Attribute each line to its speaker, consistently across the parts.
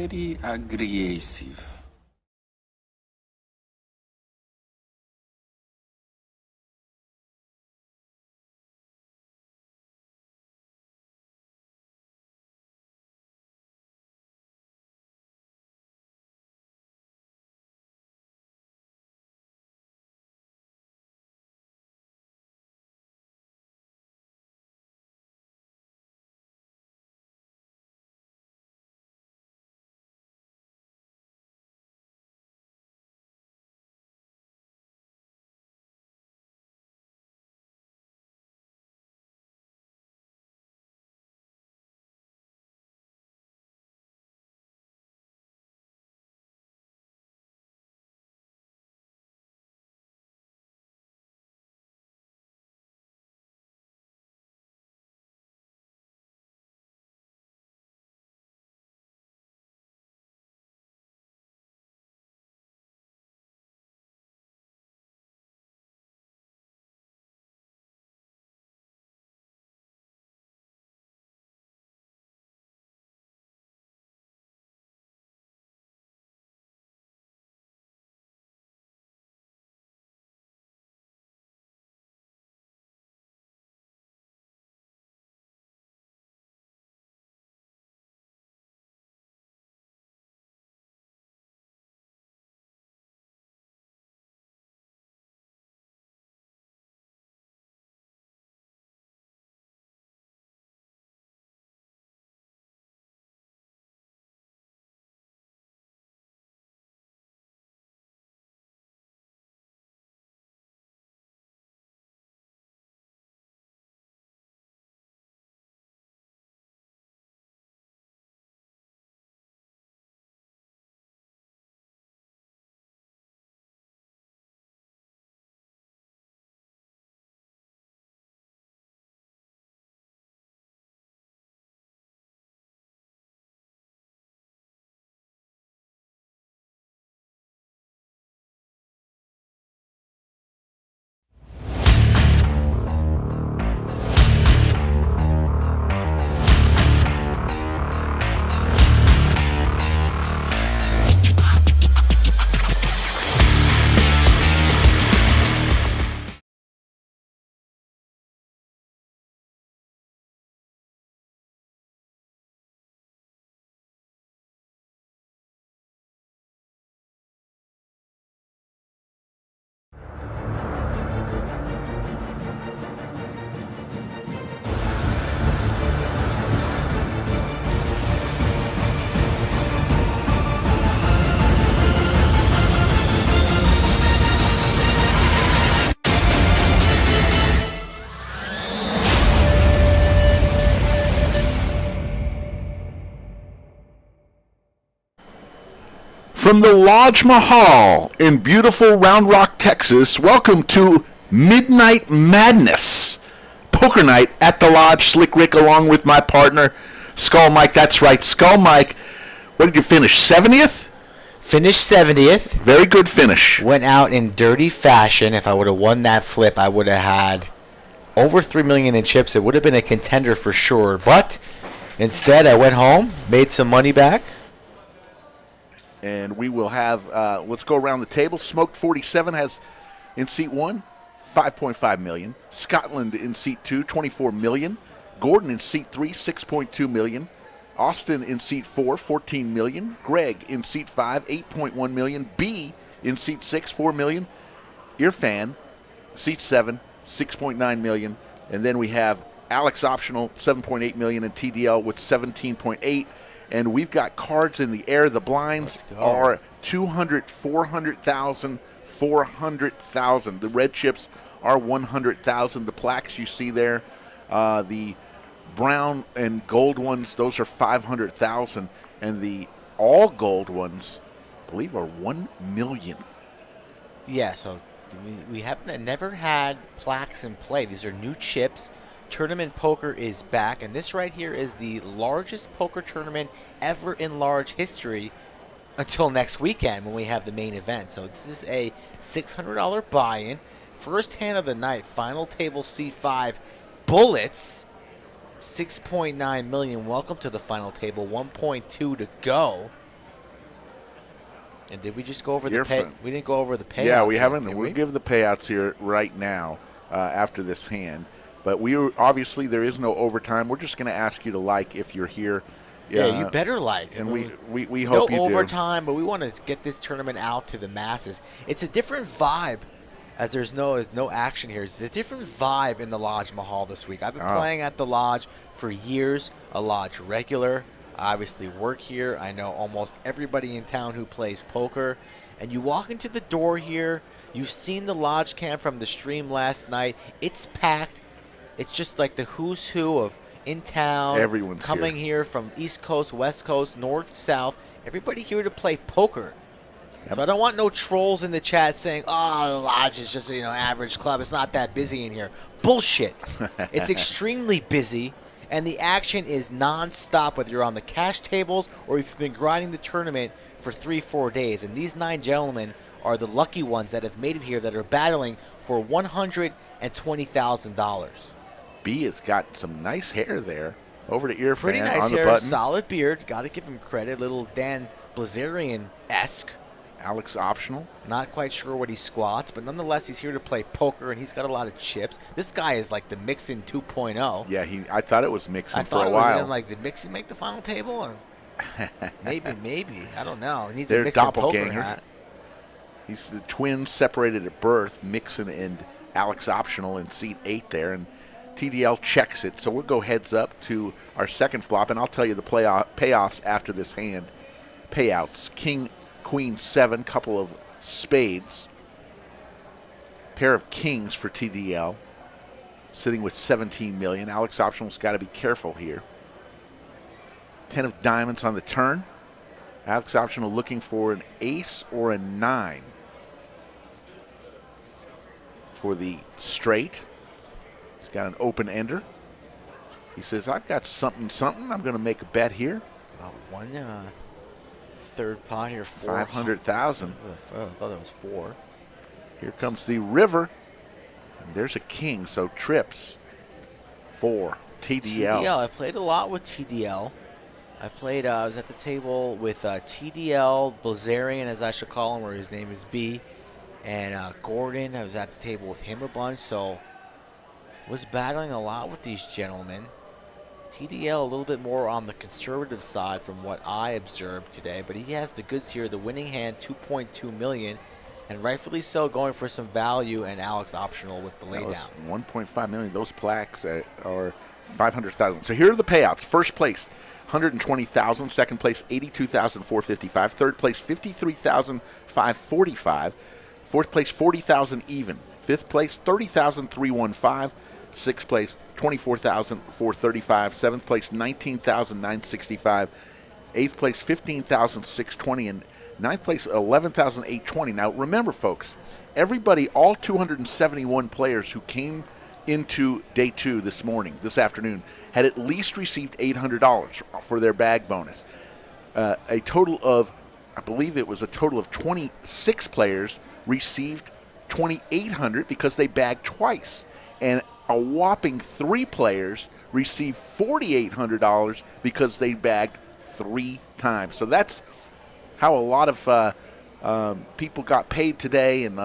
Speaker 1: very aggressive.
Speaker 2: From the Lodge Mahal in beautiful Round Rock, Texas, welcome to Midnight Madness. Poker night at the Lodge. Slick Rick along with my partner, Skull Mike. That's right, Skull Mike. What did you finish, 70th?
Speaker 3: Finished 70th.
Speaker 2: Very good finish.
Speaker 3: Went out in dirty fashion. If I would have won that flip, I would have had over $3 million in chips. It would have been a contender for sure. But instead, I went home, made some money back.
Speaker 2: And we will have, let's go around the table. Smoked 47 has in seat 1, $5.5 million. Scotland in seat 2, $24 million. Gordon in seat 3, $6.2 million. Austin in seat 4, $14 million. Greg in seat 5, $8.1 million. B in seat 6, $4 million. Irfan, seat 7, $6.9 million. And then we have Alex Optional, $7.8 million, and TDL with $17.8. And we've got cards in the air. The blinds are 200, 400,000, 400,000. The red chips are 100,000. The plaques you see there, the brown and gold ones, those are 500,000. And the all gold ones, I believe, are 1 million.
Speaker 3: Yeah, so we haven't never had plaques in play. These are new chips. Tournament poker is back, and this right here is the largest poker tournament ever in large history until next weekend when we have the main event. So this is a $600 buy-in. First hand of the night, final table C5, bullets, 6.9 million. Welcome to the final table, 1.2 to go. And did we just go over
Speaker 2: You're
Speaker 3: the pay?
Speaker 2: fine.
Speaker 3: We didn't go over the payouts.
Speaker 2: Yeah, we
Speaker 3: yet,
Speaker 2: haven't.
Speaker 3: did
Speaker 2: We'll
Speaker 3: we?
Speaker 2: give the payouts here right now after this hand. But obviously there is no overtime. We're just going to ask you to like if you're here.
Speaker 3: Yeah, you better like.
Speaker 2: And we
Speaker 3: no
Speaker 2: hope you do.
Speaker 3: overtime, but we want to get this tournament out to the masses. It's a different vibe, as there's no action here. It's a different vibe in the Lodge Mahal this week. I've been playing at the Lodge for years, a Lodge regular. I obviously work here. I know almost everybody in town who plays poker. And you walk into the door here, you've seen the Lodge cam from the stream last night. It's packed. It's just like the who's who of in town.
Speaker 2: Everyone's
Speaker 3: coming here from East Coast, West Coast, North, South. Everybody here to play poker.
Speaker 2: Yep.
Speaker 3: So I don't want no trolls in the chat saying, "Oh, the Lodge is just average club. It's not that busy in here." Bullshit. It's extremely busy, and the action is non-stop, whether you're on the cash tables or if you've been grinding the tournament for 3-4 days. And these 9 gentlemen are the lucky ones that have made it here, that are battling for $120,000.
Speaker 2: B has got some nice hair there. Over to Earfan
Speaker 3: Pretty nice
Speaker 2: on the
Speaker 3: hair,
Speaker 2: button.
Speaker 3: solid beard. Got to give him credit. Little Dan Blazarian-esque.
Speaker 2: Alex optional.
Speaker 3: Not quite sure what he squats, but nonetheless, he's here to play poker, and he's got a lot of chips. This guy is like the Mixon 2.0.
Speaker 2: Yeah, I thought it was mixing
Speaker 3: I
Speaker 2: for
Speaker 3: thought
Speaker 2: a
Speaker 3: it was
Speaker 2: while.
Speaker 3: like, did Mixon make the final table? Or maybe. I don't know. He needs
Speaker 2: They're
Speaker 3: a Mixon poker
Speaker 2: doppelgangers.
Speaker 3: hat.
Speaker 2: He's the twins separated at birth, Mixon and Alex optional in seat 8 there, and TDL checks it. So we'll go heads up to our second flop, and I'll tell you the payoffs after this hand. Payouts: King, Queen 7, couple of spades, pair of kings for TDL, sitting with 17 million. Alex optional's got to be careful here. 10 of diamonds on the turn. Alex optional looking for an ace or a 9 for the straight. He's got an open ender. He says, I've got something. I'm going to make a bet here.
Speaker 3: One third pot here,
Speaker 2: 500,000.
Speaker 3: I thought that was 4.
Speaker 2: Here comes the river. And there's a king, so trips. 4. TDL.
Speaker 3: I played a lot with TDL. I was at the table with TDL, Blazarian, as I should call him, or his name is B, and Gordon. I was at the table with him a bunch, so was battling a lot with these gentlemen. TDL a little bit more on the conservative side from what I observed today, but he has the goods here. The winning hand, 2.2 million, and rightfully so, going for some value, and Alex optional with the laydown.
Speaker 2: 1.5 million. Those plaques are 500,000. So here are the payouts. First place, 120,000. Second place, 82,455. Third place, 53,545. Fourth place, 40,000 even. Fifth place, 30,315. Sixth place, 24,435. Seventh place, 19,965. Eighth place, 15,620. And ninth place, 11,820. Now, remember, folks, everybody, all 271 players who came into day 2 this afternoon, had at least received $800 for their bag bonus. A total of, I believe it was a total of 26 players received $2,800 because they bagged twice. And a whopping 3 players received $4,800 because they bagged 3 times. So that's how a lot of people got paid today. And,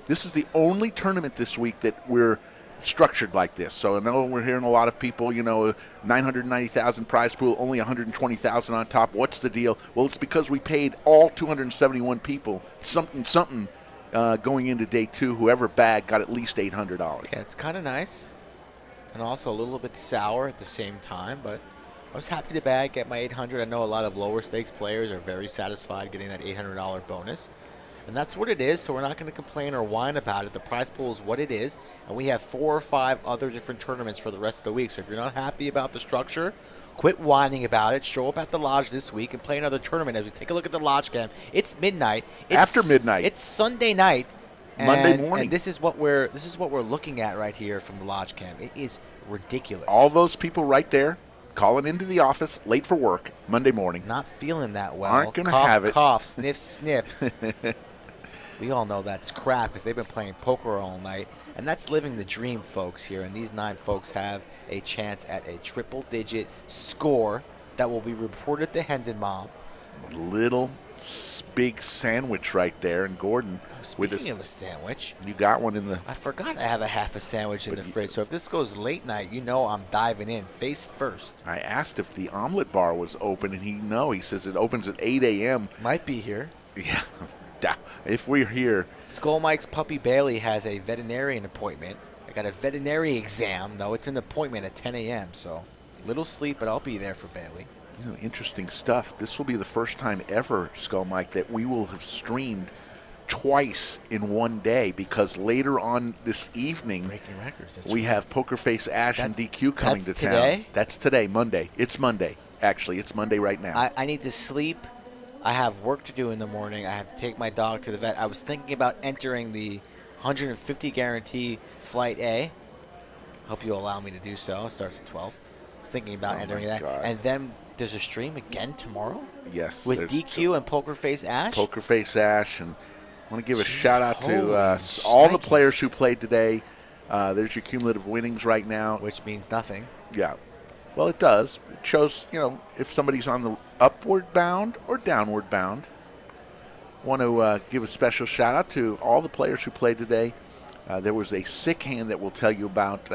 Speaker 2: this is the only tournament this week that we're structured like this. So I know we're hearing a lot of people, 990,000 prize pool, only 120,000 on top. What's the deal? Well, it's because we paid all 271 people something going into day 2. Whoever bagged got at least $800.
Speaker 3: Yeah, it's kind of nice, and also a little bit sour at the same time, but I was happy to bag, get my $800. I know a lot of lower stakes players are very satisfied getting that $800 bonus. And that's what it is, so we're not going to complain or whine about it. The prize pool is what it is, and we have 4 or 5 other different tournaments for the rest of the week. So if you're not happy about the structure, quit whining about it. Show up at the Lodge this week and play another tournament. As we take a look at the Lodge cam, it's midnight.
Speaker 2: After midnight.
Speaker 3: It's Sunday night.
Speaker 2: Monday morning.
Speaker 3: And this is what we're looking at right here from the Lodge cam. It is ridiculous.
Speaker 2: All those people right there calling into the office late for work Monday morning.
Speaker 3: Not feeling that well.
Speaker 2: Aren't going to have it.
Speaker 3: Cough, sniff, sniff. We all know that's crap because they've been playing poker all night. And that's living the dream, folks, here. And these 9 folks have a chance at a triple-digit score that will be reported to Hendon Mom.
Speaker 2: Little big sandwich right there, and Gordon
Speaker 3: Speaking of a sandwich,
Speaker 2: you got one in the.
Speaker 3: I forgot I have a half a sandwich in the fridge. So if this goes late night, I'm diving in face first.
Speaker 2: I asked if the omelet bar was open, and he says it opens at 8 a.m.
Speaker 3: Might be here.
Speaker 2: Yeah, if we're here.
Speaker 3: Skull Mike's puppy Bailey has a veterinarian appointment. I got a veterinary exam, though. It's an appointment at 10 a.m., so little sleep, but I'll be there for Bailey.
Speaker 2: Interesting stuff. This will be the first time ever, Skull Mike, that we will have streamed twice in one day, because later on this evening
Speaker 3: breaking records.
Speaker 2: We have Poker Face Ash and DQ coming to town.
Speaker 3: Today?
Speaker 2: That's today, Monday. It's Monday. Actually, it's Monday right now.
Speaker 3: I need to sleep. I have work to do in the morning. I have to take my dog to the vet. I was thinking about entering the 150 guarantee Flight A. Hope you'll allow me to do so. It starts at 12. I was thinking about entering that.
Speaker 2: God.
Speaker 3: And then there's a stream again tomorrow?
Speaker 2: Yes.
Speaker 3: With DQ and Poker Face Ash?
Speaker 2: Poker Face Ash. And I want to give a shout out to all the
Speaker 3: shnikes.
Speaker 2: players who played today. There's your cumulative winnings right now.
Speaker 3: Which means nothing.
Speaker 2: Yeah. Well, it does. It shows, if somebody's on the upward bound or downward bound. Want to give a special shout out to all the players who played today. There was a sick hand that we'll tell you about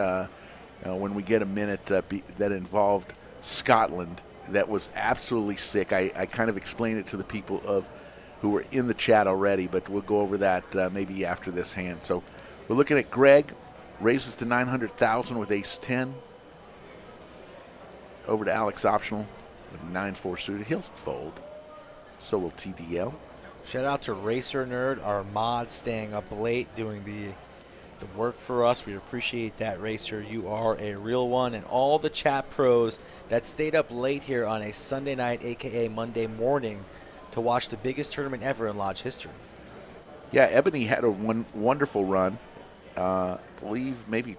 Speaker 2: when we get a minute that involved Scotland. That was absolutely sick. I kind of explained it to the people who were in the chat already, but we'll go over that maybe after this hand. So we're looking at Greg, raises to 900,000 with ace-10. Over to Alex Optional with 9-4 suited. He'll fold. So will TDL.
Speaker 3: Shout out to Racer Nerd, our mod, staying up late doing the work for us. We appreciate that, Racer. You are a real one. And all the chat pros that stayed up late here on a Sunday night, a.k.a. Monday morning, to watch the biggest tournament ever in Lodge history.
Speaker 2: Yeah, Ebony had a wonderful run. I believe maybe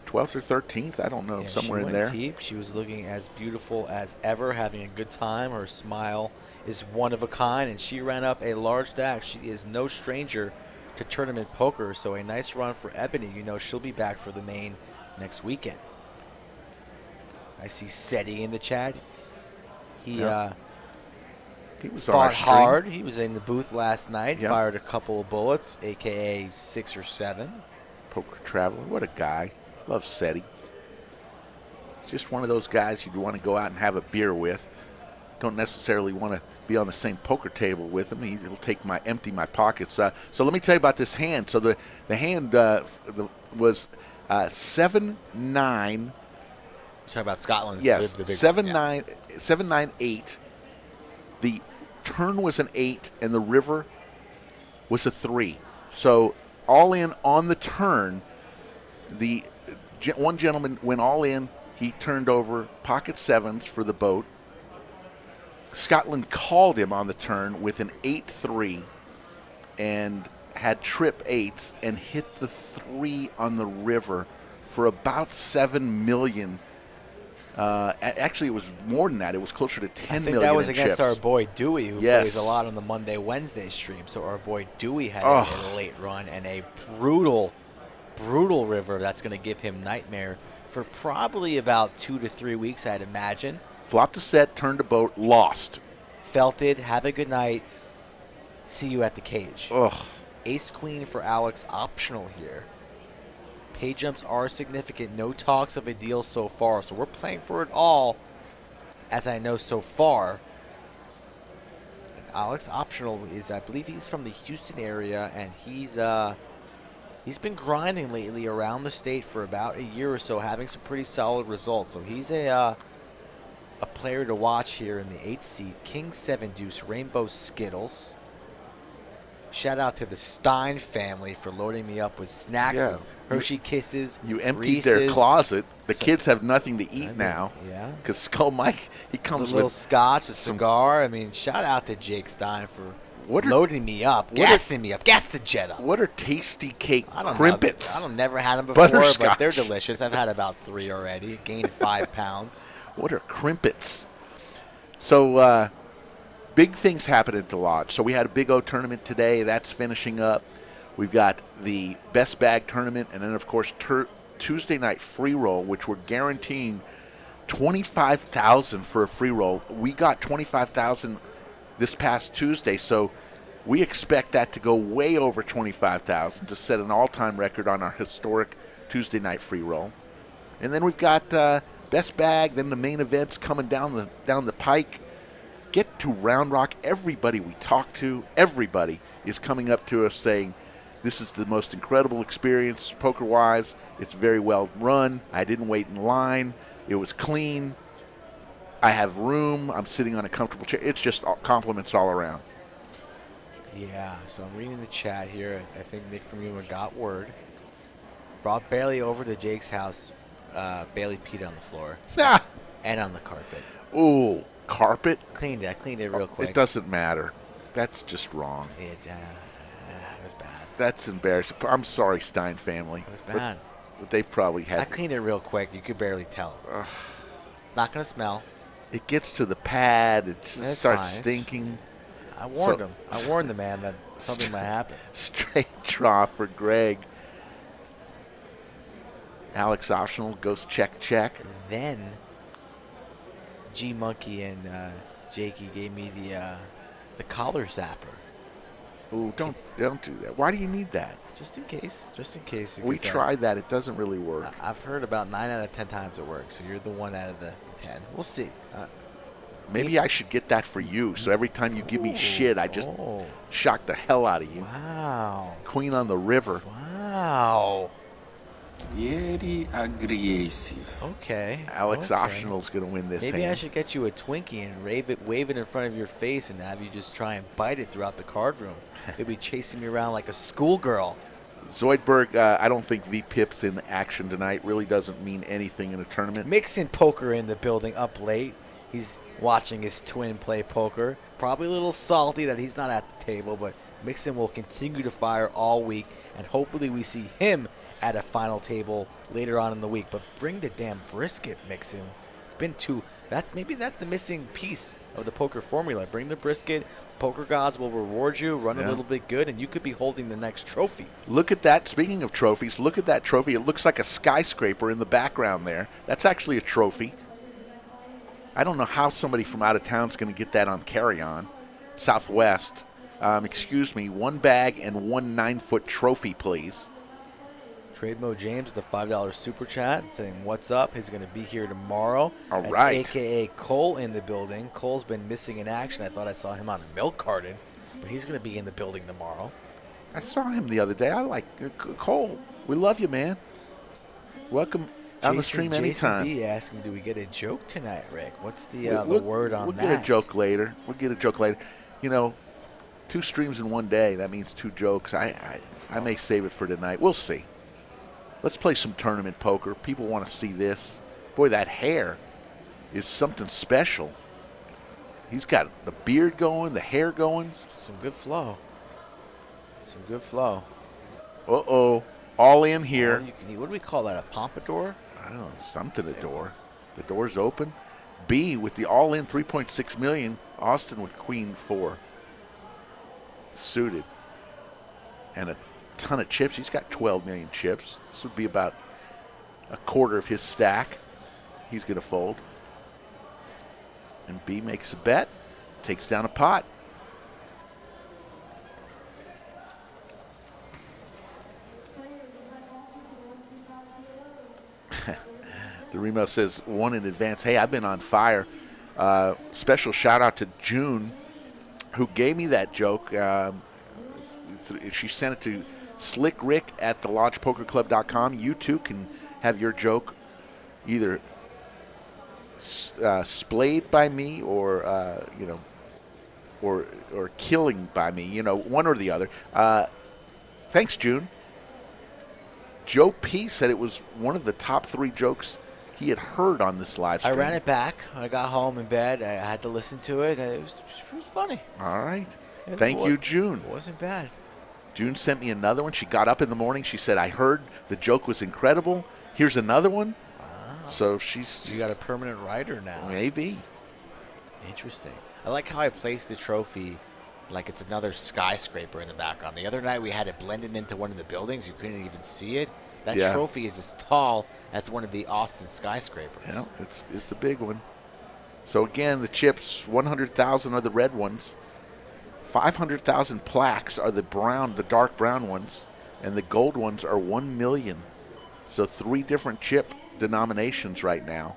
Speaker 2: 12th or 13th. I don't know,
Speaker 3: Yeah,
Speaker 2: somewhere
Speaker 3: she
Speaker 2: in
Speaker 3: went
Speaker 2: there.
Speaker 3: Deep. She was looking as beautiful as ever, having a good time. Her smile is one of a kind, and she ran up a large stack. She is no stranger to tournament poker, so a nice run for Ebony. She'll be back for the main next weekend. I see Seti in the chat. He
Speaker 2: was on
Speaker 3: fought
Speaker 2: our stream.
Speaker 3: hard. He was in the booth last night,
Speaker 2: Yeah.
Speaker 3: fired a couple of bullets, a.k.a. 6 or 7.
Speaker 2: Poker Traveler. What a guy. Love Seti. He's just one of those guys you'd want to go out and have a beer with. Don't necessarily want to be on the same poker table with him. He'll empty my pockets. So let me tell you about this hand. So the hand was 7-9.
Speaker 3: Talking about Scotland's.
Speaker 2: Yes,
Speaker 3: the big
Speaker 2: 7-9, 7-9-8. The turn was an 8, and the river was a 3. So all in on the turn. The one gentleman went all in. He turned over pocket 7s for the boat. Scotland called him on the turn with an 8-3 and had trip 8s and hit the 3 on the river for about 7 million. Actually, it was more than that. It was closer to 10 million.
Speaker 3: I think that was
Speaker 2: in
Speaker 3: against
Speaker 2: chips.
Speaker 3: our boy Dewey, who
Speaker 2: Yes.
Speaker 3: plays a lot on the Monday, Wednesday stream. So our boy Dewey had a late run and a brutal river that's going to give him nightmare for probably about 2 to 3 weeks, I'd imagine.
Speaker 2: Flopped a set, turned a boat, lost.
Speaker 3: Felt it. Have a good night. See you at the cage.
Speaker 2: Ugh.
Speaker 3: Ace Queen for Alex Optional here. Pay jumps are significant. No talks of a deal so far. So we're playing for it all, as I know so far. And Alex Optional is, I believe he's from the Houston area, and he's been grinding lately around the state for about a year or so, having some pretty solid results. So he's a player to watch here in the 8th seat. King 7 Deuce, Rainbow Skittles. Shout out to the Stein family for loading me up with snacks,
Speaker 2: Yeah.
Speaker 3: Hershey Kisses.
Speaker 2: You emptied their
Speaker 3: Reese's.
Speaker 2: closet. The kids have nothing to eat now.
Speaker 3: Yeah.
Speaker 2: Because Skull Mike, he comes
Speaker 3: A little
Speaker 2: with
Speaker 3: scotch, a cigar. I mean, shout out to Jake Stein for
Speaker 2: What are-
Speaker 3: loading me up,
Speaker 2: what are-
Speaker 3: gassing me up, gas the jet up.
Speaker 2: what are tasty cake
Speaker 3: I don't
Speaker 2: crimpets?
Speaker 3: know. I've never had them before, but
Speaker 2: Butterscotch.
Speaker 3: they're delicious. I've had about 3 already. Gained 5 pounds.
Speaker 2: What are crimpets? So big things happen at the lodge. So we had a Big O tournament today. That's finishing up. We've got the Best Bag tournament, and then, of course, Tuesday night free roll, which we're guaranteeing $25,000 for a free roll. We got $25,000 this past Tuesday. So we expect that to go way over 25,000 to set an all-time record on our historic Tuesday night free roll. And then we've got Best Bag, then the main events coming down the pike. Get to Round Rock. Everybody we talk to, everybody is coming up to us saying, this is the most incredible experience poker-wise. It's very well run. I didn't wait in line. It was clean. I have room. I'm sitting on a comfortable chair. It's just compliments all around.
Speaker 3: Yeah, so I'm reading the chat here. I think Nick from Yuma got word. Brought Bailey over to Jake's house. Bailey peed on the floor.
Speaker 2: Ah!
Speaker 3: And on the carpet.
Speaker 2: Ooh, carpet?
Speaker 3: I cleaned it real quick.
Speaker 2: It doesn't matter. That's just wrong.
Speaker 3: It was bad.
Speaker 2: That's embarrassing. I'm sorry, Stein family.
Speaker 3: It was bad.
Speaker 2: But they probably had.
Speaker 3: I cleaned it real quick. You could barely tell.
Speaker 2: Ugh.
Speaker 3: It's not going to smell.
Speaker 2: It gets to the pad. It
Speaker 3: That's
Speaker 2: starts
Speaker 3: fine.
Speaker 2: stinking.
Speaker 3: I warned him. I warned the man that something might happen.
Speaker 2: Straight draw for Greg. Alex Optional goes check.
Speaker 3: Then G Monkey and Jakey gave me the collar zapper.
Speaker 2: Ooh, don't do that. Why do you need that?
Speaker 3: Just in case.
Speaker 2: We tried that. It doesn't really work.
Speaker 3: I've heard about 9 out of 10 times it works. So you're the 1 out of the 10. We'll see.
Speaker 2: Maybe I should get that for you. So every time you give me shit, I just shock the hell out of you.
Speaker 3: Wow.
Speaker 2: Queen on the river.
Speaker 3: Wow.
Speaker 1: Very aggressive.
Speaker 3: Okay.
Speaker 2: Alex Optional's going to win this
Speaker 3: Maybe
Speaker 2: hand.
Speaker 3: I should get you a Twinkie and wave it in front of your face and have you just try and bite it throughout the card room. You'll be chasing me around like a schoolgirl.
Speaker 2: Zoidberg, I don't think V-Pip's in action tonight. Really doesn't mean anything in a tournament.
Speaker 3: Mixing poker in the building up late. He's watching his twin play poker. Probably a little salty that he's not at the table, but Mixon will continue to fire all week, and hopefully we see him at a final table later on in the week. But bring the damn brisket, Mixon. It's been maybe that's the missing piece of the poker formula. Bring the brisket. Poker gods will reward you. Run a little bit good, and you could be holding the next trophy.
Speaker 2: Look at that. Speaking of trophies, look at that trophy. It looks like a skyscraper in the background there. That's actually a trophy. I don't know how somebody from out of town is going to get that on carry-on. Southwest. Excuse me, 1 bag and 1 9-foot trophy, please.
Speaker 3: Trademo James with the $5 super chat saying, what's up? He's going to be here tomorrow.
Speaker 2: All
Speaker 3: That's
Speaker 2: right.
Speaker 3: A.K.A. Cole in the building. Cole's been missing in action. I thought I saw him on a milk carton, but he's going to be in the building tomorrow.
Speaker 2: I saw him the other day. I like Cole. We love you, man. Welcome on the stream anytime.
Speaker 3: Jason B asking, do we get a joke tonight, Rick? What's the word on that?
Speaker 2: We'll get a joke later. You know, 2 streams in one day, that means 2 jokes. I may save it for tonight. We'll see. Let's play some tournament poker. People want to see this. Boy, that hair is something special. He's got the beard going, the hair going.
Speaker 3: Some good flow.
Speaker 2: Uh-oh. All in here.
Speaker 3: What do we call that, a pompadour?
Speaker 2: I don't know, something adore. The door's open. B with the all-in 3.6 million. Austin with Queen 4. Suited. And a ton of chips. He's got 12 million chips. This would be about a quarter of his stack. He's going to fold. And B makes a bet. Takes down a pot. DeRemo says 1 in advance. Hey, I've been on fire. Special shout out to June, who gave me that joke. She sent it to slickrick at thelodgepokerclub.com. You too can have your joke either splayed by me or or killing by me. One or the other. Thanks, June. Joe P said it was one of the top 3 jokes he had heard on this live stream.
Speaker 3: I ran it back. I got home in bed. I had to listen to it. It was funny.
Speaker 2: All right. Thank you, June.
Speaker 3: It wasn't bad.
Speaker 2: June sent me another one. She got up in the morning. She said, I heard the joke was incredible. Here's another one.
Speaker 3: Wow.
Speaker 2: So
Speaker 3: You got a permanent writer now.
Speaker 2: Maybe.
Speaker 3: Interesting. I like how I placed the trophy like it's another skyscraper in the background. The other night we had it blended into one of the buildings. You couldn't even see it. That trophy is as tall as one of the Austin skyscrapers.
Speaker 2: Yeah, it's a big one. So again, the chips, 100,000 are the red ones. 500,000 plaques are the dark brown ones, and the gold ones are 1 million. So 3 different chip denominations right now.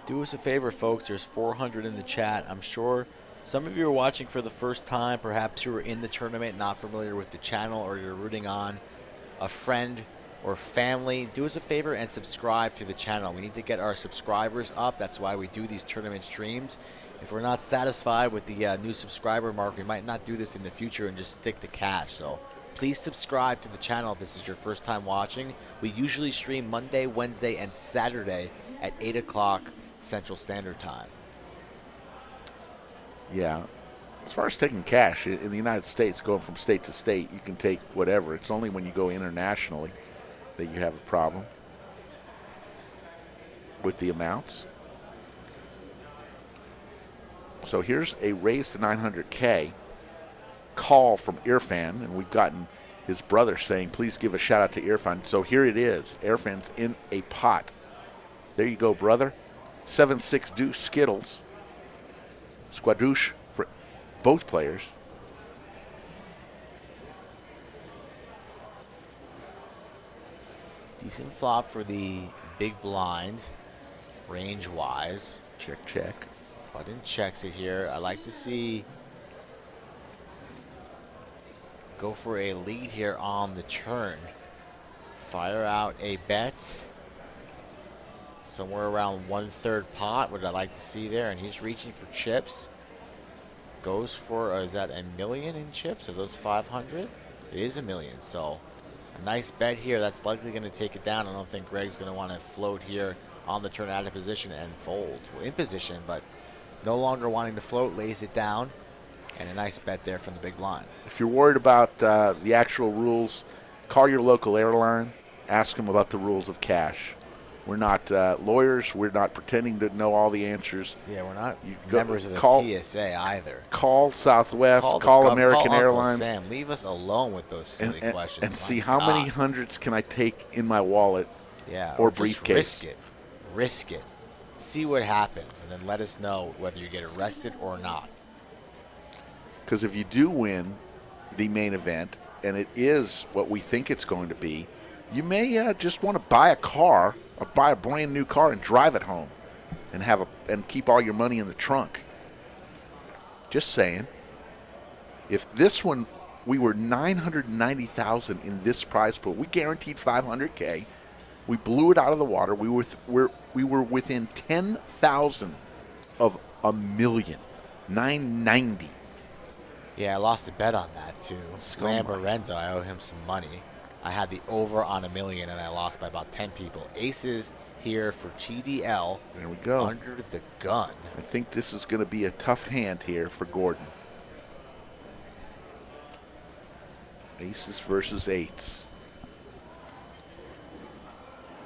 Speaker 3: Do us a favor, folks. There's 400 in the chat. I'm sure some of you are watching for the first time. Perhaps you were in the tournament, not familiar with the channel, or you're rooting on a friend or family. Do us a favor and subscribe to the channel. We need to get our subscribers up. That's why we do these tournament streams. If we're not satisfied with the new subscriber mark, we might not do this in the future and just stick to cash. So please subscribe to the channel if this is your first time watching. We usually stream Monday, Wednesday, and Saturday at 8 o'clock Central Standard Time.
Speaker 2: Yeah. As far as taking cash, in the United States, going from state to state, you can take whatever. It's only when you go internationally that you have a problem with the amounts. So here's a raise to 900K call from Irfan, and we've gotten his brother saying, please give a shout out to Irfan. So here it is. Irfan's in a pot. There you go, brother. 7-6 deuce Skittles. Squadouche for both players.
Speaker 3: Decent flop for the big blind, range-wise.
Speaker 2: Check, check.
Speaker 3: Button checks it here. I like to see go for a lead here on the turn. Fire out a bet. Somewhere around 1/3 pot, what I like to see there. And he's reaching for chips. Goes for, is that $1 million in chips? Are those 500? It is $1 million, so a nice bet here. That's likely going to take it down. I don't think Greg's going to want to float here on the turn out of position and fold. Well, in position, but no longer wanting to float, lays it down. And a nice bet there from the big blind.
Speaker 2: If you're worried about the actual rules, call your local airline. Ask them about the rules of cash. We're not lawyers. We're not pretending to know all the answers.
Speaker 3: Yeah, we're not members of the TSA either.
Speaker 2: Call Southwest. Call American Airlines.
Speaker 3: Uncle Sam, leave us alone with those silly questions.
Speaker 2: And see how many hundreds can I take in my wallet or briefcase.
Speaker 3: Risk it. Risk it. See what happens, and then let us know whether you get arrested or not.
Speaker 2: Because if you do win the main event, and it is what we think it's going to be, you may just want to buy a car, or buy a brand new car and drive it home, and keep all your money in the trunk. Just saying. If this one, we were 990,000 in this prize pool, we guaranteed 500K. We blew it out of the water. We were within 10,000 of $1 million, 990.
Speaker 3: Yeah, I lost a bet on that too. Lamb Lorenzo, I owe him some money. I had the over on $1 million, and I lost by about 10 people. Aces here for TDL.
Speaker 2: There we go.
Speaker 3: Under the gun.
Speaker 2: I think this is going to be a tough hand here for Gordon. Aces versus eights.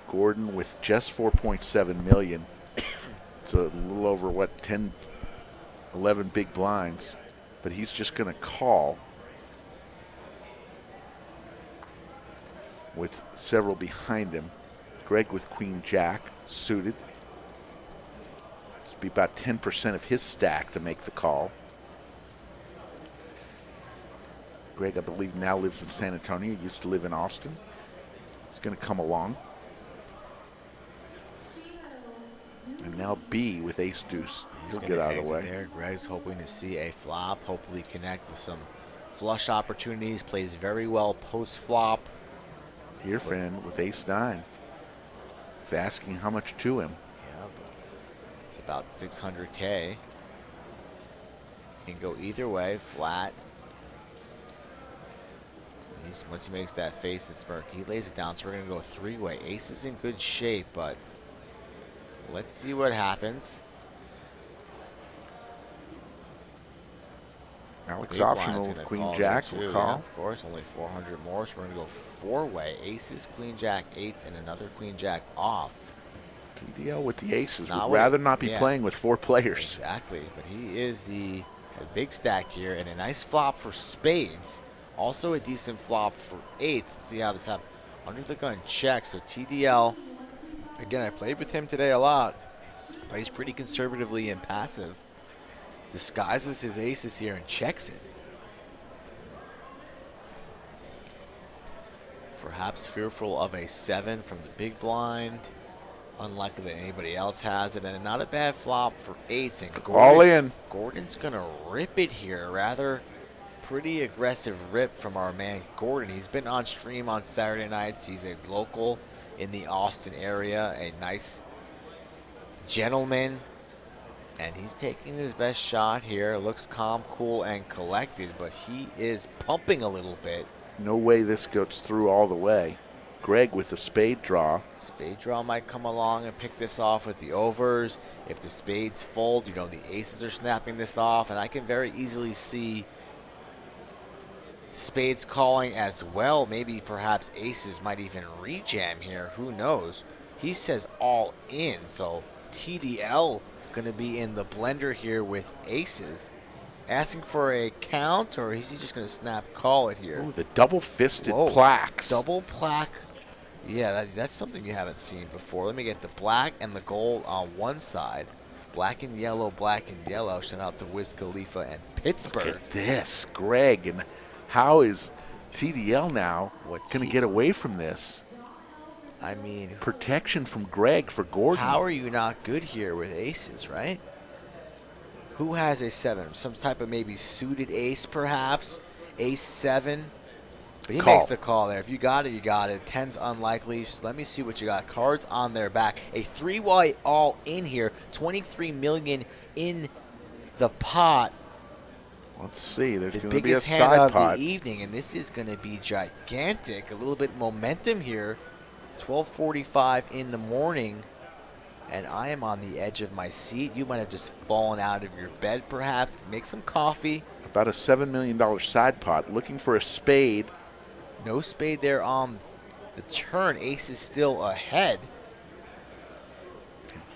Speaker 2: Gordon with just 4.7 million. It's a little over, what, 10, 11 big blinds. But he's just going to call with several behind him. Greg with Queen Jack suited. This be about 10% of his stack to make the call. Greg, I believe, now lives in San Antonio. He used to live in Austin. He's going to come along. And now B with ace deuce. He'll get out of the way.
Speaker 3: There. Greg's hoping to see a flop, hopefully connect with some flush opportunities. Plays very well post flop.
Speaker 2: Irfan with ace nine. He's asking how much to him.
Speaker 3: Yeah, it's about 600K. Can go either way, flat. Once he makes that face and smirk, he lays it down. So we're going to go three-way. Ace is in good shape, but let's see what happens.
Speaker 2: Alex optional with Queen Jack will call.
Speaker 3: Yeah, of course, only 400 more, so we're going to go four-way. Aces, Queen Jack, eights, and another Queen Jack off.
Speaker 2: TDL with the aces. Would rather not be playing with 4 players.
Speaker 3: Exactly, but he is the big stack here, and a nice flop for spades. Also a decent flop for eights. Let's see how this happens. Under the gun check, so TDL. Again, I played with him today a lot. Plays pretty conservatively and passive. Disguises his aces here and checks it. Perhaps fearful of a 7 from the big blind. Unlikely that anybody else has it, and not a bad flop for 8s. And
Speaker 2: All in.
Speaker 3: Gordon's gonna rip it here. Rather pretty aggressive rip from our man Gordon. He's been on stream on Saturday nights. He's a local in the Austin area, a nice gentleman, and he's taking his best shot here. Looks calm, cool, and collected, but he is pumping a little bit.
Speaker 2: No way this goes through all the way. Greg with the spade draw.
Speaker 3: Spade draw might come along and pick this off with the overs. If the spades fold, you know, the aces are snapping this off, and I can very easily see spades calling as well. Maybe perhaps aces might even rejam here. Who knows? He says all in, so TDL going to be in the blender here with aces. Asking for a count, or is he just going to snap call it here?
Speaker 2: Ooh, the double-fisted
Speaker 3: Whoa,
Speaker 2: plaques.
Speaker 3: Double plaque. Yeah, that's something you haven't seen before. Let me get the black and the gold on one side. Black and yellow, black and yellow. Shout out to Wiz Khalifa and Pittsburgh.
Speaker 2: Look at this, Greg. And how is TDL now going to get away from this?
Speaker 3: I mean,
Speaker 2: protection from Greg for Gordon.
Speaker 3: How are you not good here with aces, right? Who has a 7? Some type of maybe suited ace, perhaps. Ace 7. But he makes the call there. If you got it, you got it. 10's unlikely. So let me see what you got. Cards on their back. A 3-way all in here. 23 million in the pot.
Speaker 2: Let's see. There's
Speaker 3: The
Speaker 2: going to be a
Speaker 3: biggest hand
Speaker 2: side
Speaker 3: of
Speaker 2: pot.
Speaker 3: the evening, and this is going to be gigantic. A little bit momentum here. 12:45 in the morning, and I am on the edge of my seat. You might have just fallen out of your bed, perhaps. Make some coffee.
Speaker 2: About a $7 million side pot. Looking for a spade.
Speaker 3: No spade there on the turn. Ace is still ahead.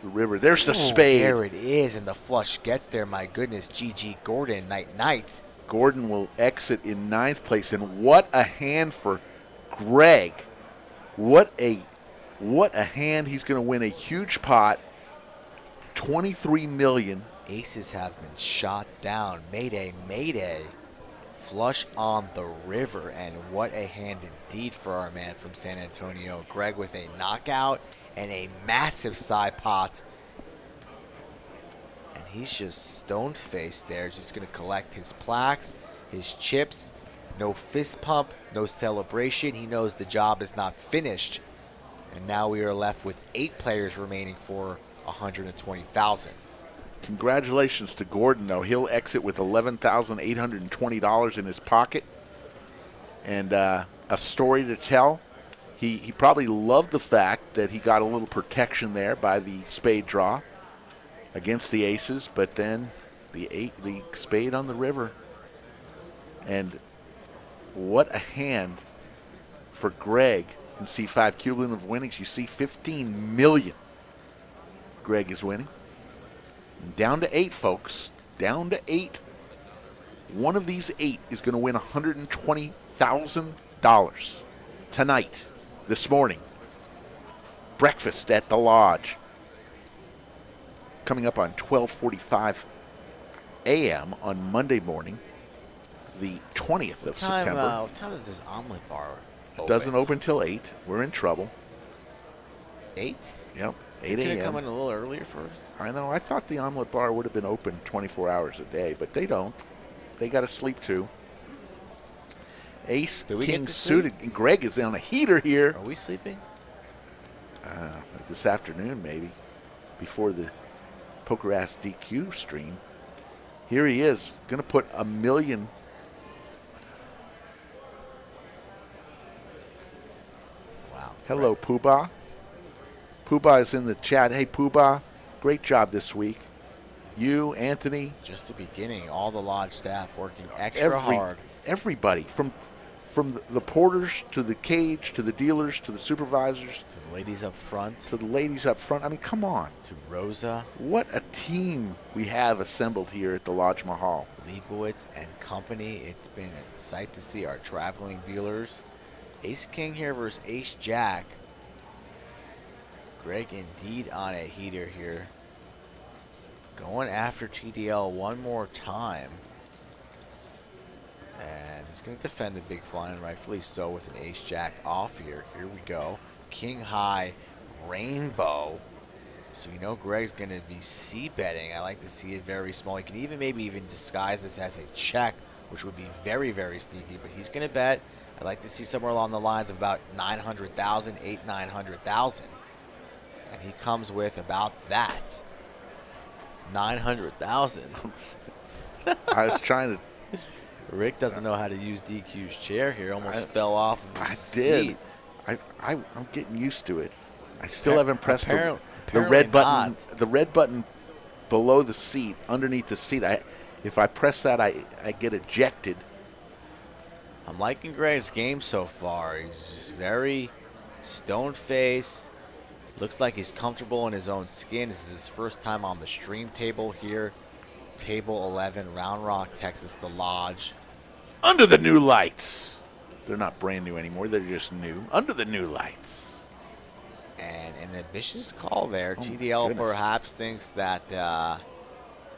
Speaker 2: The river. There's the
Speaker 3: Ooh,
Speaker 2: spade.
Speaker 3: There it is, and the flush gets there. My goodness, GG Gordon, night.
Speaker 2: Gordon will exit in 9th place, and what a hand for Greg. What a hand. He's going to win a huge pot. 23 million.
Speaker 3: Aces have been shot down. Mayday, mayday. Flush on the river, and what a hand indeed for our man from San Antonio. Greg with a knockout and a massive side pot. And he's just stone-faced there. Just going to collect his plaques, his chips. No fist pump, no celebration. He knows the job is not finished. And now we are left with 8 players remaining for $120,000.
Speaker 2: Congratulations to Gordon, though. He'll exit with $11,820 in his pocket. And a story to tell. He probably loved the fact that he got a little protection there by the spade draw against the aces, but then the spade on the river. And what a hand for Greg in C5. Cumulative winnings, you see 15 million. Greg is winning. Down to 8, folks. Down to 8. One of these 8 is going to win $120,000 tonight, this morning. Breakfast at the Lodge. Coming up on 12:45 a.m. on Monday morning, the 20th of September.
Speaker 3: What time does this omelet bar open?
Speaker 2: Doesn't open till 8. We're in trouble.
Speaker 3: 8?
Speaker 2: Yep, 8
Speaker 3: Could it
Speaker 2: a.m.
Speaker 3: come in a little earlier for us?
Speaker 2: I know. I thought the omelet bar would have been open 24 hours a day, but they don't. They got to sleep too. Ace, king suited. And Greg is on a heater here.
Speaker 3: Are we sleeping?
Speaker 2: This afternoon, maybe, before the Poker Ass DQ stream. Here he is, going to put $1 million.
Speaker 3: Wow.
Speaker 2: Hello, Poobah. Poobah is in the chat. Hey, Poobah, great job this week. You, Anthony.
Speaker 3: Just the beginning. All the lodge staff working extra hard.
Speaker 2: Everybody, from the porters to the cage to the dealers to the supervisors.
Speaker 3: To the ladies up front.
Speaker 2: To the ladies up front. I mean, come on.
Speaker 3: To Rosa.
Speaker 2: What a team we have assembled here at the Lodge Mahal.
Speaker 3: Leibowitz and company. It's been a sight to see our traveling dealers. Ace King here versus Ace Jack. Greg indeed on a heater here. Going after TDL one more time. And he's going to defend the big blind, rightfully so, with an ace-jack off here. Here we go. King high, rainbow. So you know Greg's going to be c-betting. I like to see it very small. He can even maybe even disguise this as a check, which would be very, very sneaky. But he's going to bet. I'd like to see somewhere along the lines of about 900,000, 900,000. And he comes with about that. 900,000.
Speaker 2: I was trying to.
Speaker 3: Rick doesn't know how to use DQ's chair here. Almost fell off of his
Speaker 2: seat. I'm getting used to it. I still haven't pressed the red button. The red button below the seat, underneath the seat. If I press that, I get ejected.
Speaker 3: I'm liking Greg's game so far. He's just very stone-faced. Looks like he's comfortable in his own skin. This is his first time on the stream table here. Table 11, Round Rock, Texas, the Lodge.
Speaker 2: Under the new lights. They're not brand new anymore. They're just new. Under the new lights.
Speaker 3: And an ambitious call there.
Speaker 2: Oh,
Speaker 3: TDL perhaps thinks that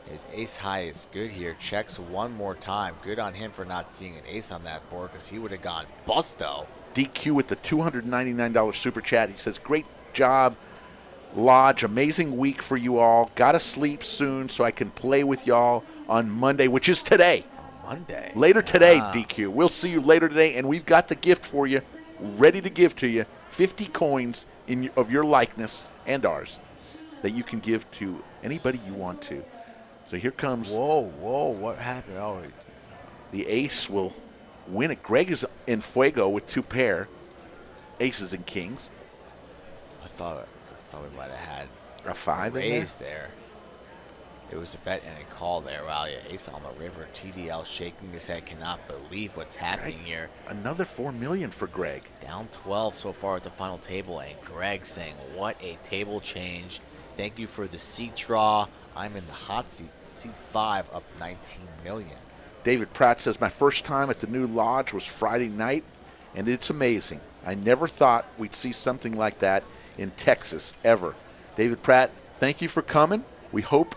Speaker 3: his ace high is good here. Checks one more time. Good on him for not seeing an ace on that board because he would have gone busto.
Speaker 2: DQ with the $299 super chat. He says, great job, Lodge. Amazing week for you all. Gotta sleep soon so I can play with y'all on Monday, which is today.
Speaker 3: Monday.
Speaker 2: Later today, DQ. We'll see you later today, and we've got the gift for you, ready to give to you. 50 coins of your likeness and ours that you can give to anybody you want to. So here comes.
Speaker 3: Whoa, what happened? Oh,
Speaker 2: the ace will win it. Greg is in fuego with two pair, aces and kings.
Speaker 3: I thought we might have had
Speaker 2: a 5
Speaker 3: raise there. It was a bet and a call there. Wow, yeah, ace on the river. TDL shaking his head, cannot believe what's happening here.
Speaker 2: Another $4 million for Greg.
Speaker 3: Down 12 so far at the final table, and Greg saying, what a table change. Thank you for the seat draw. I'm in the hot seat. Seat 5 up 19 million.
Speaker 2: David Pratt says, my first time at the new Lodge was Friday night, and it's amazing. I never thought we'd see something like that in Texas, ever. David Pratt, thank you for coming. We hope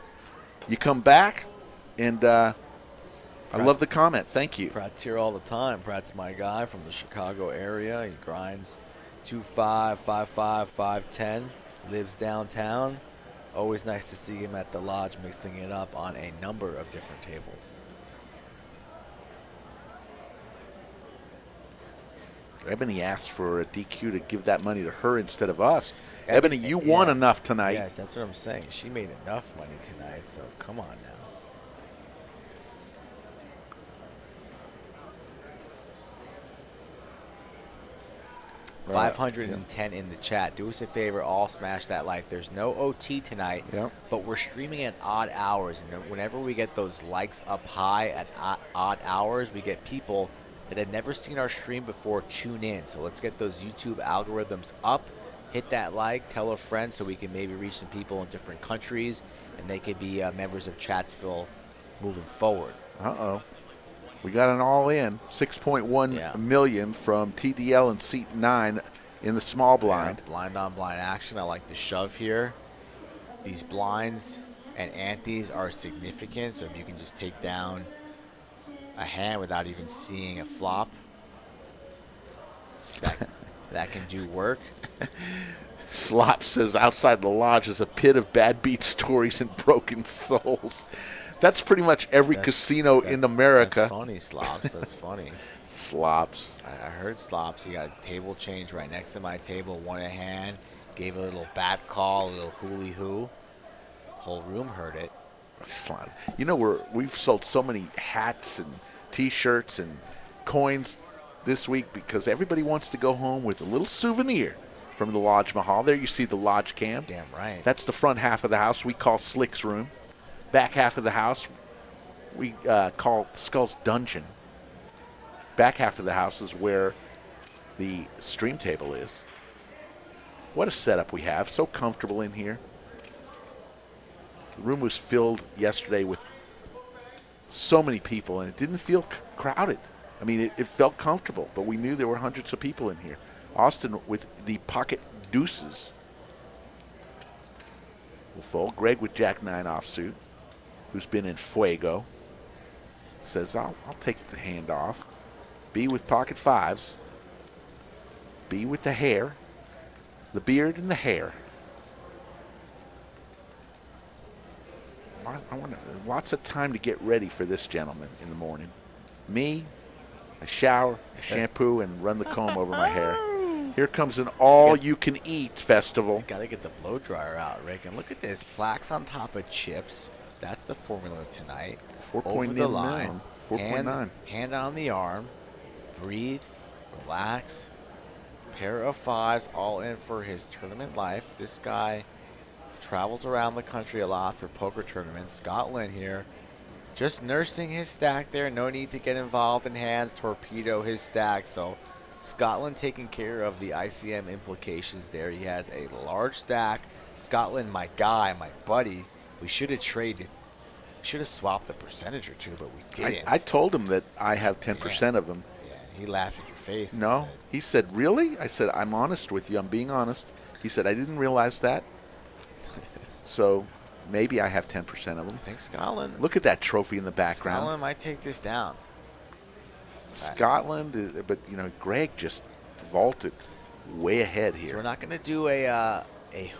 Speaker 2: you come back, and I love the comment. Thank you.
Speaker 3: Pratt's here all the time. Pratt's my guy from the Chicago area. He grinds 2.5, 5.5, 5.10, lives downtown. Always nice to see him at the Lodge mixing it up on a number of different tables.
Speaker 2: Ebony asked for a DQ to give that money to her instead of us. Ebony, you won enough tonight.
Speaker 3: Yeah, that's what I'm saying. She made enough money tonight, so come on now. Right. 510 in the chat. Do us a favor, all smash that like. There's no OT tonight, but we're streaming at odd hours. And whenever we get those likes up high at odd hours, we get people that had never seen our stream before tune in. So let's get those YouTube algorithms up. Hit that like, tell a friend so we can maybe reach some people in different countries and they could be members of Chatsville moving forward.
Speaker 2: Uh-oh. We got an all-in, 6.1 million from TDL in seat 9 in the small blind.
Speaker 3: Yeah, blind on blind action. I like the shove here. These blinds and antes are significant, so if you can just take down a hand without even seeing a flop, that can do work.
Speaker 2: Slop says outside the Lodge is a pit of bad beat stories and broken souls. That's pretty much every casino in America.
Speaker 3: That's funny, Slops. That's funny.
Speaker 2: Slops.
Speaker 3: I heard Slops. He got a table change right next to my table, won a hand, gave a little bat call, a little hooly hoo. Whole room heard it.
Speaker 2: You know, we've sold so many hats and T-shirts and coins this week because everybody wants to go home with a little souvenir from the Lodge Mahal. There you see the Lodge cam.
Speaker 3: Damn right.
Speaker 2: That's the front half of the house we call Slick's room. Back half of the house we call Skull's Dungeon. Back half of the house is where the stream table is. What a setup we have. So comfortable in here. The room was filled yesterday with so many people, and it didn't feel crowded. I mean, it felt comfortable, but we knew there were hundreds of people in here. Austin with the pocket deuces will fold. Greg with Jack-9 offsuit, who's been in fuego, says, I'll take the hand off. B with pocket fives. B with the hair. The beard and the hair. I want lots of time to get ready for this gentleman in the morning. Me, I shower, I shampoo, and run the comb over my hair. Here comes an all-you-can-eat festival.
Speaker 3: Gotta get the blow dryer out, Rick. And look at this. Plaques on top of chips. That's the formula tonight.
Speaker 2: 4.9
Speaker 3: Over the line.
Speaker 2: 4.9.
Speaker 3: Hand on the arm. Breathe. Relax. Pair of fives, all in for his tournament life. This guy travels around the country a lot for poker tournaments. Scotland here. Just nursing his stack there. No need to get involved in hands. Torpedo his stack. So Scotland taking care of the ICM implications there. He has a large stack. Scotland, my guy, my buddy. We should have traded. Should have swapped the percentage or two, but we didn't.
Speaker 2: I told him that I have 10% of him.
Speaker 3: Yeah, he laughed at your face.
Speaker 2: No, he said, really? I said, I'm honest with you. I'm being honest. He said, I didn't realize that. So maybe I have 10% of them.
Speaker 3: I think Scotland.
Speaker 2: Look at that trophy in the background.
Speaker 3: Scotland might take this down.
Speaker 2: Scotland, but you know, Greg just vaulted way ahead here.
Speaker 3: So we're not going to do a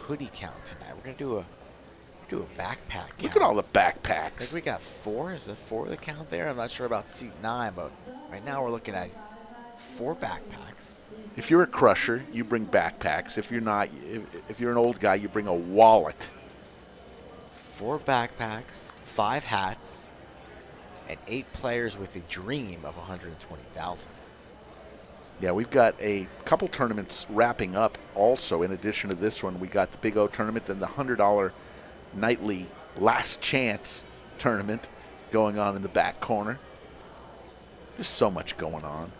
Speaker 3: hoodie count tonight. We're going to do a backpack count.
Speaker 2: Look at all the
Speaker 3: I
Speaker 2: backpacks.
Speaker 3: think we got 4. Is it 4 the count there? I'm not sure about seat 9, but right now we're looking at 4 backpacks.
Speaker 2: If you're a crusher, you bring backpacks. If you're not, if you're an old guy, you bring a wallet.
Speaker 3: 4 backpacks, 5 hats, and 8 players with a dream of 120,000.
Speaker 2: Yeah, we've got a couple tournaments wrapping up also. In addition to this one, we got the Big O tournament, then the $100 nightly last chance tournament going on in the back corner. There's so much going on.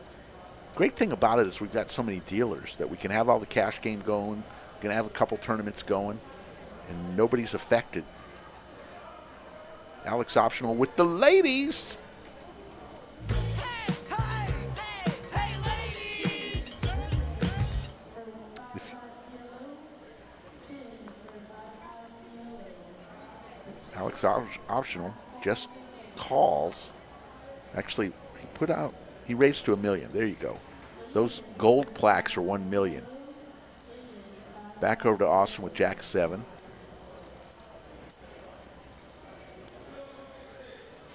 Speaker 2: Great thing about it is we've got so many dealers that we can have all the cash game going. We can have a couple tournaments going, and nobody's affected. Alex Optional with the ladies.
Speaker 4: Hey, ladies!
Speaker 2: Alex Optional just calls. Actually, he raised to $1 million. There you go. Those gold plaques are $1 million. Back over to Austin with Jack 7.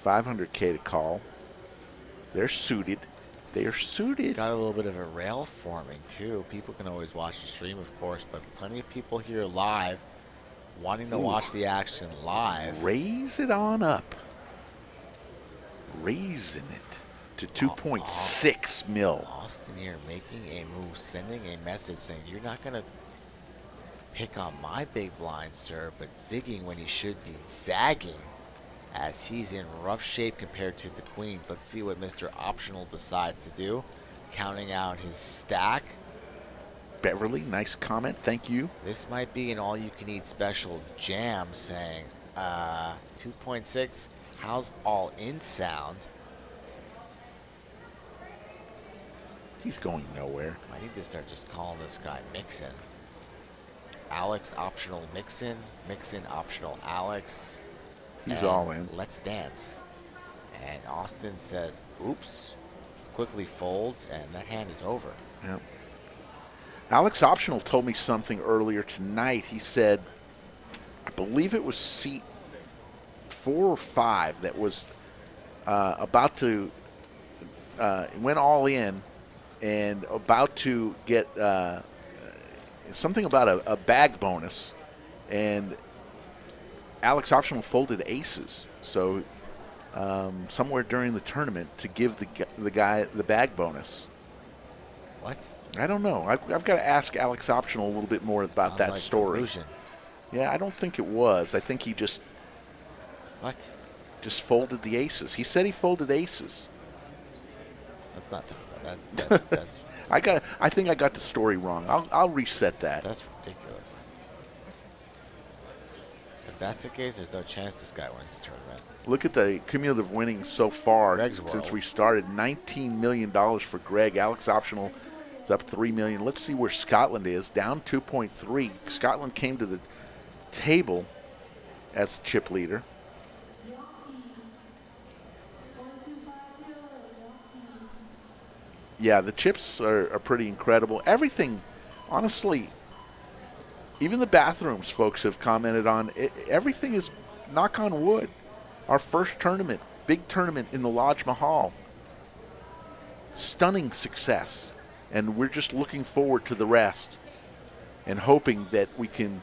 Speaker 2: 500K to call. They're suited. They are suited.
Speaker 3: Got a little bit of a rail forming too. People can always watch the stream, of course, but plenty of people here live wanting to watch the action live.
Speaker 2: Raise it on up. Raising it to 2.6 mil.
Speaker 3: Austin here making a move, sending a message saying, you're not going to pick on my big blind, sir, but zigging when he should be zagging, as he's in rough shape compared to the queens. Let's see what Mr. Optional decides to do. Counting out his stack.
Speaker 2: Beverly, nice comment. Thank you.
Speaker 3: This might be an all-you-can-eat special jam, saying 2.6. How's all-in sound?
Speaker 2: He's going nowhere.
Speaker 3: I need to start just calling this guy Mixin. Alex Optional Mixin. Mixin Optional Alex.
Speaker 2: He's
Speaker 3: and
Speaker 2: all in.
Speaker 3: Let's dance. And Austin says, oops. Quickly folds, and that hand is over.
Speaker 2: Yep. Alex Optional told me something earlier tonight. He said, I believe it was seat 4 or 5 that was about to, went all in and about to get something about a bag bonus. And Alex Optional folded aces. So somewhere during the tournament to give the guy the bag bonus.
Speaker 3: What?
Speaker 2: I don't know. I've got to ask Alex Optional a little bit more about that
Speaker 3: like
Speaker 2: story.
Speaker 3: Collusion.
Speaker 2: Yeah, I don't think it was. I think he just folded the aces. He said he folded aces.
Speaker 3: That's not that's
Speaker 2: I think I got the story wrong. I'll reset that.
Speaker 3: that's ridiculous. If that's the case, there's no chance this guy wins the tournament.
Speaker 2: Look at the cumulative winnings so far
Speaker 3: Greg's
Speaker 2: since
Speaker 3: world.
Speaker 2: we started. $19 million for Greg. Alex Optional is up $3 million. Let's see where Scotland is. Down 2.3. Scotland came to the table as chip leader. Yeah, the chips are pretty incredible. Everything, honestly, even the bathrooms, folks have commented on. Everything is, knock on wood, our first tournament, big tournament in the Lodge Mahal. Stunning success. And we're just looking forward to the rest and hoping that we can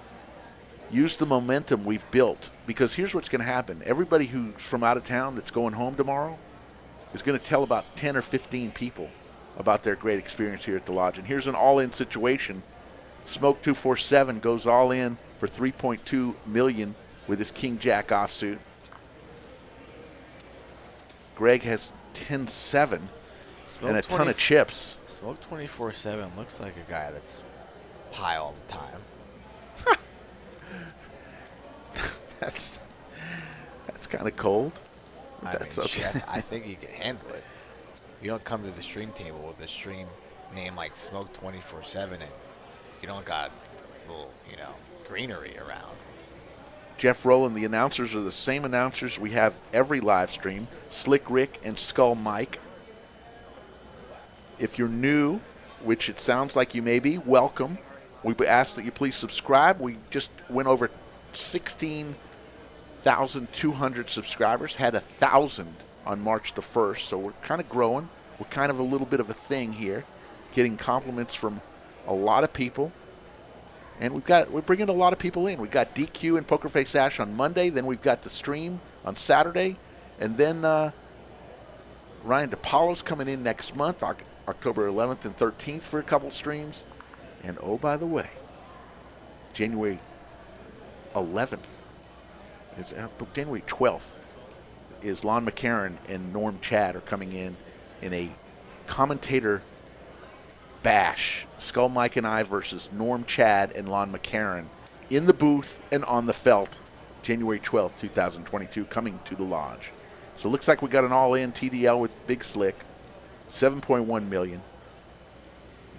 Speaker 2: use the momentum we've built. Because here's what's going to happen. Everybody who's from out of town that's going home tomorrow is going to tell about 10 or 15 people about their great experience here at the Lodge. And here's an all-in situation. Smoke 247 goes all in for $3.2 million with his King Jack offsuit. Greg has 10-7 and a ton of chips.
Speaker 3: Smoke 24/7 looks like a guy that's high all the time.
Speaker 2: That's kind of cold.
Speaker 3: I
Speaker 2: That's
Speaker 3: mean,
Speaker 2: okay.
Speaker 3: shit, I think you can handle it. You don't come to the stream table with a stream name like Smoke 24/7 and you don't got little, greenery around.
Speaker 2: Jeff Rowland, the announcers are the same announcers we have every live stream. Slick Rick and Skull Mike. If you're new, which it sounds like you may be, welcome. We ask that you please subscribe. We just went over 16,200 subscribers, had 1,000 on March the 1st, so we're kind of growing. We're kind of a little bit of a thing here, getting compliments from a lot of people. And we're bringing a lot of people in. We've got DQ and Pokerface Ash on Monday. Then we've got the stream on Saturday. And then Ryan DePaulo's coming in next month, October 11th and 13th for a couple streams. And oh, by the way, January 11th, January 12th is Lon McCarran and Norm Chad are coming in a commentator bash. Skull Mike and I versus Norm Chad and Lon McCarran in the booth and on the felt, January 12th, 2022, coming to the Lodge. So it looks like we got an all-in TDL with Big Slick, $7.1 million.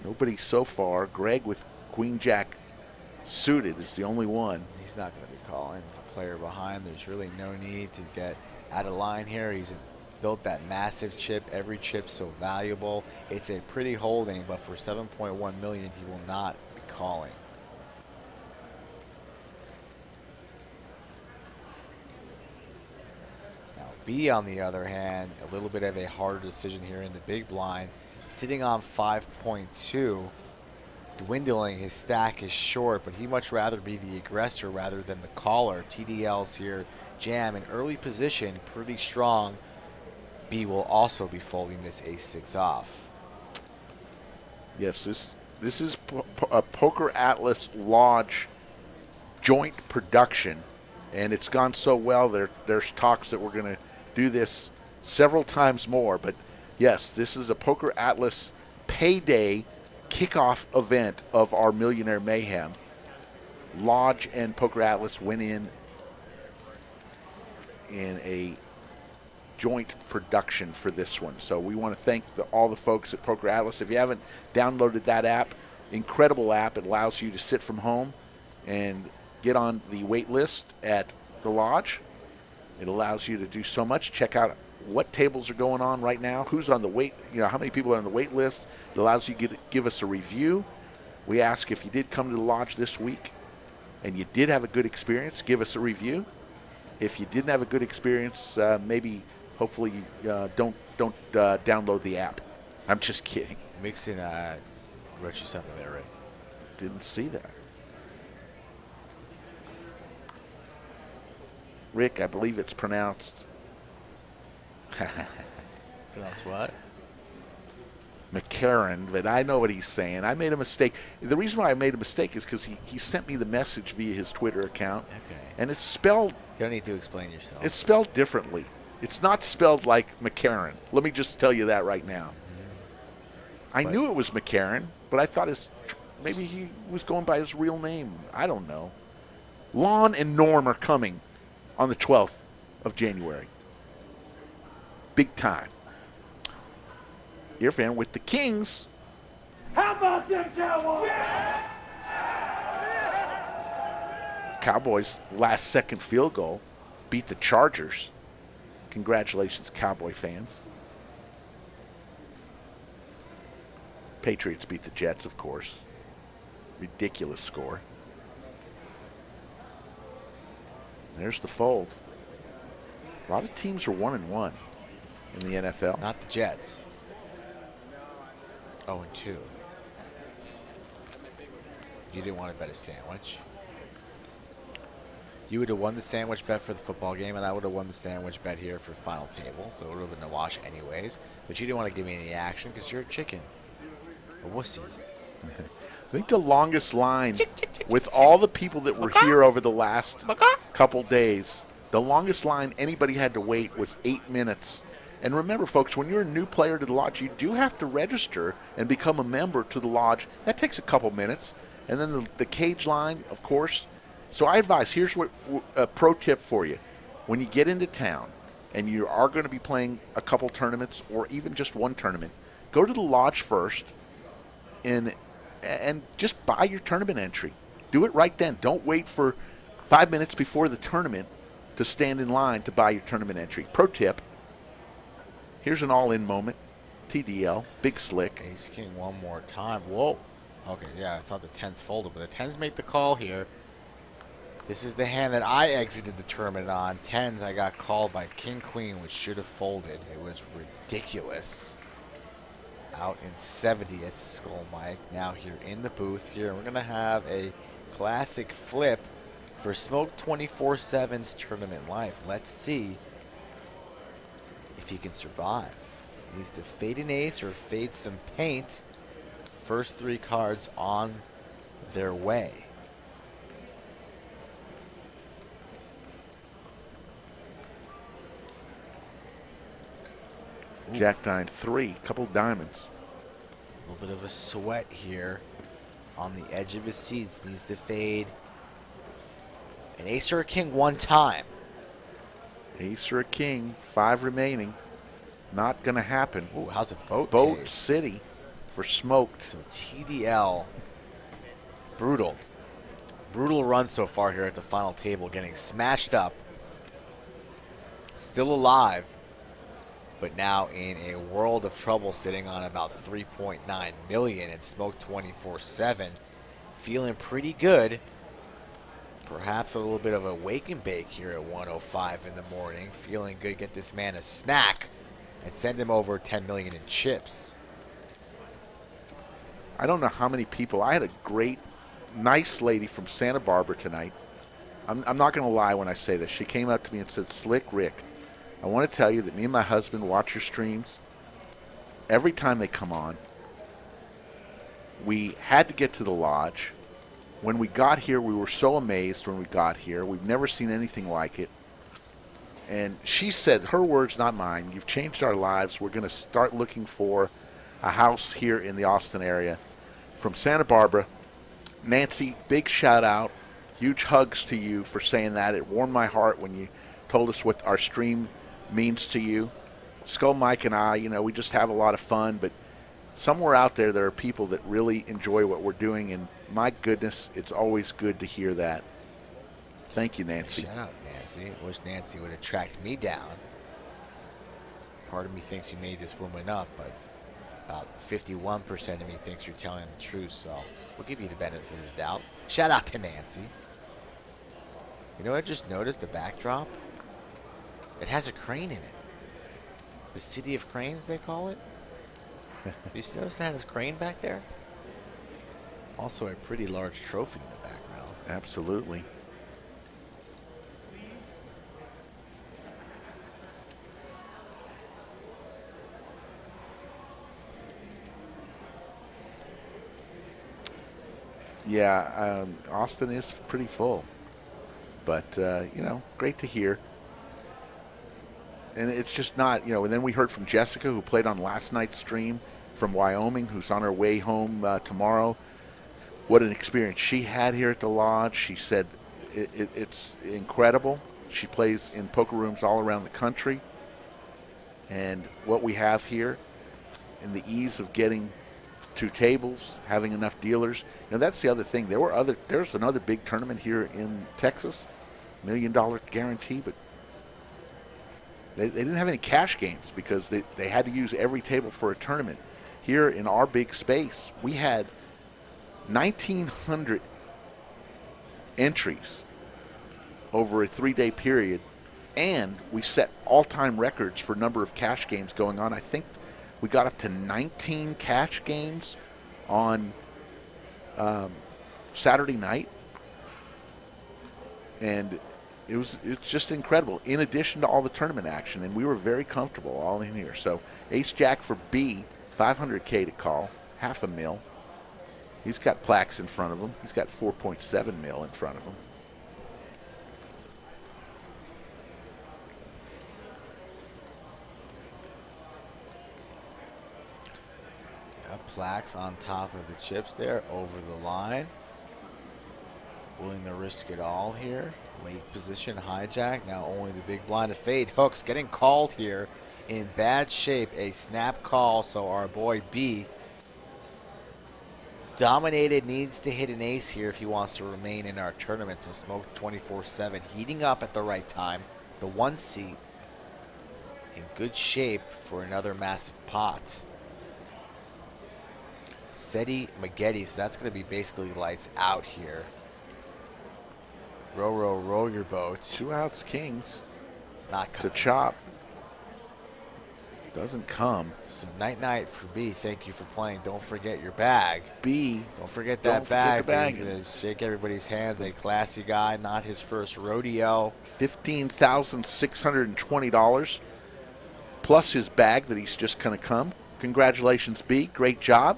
Speaker 2: Nobody so far. Greg with Queen Jack suited is the only one.
Speaker 3: He's not going to be calling with a player behind. There's really no need to get out of line here. He's built that massive chip. Every chip's so valuable. It's a pretty holding, but for $7.1 million, he will not be calling. Now, B, on the other hand, a little bit of a harder decision here in the big blind. Sitting on 5.2, dwindling. His stack is short, but he'd much rather be the aggressor rather than the caller. TDL's here, jam in early position, pretty strong. B will also be folding this ace-6 off.
Speaker 2: Yes, this is a Poker Atlas Lodge joint production, and it's gone so well. There's talks that we're going to do this several times more, but yes, this is a Poker Atlas Payday kickoff event of our Millionaire Mayhem. Lodge and Poker Atlas went in a joint production for this one. So we want to thank all the folks at Poker Atlas. If you haven't downloaded that app, incredible app. It allows you to sit from home and get on the wait list at the Lodge. It allows you to do so much. Check out what tables are going on right now, who's on the wait, how many people are on the wait list. It allows you to give us a review. We ask if you did come to the Lodge this week and you did have a good experience, give us a review. If you didn't have a good experience, hopefully don't download the app. I'm just kidding.
Speaker 3: Mixon wrote you something there, Rick.
Speaker 2: Didn't see that. Rick, I believe it's pronounced
Speaker 3: Pronounce what?
Speaker 2: McCarran, but I know what he's saying. I made a mistake. The reason why I made a mistake is because he sent me the message via his Twitter account.
Speaker 3: Okay.
Speaker 2: And it's spelled...
Speaker 3: You don't need to explain yourself.
Speaker 2: It's spelled differently. It's not spelled like McCarran. Let me just tell you that right now. I knew it was McCarran, but I thought maybe he was going by his real name. I don't know. Lon and Norm are coming on the 12th of January. Big time. Irfan with the Kings.
Speaker 4: How about them Cowboys?
Speaker 2: Cowboys' last-second field goal beat the Chargers. Congratulations, Cowboy fans. Patriots beat the Jets, of course. Ridiculous score. There's the fold. A lot of teams are 1-1 in the NFL.
Speaker 3: Not the Jets. 0-2. You didn't want to bet a sandwich. You would have won the sandwich bet for the football game, and I would have won the sandwich bet here for final table, so it would have been a wash anyways. But you didn't want to give me any action because you're a chicken. A wussy.
Speaker 2: I think the longest line with all the people that were here over the last couple days, the longest line anybody had to wait was 8 minutes. And remember, folks, when you're a new player to the lodge, you do have to register and become a member to the lodge. That takes a couple minutes. And then the cage line, of course. So I advise, here's a pro tip for you. When you get into town and you are going to be playing a couple tournaments or even just one tournament, go to the lodge first and just buy your tournament entry. Do it right then. Don't wait for 5 minutes before the tournament to stand in line to buy your tournament entry. Pro tip. Here's an all-in moment. TDL. Big slick.
Speaker 3: Ace King one more time. Whoa. Okay, yeah, I thought the 10s folded, but the 10s make the call here. This is the hand that I exited the tournament on. 10s, I got called by King Queen, which should have folded. It was ridiculous. Out in 70th, Skull Mike. Now here in the booth here. We're going to have a classic flip for Smoke 24/7's tournament life. Let's see if he can survive. He needs to fade an ace or fade some paint. First 3 cards on their way.
Speaker 2: Jack 9-3, couple diamonds.
Speaker 3: A little bit of a sweat here on the edge of his seats. Needs to fade an ace or a king one time.
Speaker 2: Ace or a king, 5 remaining. Not going to happen.
Speaker 3: Ooh, how's a boat?
Speaker 2: Boat
Speaker 3: cave?
Speaker 2: City for Smoked.
Speaker 3: So TDL, brutal. Brutal run so far here at the final table, getting smashed up. Still alive, but now in a world of trouble, sitting on about 3.9 million and Smoke 24/7. Feeling pretty good. Perhaps a little bit of a wake and bake here at 1:05 in the morning. Feeling good, get this man a snack and send him over 10 million in chips.
Speaker 2: I don't know how many people. I had a great, nice lady from Santa Barbara tonight. I'm not going to lie when I say this. She came up to me and said, "Slick Rick, I want to tell you that me and my husband watch your streams. Every time they come on, we had to get to the lodge. When we got here, we were so amazed when we got here. We've never seen anything like it." And she said, her words, not mine, "You've changed our lives. We're going to start looking for a house here in the Austin area." From Santa Barbara, Nancy, big shout out. Huge hugs to you for saying that. It warmed my heart when you told us what our stream means to you. Skull Mike and I, we just have a lot of fun, but somewhere out there are people that really enjoy what we're doing, and my goodness, it's always good to hear that. Thank you, Nancy.
Speaker 3: Shout out, Nancy. I wish Nancy would have tracked me down. Part of me thinks you made this woman up, but about 51% of me thinks you're telling the truth, so we'll give you the benefit of the doubt. Shout out to Nancy. You know what I just noticed? The backdrop? It has a crane in it. The City of Cranes, they call it. You still notice it has a crane back there? Also a pretty large trophy in the background.
Speaker 2: Absolutely. Yeah, Austin is pretty full, but great to hear. And it's just not, and then we heard from Jessica, who played on last night's stream from Wyoming, who's on her way home tomorrow. What an experience she had here at the lodge. She said it's incredible. She plays in poker rooms all around the country. And what we have here, and the ease of getting 2 tables, having enough dealers. That's the other thing. There's another big tournament here in Texas, $1 million guarantee, but they didn't have any cash games because they had to use every table for a tournament. here in our big space, we had 1,900 entries over a 3-day period, and we set all-time records for number of cash games going on. I think we got up to 19 cash games on Saturday night, and it's just incredible, in addition to all the tournament action, and we were very comfortable all in here. So ace jack for B, 500K to call, $500,000. He's got plaques in front of him. He's got 4.7 mil in front of him.
Speaker 3: Plaques on top of the chips there, over the line. Willing to risk it all here. Late position hijack. Now only the big blind to fade. Hooks getting called here in bad shape. A snap call, so our boy B, dominated, needs to hit an ace here if he wants to remain in our tournament. So Smoke 24/7 heating up at the right time. The 1 seat in good shape for another massive pot. Seti Maggette, so that's going to be basically lights out here. Row, row, row your boat.
Speaker 2: 2 outs, kings.
Speaker 3: Not
Speaker 2: To
Speaker 3: coming.
Speaker 2: chop. Doesn't come.
Speaker 3: So night for B. Thank you for playing. Don't forget your bag.
Speaker 2: B.
Speaker 3: Don't forget
Speaker 2: Don't
Speaker 3: that
Speaker 2: forget
Speaker 3: bag.
Speaker 2: the bag.
Speaker 3: He's going to shake everybody's hands. A classy guy, not his first rodeo.
Speaker 2: $15,620 plus his bag that he's just going to come. Congratulations, B. Great job.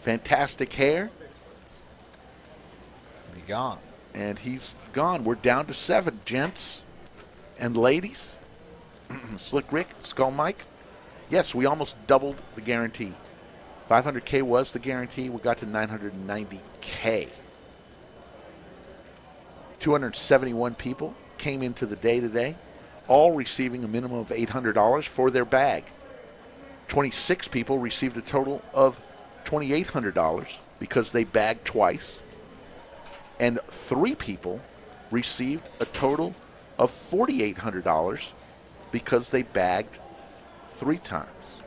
Speaker 2: Fantastic hair.
Speaker 3: Be gone.
Speaker 2: And he's gone. We're down to 7, gents and ladies. Slick Rick, Skull Mike. Yes, we almost doubled the guarantee. 500K was the guarantee. We got to 990K. 271 people came into the day today, all receiving a minimum of $800 for their bag. 26 people received a total of $2,800 because they bagged twice. And 3 people received a total of $4,800 because they bagged 3 times.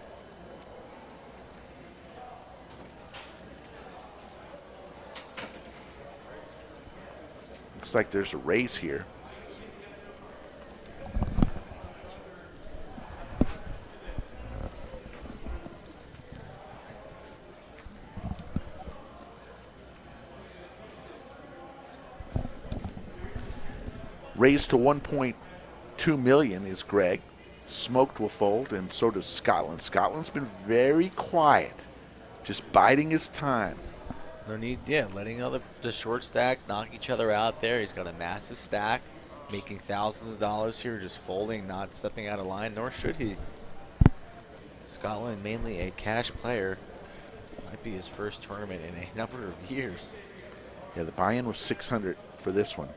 Speaker 2: Looks like there's a raise here. Raised to 1.2 million is Greg. Smoked will fold, and so does Scotland. Scotland's been very quiet, just biding his time.
Speaker 3: No need, letting the short stacks knock each other out there. He's got a massive stack, making thousands of dollars here, just folding, not stepping out of line, nor should he. Scotland, mainly a cash player. This might be his first tournament in a number of years.
Speaker 2: Yeah, the buy-in was 600 for this one.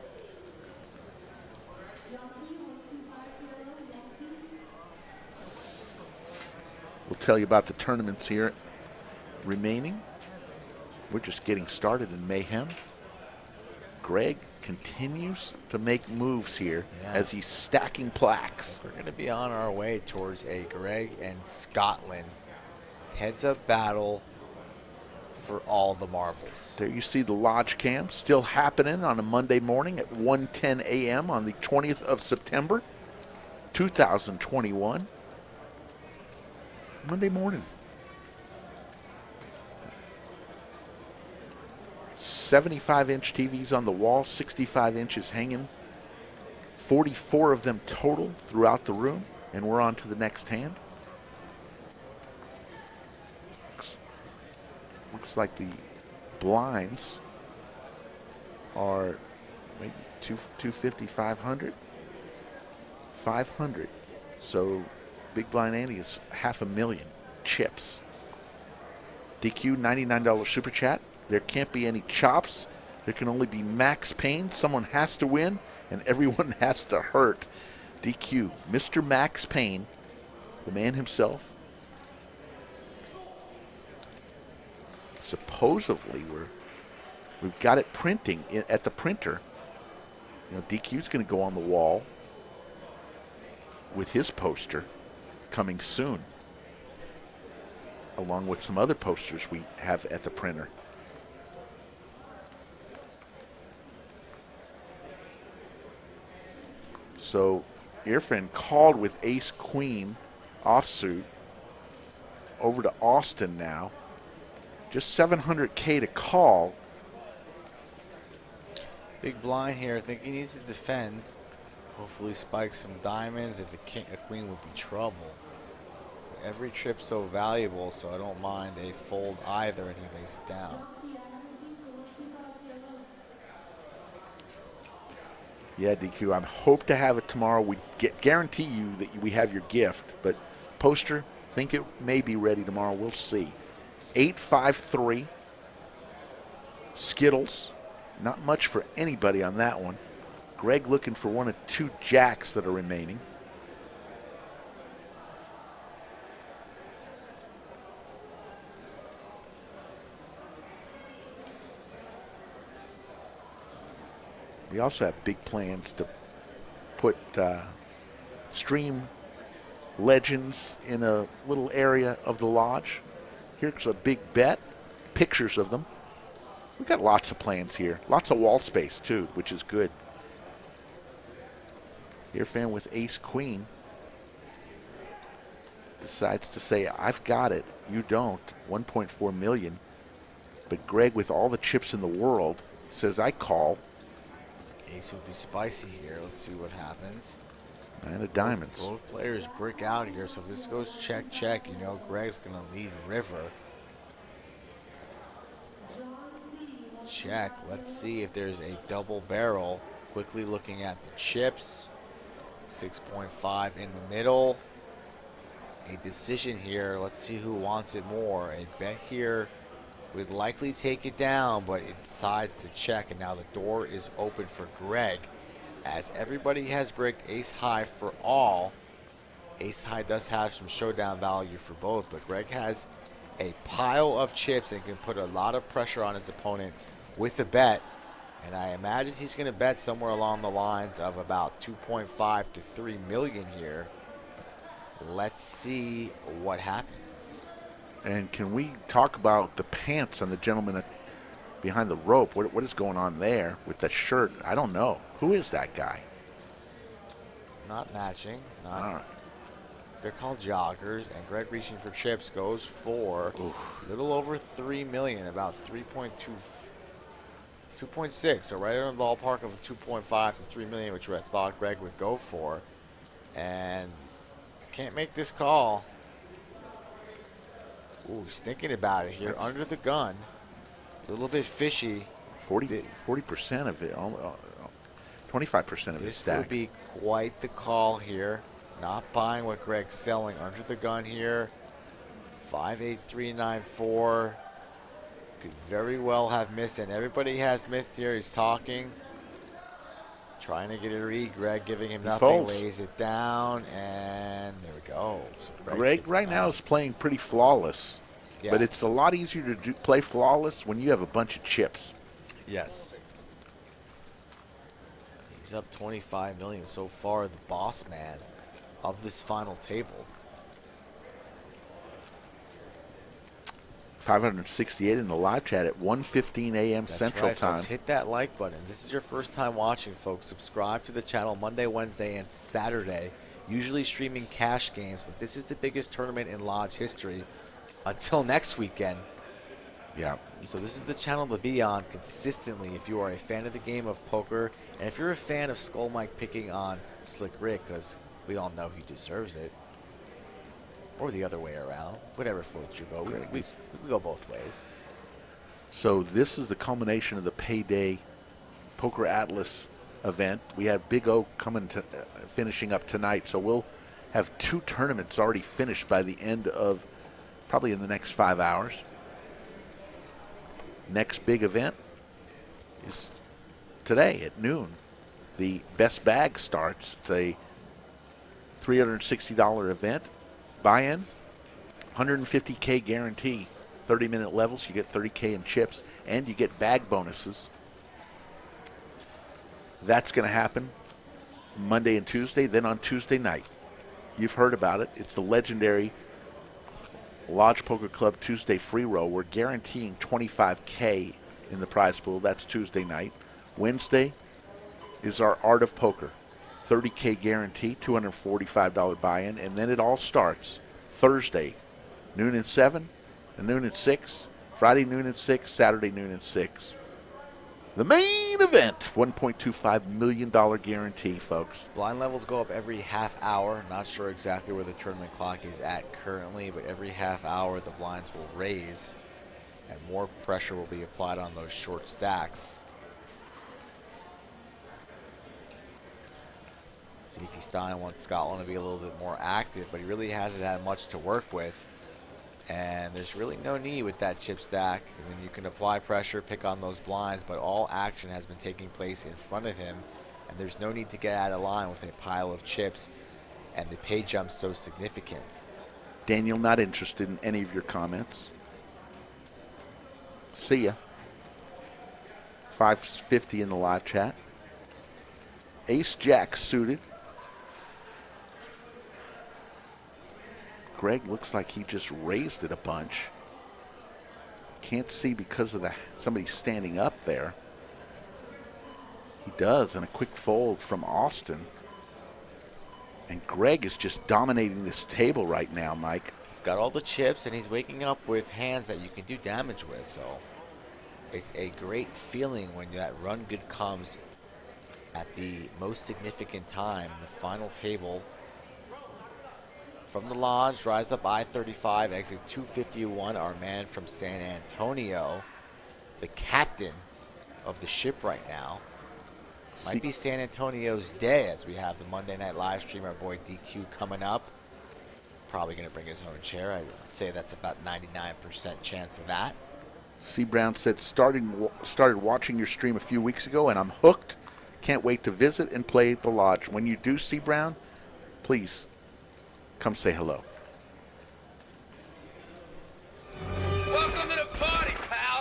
Speaker 2: We'll tell you about the tournaments here remaining. We're just getting started in mayhem. Greg continues to make moves here as he's stacking plaques.
Speaker 3: We're going to be on our way towards a Greg and Scotland heads-up battle for all the marbles.
Speaker 2: There you see the lodge cam still happening on a Monday morning at 1:10 a.m. on the 20th of September, 2021. Monday morning. 75-inch TVs on the wall, 65 inches hanging, 44 of them total throughout the room, and we're on to the next hand. Looks like the blinds are maybe 250, 500. 500. So Big Blind Andy is $500,000 chips. DQ, $99 super chat. There can't be any chops. There can only be max pain. Someone has to win, and everyone has to hurt. DQ, Mr. Max Payne, the man himself. Supposedly, we've got it printing at the printer. You know, DQ's going to go on the wall with his poster coming soon. along with some other posters we have at the printer. So Irfan called with ace queen offsuit over to Austin now. Just $700K to call.
Speaker 3: Big blind here. I think he needs to defend. Hopefully spike some diamonds. If a queen would be trouble. Every trip's so valuable, so I don't mind a fold either, and he lays it down.
Speaker 2: Yeah, DQ, I hope to have it tomorrow. We guarantee you that we have your gift, but poster, think it may be ready tomorrow. We'll see. 853. Skittles. Not much for anybody on that one. Greg looking for one of two jacks that are remaining. We also have big plans to put stream legends in a little area of the lodge. Here's a big bet, pictures of them. We've got lots of plans here, lots of wall space too, which is good. Irfan with ace queen decides to say, I've got it, you don't, 1.4 million. But Greg, with all the chips in the world, says, I call.
Speaker 3: Ace would be spicy here. Let's see what happens.
Speaker 2: Nine of diamonds.
Speaker 3: Both players brick out here, so if this goes check, check, you know Greg's going to lead river. Check. Let's see if there's a double barrel. Quickly looking at the chips. 6.5 in the middle. A decision here. Let's see who wants it more. A bet here would likely take it down, but it decides to check, and now the door is open for Greg. As everybody has bricked ace high for all. Ace high does have some showdown value for both, but Greg has a pile of chips and can put a lot of pressure on his opponent with a bet. And I imagine he's going to bet somewhere along the lines of about 2.5 to 3 million here. Let's see what happens.
Speaker 2: And can we talk about the pants on the gentleman behind the rope? What is going on there with the shirt? I don't know. Who is that guy?
Speaker 3: Not matching.
Speaker 2: All right.
Speaker 3: They're called joggers, and Greg reaching for chips goes for a little over 3 million, about 2.6, so right in the ballpark of 2.5 to 3 million, which I thought Greg would go for. And can't make this call. Ooh, he's thinking about it here. Under the gun. A little bit fishy.
Speaker 2: 40% of it, 25% of his stack.
Speaker 3: This would be quite the call here. Not buying what Greg's selling. Under the gun here. 58394. Could very well have missed, and everybody has missed here. He's talking. Trying to get a read. Greg giving him nothing.
Speaker 2: Folds.
Speaker 3: Lays it down, and there we go. So
Speaker 2: Greg right now is playing pretty flawless.
Speaker 3: Yeah.
Speaker 2: But it's a lot easier to play flawless when you have a bunch of chips.
Speaker 3: Yes. He's up 25 million so far, the boss man of this final table.
Speaker 2: 568 in the live chat at 1:15 a.m. Central
Speaker 3: right,
Speaker 2: Time.
Speaker 3: Folks. Hit that like button. This is your first time watching, folks. Subscribe to the channel Monday, Wednesday, and Saturday. Usually streaming cash games, but this is the biggest tournament in Lodge history until next weekend.
Speaker 2: Yeah.
Speaker 3: So this is the channel to be on consistently if you are a fan of the game of poker, and if you're a fan of Skull Mike picking on Slick Rick, because we all know he deserves it. Or the other way around. Whatever floats your boat. We go both ways.
Speaker 2: So this is the culmination of the Payday Poker Atlas event. We have Big O coming to finishing up tonight. So we'll have 2 tournaments already finished by the end of probably in the next 5 hours. Next big event is today at noon. The best bag starts. It's a $360 event. Buy-in, 150K guarantee, 30-minute levels. You get 30K in chips, and you get bag bonuses. That's going to happen Monday and Tuesday. Then on Tuesday night, you've heard about it. It's the legendary Lodge Poker Club Tuesday free roll. We're guaranteeing $25K in the prize pool. That's Tuesday night. Wednesday is our Art of Poker. $30K guarantee, $245 buy-in, and then it all starts Thursday, noon and 7, and noon and 6, Friday noon and 6, Saturday noon and 6. The main event, $1.25 million guarantee, folks.
Speaker 3: Blind levels go up every half hour. Not sure exactly where the tournament clock is at currently, but every half hour the blinds will raise and more pressure will be applied on those short stacks. Zeke Stein wants Scotland to be a little bit more active, but he really hasn't had much to work with. And there's really no need with that chip stack. I mean, you can apply pressure, pick on those blinds, but all action has been taking place in front of him. And there's no need to get out of line with a pile of chips. And the pay jump's so significant.
Speaker 2: Daniel, not interested in any of your comments. See ya. 550 in the live chat. Ace Jack suited. Greg looks like he just raised it a bunch. Can't see because of somebody standing up there. He does, and a quick fold from Austin. And Greg is just dominating this table right now, Mike.
Speaker 3: He's got all the chips, and he's waking up with hands that you can do damage with. So it's a great feeling when that run good comes at the most significant time, the final table. From the Lodge, rise up I-35, exit 251, our man from San Antonio, the captain of the ship right now. Might be San Antonio's day as we have the Monday Night Live stream, our boy DQ coming up. Probably going to bring his own chair. I'd say that's about 99% chance of that.
Speaker 2: C. Brown said, started watching your stream a few weeks ago, and I'm hooked. Can't wait to visit and play the Lodge. When you do, C. Brown, please come say hello.
Speaker 4: Welcome to the party, pal.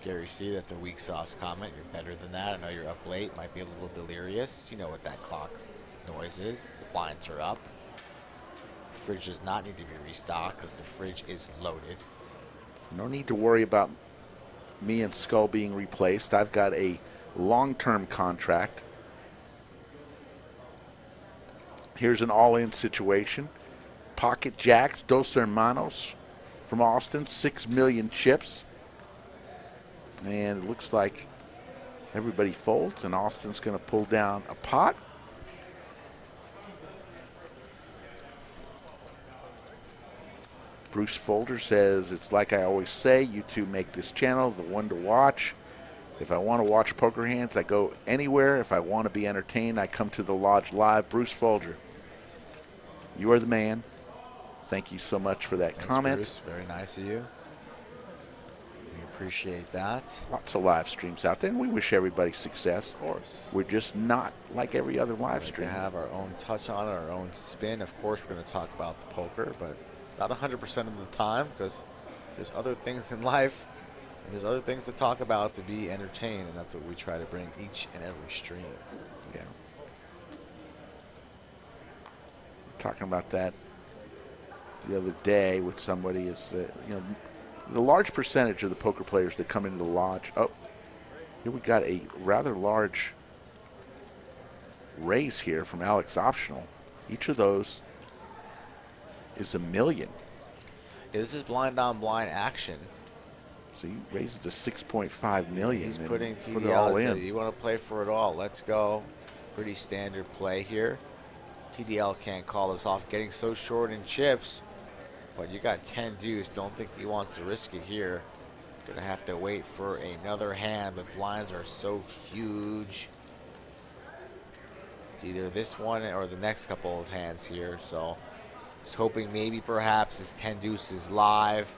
Speaker 3: Gary C., that's a weak sauce comment. You're better than that. I know you're up late. Might be a little delirious. You know what that clock noise is. The blinds are up. Fridge does not need to be restocked because the fridge is loaded.
Speaker 2: No need to worry about me and Skull being replaced. I've got a long-term contract. Here's an all-in situation. Pocket Jacks, Dos Hermanos from Austin, 6 million chips. And it looks like everybody folds, and Austin's going to pull down a pot. Bruce Folder says, it's like I always say, you two make this channel the one to watch. If I want to watch poker hands, I go anywhere. If I want to be entertained, I come to the Lodge Live. Bruce Folger, you are the man. Thank you so much for that comment.
Speaker 3: Bruce. Very nice of you. We appreciate that.
Speaker 2: Lots of live streams out there, and we wish everybody success.
Speaker 3: Of course.
Speaker 2: We're just not like every other live stream.
Speaker 3: We have our own touch on it, our own spin. Of course, we're going to talk about the poker, but not 100% of the time, because there's other things in life and there's other things to talk about to be entertained, and that's what we try to bring each and every stream.
Speaker 2: Yeah. Talking about that the other day with somebody is, you know, the large percentage of the poker players that come into the Lodge. Oh, here we got a rather large raise here from Alex Optional. Each of those is $1 million.
Speaker 3: Yeah, this is blind on blind action.
Speaker 2: So he raised to 6.5 million.
Speaker 3: He's putting
Speaker 2: put it all
Speaker 3: TDL.
Speaker 2: in.
Speaker 3: You want to play for it all? Let's go. Pretty standard play here. TDL can't call this off. Getting so short in chips, but you got 10 deuce. Don't think he wants to risk it here. Gonna have to wait for another hand. The blinds are so huge. It's either this one or the next couple of hands here. So just hoping maybe perhaps his 10 deuce is live.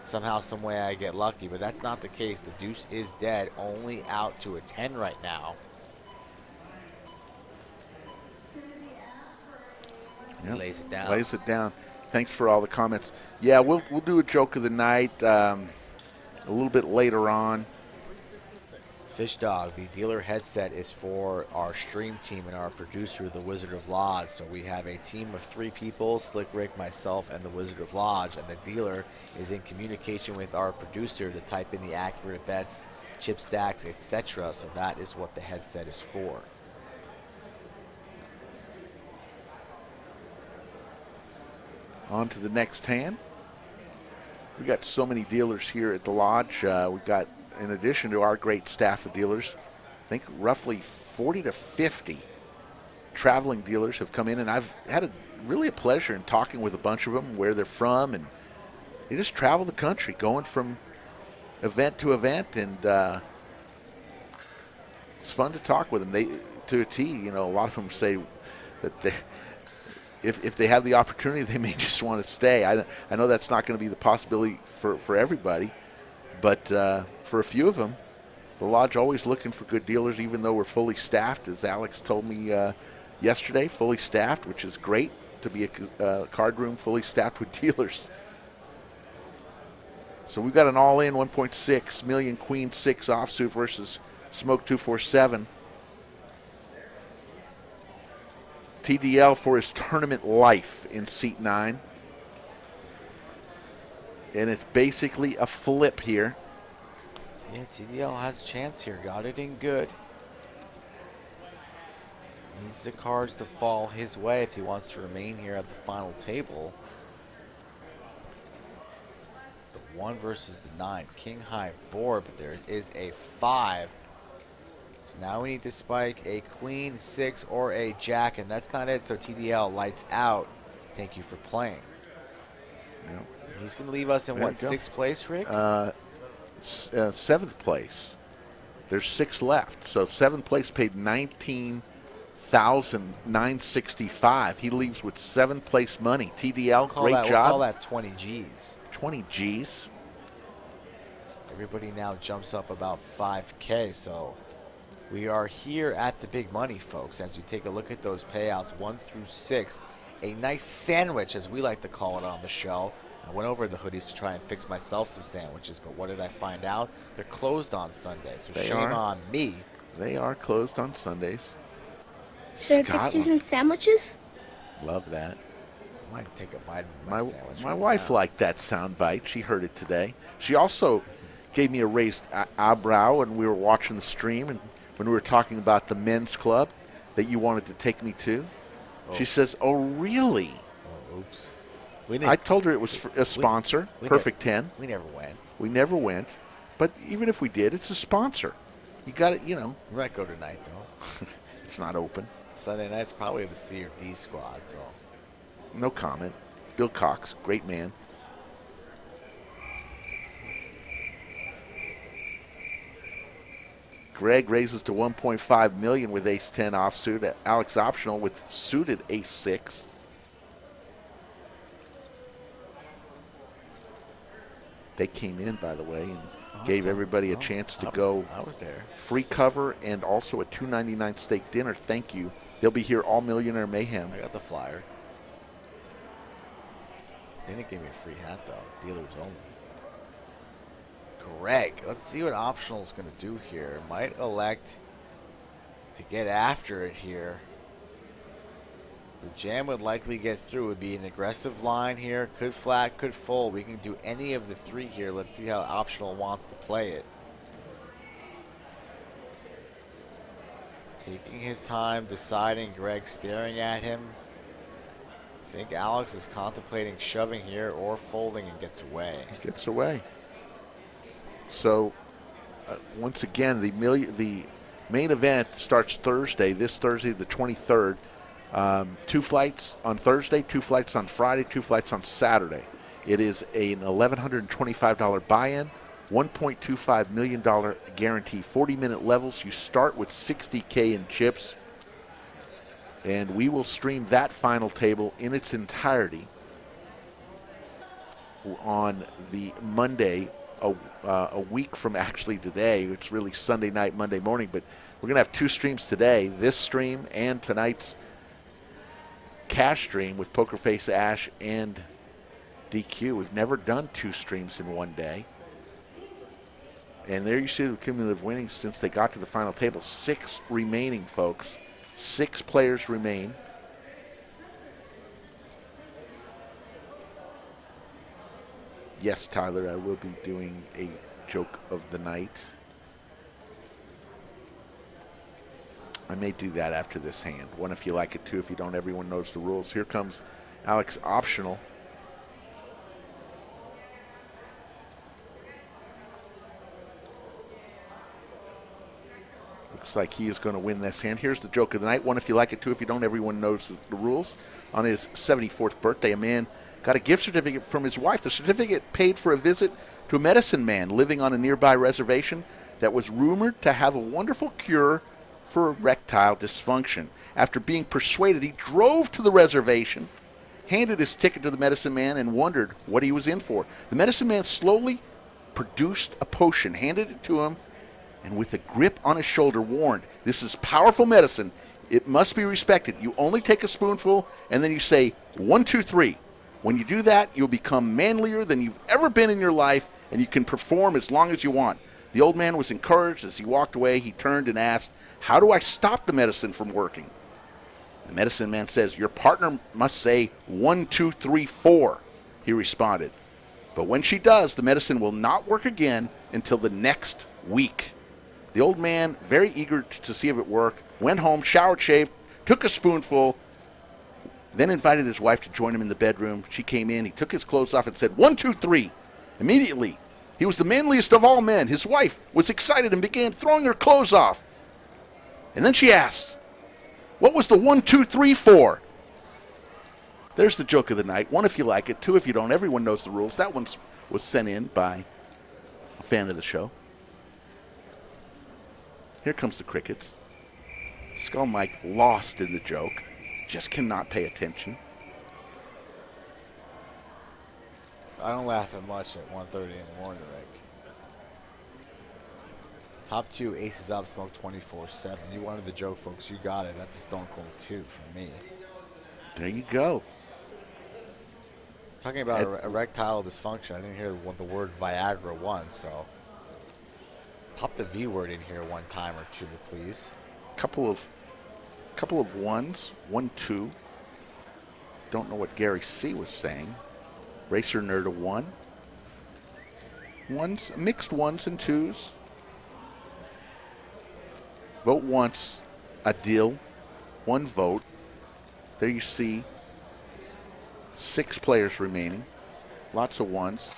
Speaker 3: Somehow, some way I get lucky, but that's not the case. The deuce is dead, only out to a 10 right now.
Speaker 2: Yep.
Speaker 3: Lays it down.
Speaker 2: Lays it down. Thanks for all the comments. Yeah, we'll do a joke of the night a little bit later on.
Speaker 3: Fish Dog, the dealer headset is for our stream team and our producer, the Wizard of Lodge. So we have a team of 3 people, Slick Rick, myself, and the Wizard of Lodge. And the dealer is in communication with our producer to type in the accurate bets, chip stacks, etc. So that is what the headset is for.
Speaker 2: On to the next hand. We got so many dealers here at the lodge. We got, in addition to our great staff of dealers, I think roughly 40 to 50 traveling dealers have come in, and I've had really a pleasure in talking with a bunch of them, where they're from, and they just travel the country, going from event to event, and it's fun to talk with them. They, to a T, you know, a lot of them say that they, if they have the opportunity, they may just want to stay. I know that's not going to be the possibility for everybody, but for a few of them, the lodge always looking for good dealers, even though we're fully staffed, as Alex told me yesterday, fully staffed, which is great to be a card room fully staffed with dealers. So we've got an all-in 1.6 million Queen 6 offsuit versus Smoke 247. TDL for his tournament life in seat 9. And it's basically a flip here.
Speaker 3: Yeah, TDL has a chance here. Got it in good. Needs the cards to fall his way if he wants to remain here at the final table. The 1 versus the 9. King high board, but there is a 5. So now we need to spike a Queen 6 or a Jack, and that's not it. So TDL lights out. Thank you for playing.
Speaker 2: Yep.
Speaker 3: He's going to leave us in
Speaker 2: There
Speaker 3: what,
Speaker 2: you go.
Speaker 3: 6th place, Rick?
Speaker 2: 7th place. There's 6 left. So 7th place paid $19,965. He leaves with 7th place money. TDL, great job.
Speaker 3: We'll call that 20 G's.
Speaker 2: 20 G's.
Speaker 3: Everybody now jumps up about 5K. So we are here at the big money, folks. As you take a look at those payouts, 1 through 6, a nice sandwich, as we like to call it on the show. I went over to the hoodies to try and fix myself some sandwiches, but what did I find out? They're closed on Sunday, so shame on me.
Speaker 2: They are closed on Sundays.
Speaker 5: Should I fix you some sandwiches?
Speaker 2: Love that.
Speaker 3: I might take a bite of my sandwich.
Speaker 2: My
Speaker 3: right
Speaker 2: wife
Speaker 3: now.
Speaker 2: liked that sound bite. She heard it today. She also gave me a raised eyebrow when we were watching the stream and when we were talking about the men's club that you wanted to take me to. Oh. She says, "Oh, really?"
Speaker 3: Oh, oops.
Speaker 2: I told her it was a sponsor, Perfect 10.
Speaker 3: We never went.
Speaker 2: We never went. But even if we did, it's a sponsor. You got it, you know.
Speaker 3: We might go tonight, though.
Speaker 2: It's not open.
Speaker 3: Sunday night's probably the C or D squad, so.
Speaker 2: No comment. Bill Cox, great man. Greg raises to 1.5 million with ace 10 offsuit. Alex optional with suited ace 6. They came in, by the way, and gave everybody a chance to go.
Speaker 3: I was there.
Speaker 2: Free cover and also a $2.99 steak dinner. Thank you. They'll be here all Millionaire Mayhem.
Speaker 3: I got the flyer. They didn't give me a free hat, though. Dealers only. Greg, let's see what optional is going to do here. Might elect to get after it here. The jam would likely get through. It would be an aggressive line here. Could flat, could fold. We can do any of the 3 here. Let's see how optional wants to play it. Taking his time, deciding. Greg staring at him. I think Alex is contemplating shoving here or folding and gets away.
Speaker 2: Gets away. So, once again, the main event starts Thursday, this Thursday, the 23rd. 2 flights on Thursday, 2 flights on Friday, 2 flights on Saturday. It is an $1,125 buy-in, $1.25 million guarantee, 40-minute levels. You start with $60K in chips, and we will stream that final table in its entirety on the Monday, a week from actually today. It's really Sunday night, Monday morning, but we're going to have 2 streams today, this stream and tonight's cash stream with Pokerface Ash and DQ. We've never done 2 streams in one day. And there you see the cumulative winnings since they got to the final table. 6 remaining, folks. 6 players remain. Yes, Tyler, I will be doing a joke of the night. I may do that after this hand. One if you like it, two if you don't. Everyone knows the rules. Here comes Alex Optional. Looks like he is going to win this hand. Here's the joke of the night. One if you like it, two if you don't. Everyone knows the rules. On his 74th birthday, a man got a gift certificate from his wife. The certificate paid for a visit to a medicine man living on a nearby reservation that was rumored to have a wonderful cure for erectile dysfunction. After being persuaded, he drove to the reservation, handed his ticket to the medicine man, and wondered what he was in for. The medicine man slowly produced a potion, handed it to him, and with a grip on his shoulder warned, "This is powerful medicine. It must be respected. You only take a spoonful, and then you say, 1, 2, 3. When you do that, you'll become manlier than you've ever been in your life, and you can perform as long as you want." The old man was encouraged. As he walked away, he turned and asked, "How do I stop the medicine from working?" The medicine man says, "Your partner must say 1, 2, 3, 4, he responded. "But when she does, the medicine will not work again until the next week." The old man, very eager to see if it worked, went home, showered, shaved, took a spoonful, then invited his wife to join him in the bedroom. She came in. He took his clothes off and said, 1, 2, 3. Immediately, he was the manliest of all men. His wife was excited and began throwing her clothes off. And then she asked, "What was the 1, 2, 3 for?" There's the joke of the night. One if you like it, two if you don't. Everyone knows the rules. That one was sent in by a fan of the show. Here comes the crickets. Skull Mike lost in the joke. Just cannot pay attention.
Speaker 3: I don't laugh at much at 1:30 in the morning, Rick. Top 2, aces up, smoke 24/7. You wanted the joke, folks. You got it. That's a Stone Cold 2 from me.
Speaker 2: There you go.
Speaker 3: Talking about erectile dysfunction, I didn't hear the word Viagra once, so pop the V word in here one time or two, please.
Speaker 2: Couple of ones. 1, 2. Don't know what Gary C was saying. Racer Nerd a 1. Ones, mixed 1s and 2s. Vote once. Adil. 1 vote. There you see 6 players remaining. Lots of 1s.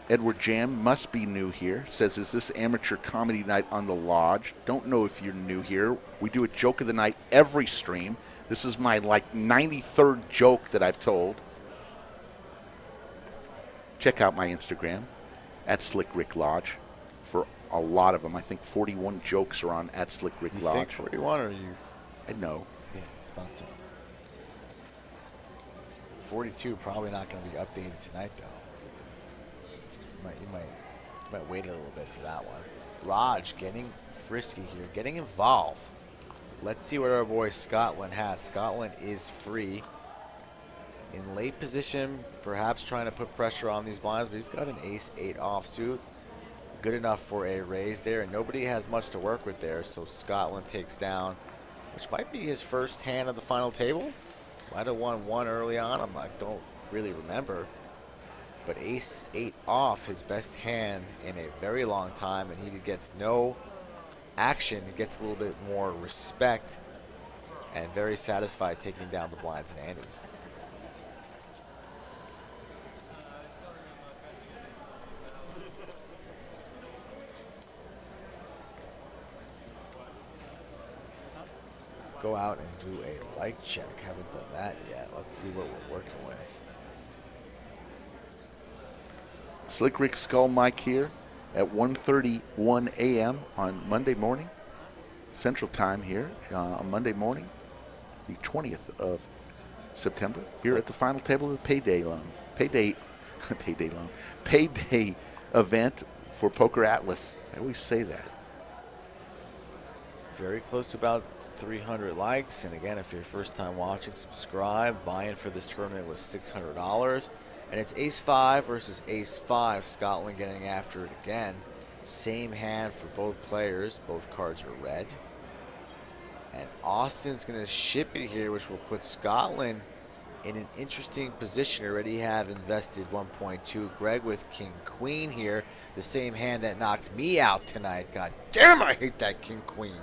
Speaker 2: Edward Jam must be new here. Says, "Is this amateur comedy night on the lodge?" Don't know if you're new here. We do a joke of the night every stream. This is my 93rd joke that I've told. Check out my Instagram at Slick Rick Lodge for a lot of them. I think 41 jokes are on at Slick Rick Lodge.
Speaker 3: You think 41 or you?
Speaker 2: I know.
Speaker 3: Yeah, thought so. 42 probably not going to be updated tonight, though. You might wait a little bit for that one. Raj getting frisky here, getting involved. Let's see what our boy Scotland has. Scotland is free. In late position, perhaps trying to put pressure on these blinds, but he's got an ace-8 offsuit. Good enough for a raise there, and nobody has much to work with there, so Scotland takes down, which might be his first hand of the final table. Might have won one early on, I don't really remember. But ace-8 off, his best hand in a very long time, and he gets no action. He gets a little bit more respect and very satisfied taking down the blinds and antes. Go out and do a like check. Haven't done that yet. Let's see what we're working with.
Speaker 2: Slick Rick Skull Mike here at 1:31 a.m. on Monday morning, Central Time here on Monday morning, the 20th of September, here at the final table of the Payday event for Poker Atlas. I always say that.
Speaker 3: Very close to about 300 likes, and again, if you're first time watching, subscribe. Buy-in for this tournament was $600, and it's ace-5 versus ace-5. Scotland getting after it again. Same hand for both players. Both cards are red. And Austin's going to ship it here, which will put Scotland in an interesting position. Already have invested 1.2. Greg with King Queen here. The same hand that knocked me out tonight. God damn, I hate that King Queen.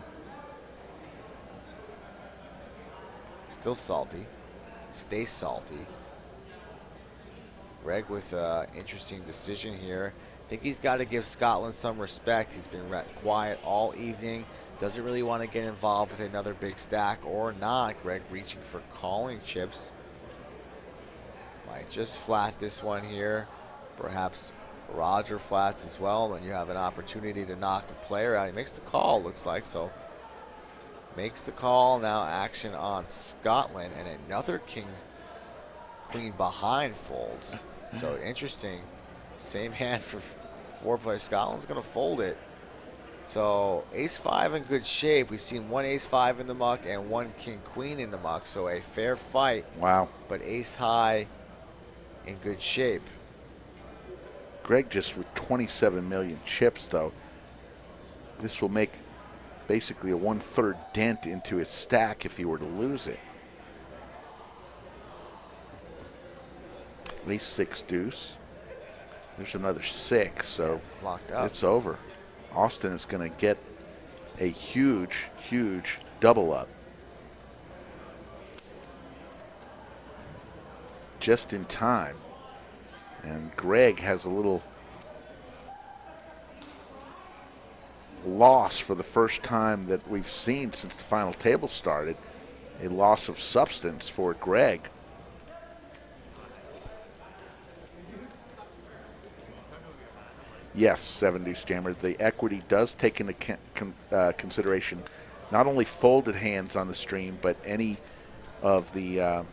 Speaker 3: Still salty. Stay salty. Greg with an interesting decision here. I think he's got to give Scotland some respect. He's been quiet all evening. Doesn't really want to get involved with another big stack or not. Greg reaching for calling chips. Might just flat this one here. Perhaps Roger flats as well. Then you have an opportunity to knock a player out. He makes the call, looks like. So makes the call. Now action on Scotland. And another King Queen behind folds. So interesting. Same hand for 4 players. Scotland's going to fold it. So ace-5 in good shape. We've seen one ace-5 in the muck and one king-queen in the muck. So a fair fight.
Speaker 2: Wow.
Speaker 3: But ace-high in good shape.
Speaker 2: Greg just with 27 million chips, though. This will make basically a 1/3 dent into his stack if he were to lose it. Ace-6 deuce. There's another 6, so
Speaker 3: it's locked up.
Speaker 2: It's over. Austin is going to get a huge, huge double up. Just in time. And Greg has a little loss for the first time that we've seen since the final table started. A loss of substance for Greg. Yes, 7 deuce jammer. The equity does take into consideration not only folded hands on the stream, but any of the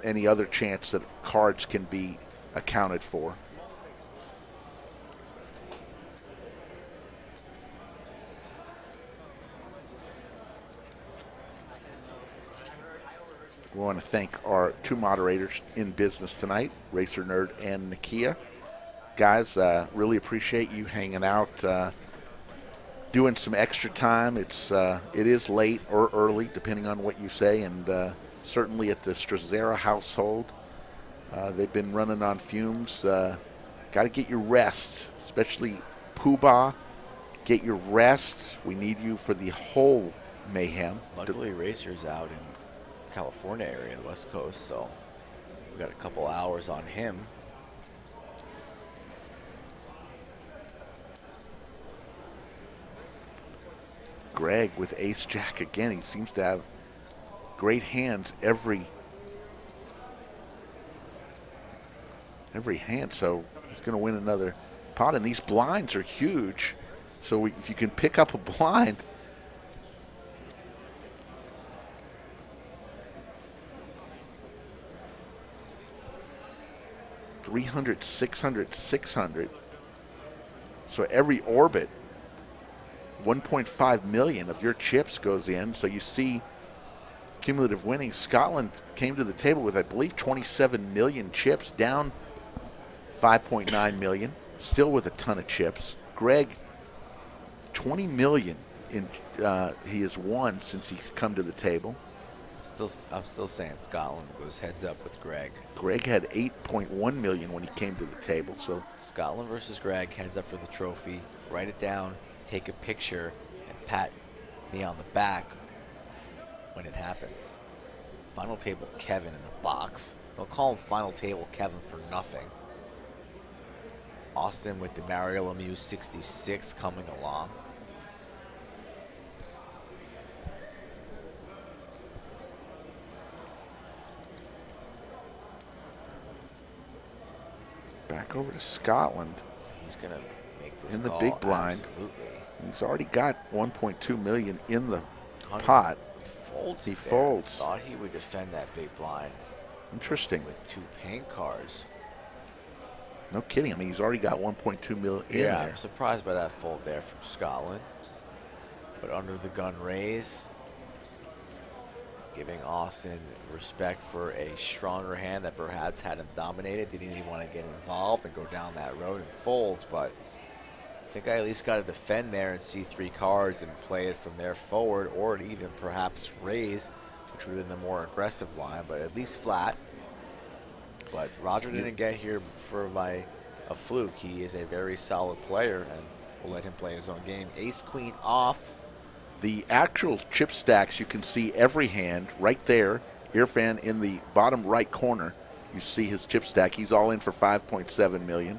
Speaker 2: any other chance that cards can be accounted for. We want to thank our 2 moderators in business tonight, Racer Nerd and Nakia. Guys, really appreciate you hanging out, doing some extra time. It is late or early, depending on what you say, and certainly at the Strazera household, they've been running on fumes. Got to get your rest, especially Poobah. Get your rest. We need you for the whole mayhem.
Speaker 3: Luckily, Racer's out in California area, the West Coast, so we got a couple hours on him.
Speaker 2: Greg with ace-jack again. He seems to have great hands every hand, so he's going to win another pot. And these blinds are huge, so if you can pick up a blind, $300, $600, $600. So every orbit, 1.5 million of your chips goes in. So you see cumulative winnings. Scotland came to the table with, I believe, 27 million chips, down 5.9 million, still with a ton of chips. Greg, 20 million in he has won since he's come to the table.
Speaker 3: I'm still saying Scotland goes heads up with Greg.
Speaker 2: Greg had 8.1 million when he came to the table. So
Speaker 3: Scotland versus Greg, heads up for the trophy. Write it down, take a picture, and pat me on the back when it happens. Final table Kevin in the box. They'll call him Final Table Kevin for nothing. Austin with the Mario Lemieux 66 coming along.
Speaker 2: back over to Scotland.
Speaker 3: He's going to make this
Speaker 2: in the
Speaker 3: call,
Speaker 2: big blind.
Speaker 3: absolutely.
Speaker 2: He's already got 1.2 million in the pot.
Speaker 3: He
Speaker 2: He folds.
Speaker 3: Thought he would defend that big blind.
Speaker 2: Interesting.
Speaker 3: With 2 paint cards.
Speaker 2: No kidding. I mean, he's already got 1.2 million in
Speaker 3: Yeah,
Speaker 2: there.
Speaker 3: I'm surprised by that fold there from Scotland. But under the gun raise. Giving Austin respect for a stronger hand that perhaps had him dominated. Didn't even want to get involved and go down that road and folds, but I think I at least got to defend there and see 3 cards and play it from there forward, or even perhaps raise, which would have been the more aggressive line, but at least flat. But Roger didn't get here for a fluke. He is a very solid player, and we'll let him play his own game. Ace Queen off.
Speaker 2: The actual chip stacks, you can see every hand right there. Irfan in the bottom right corner, you see his chip stack. He's all in for $5.7 million.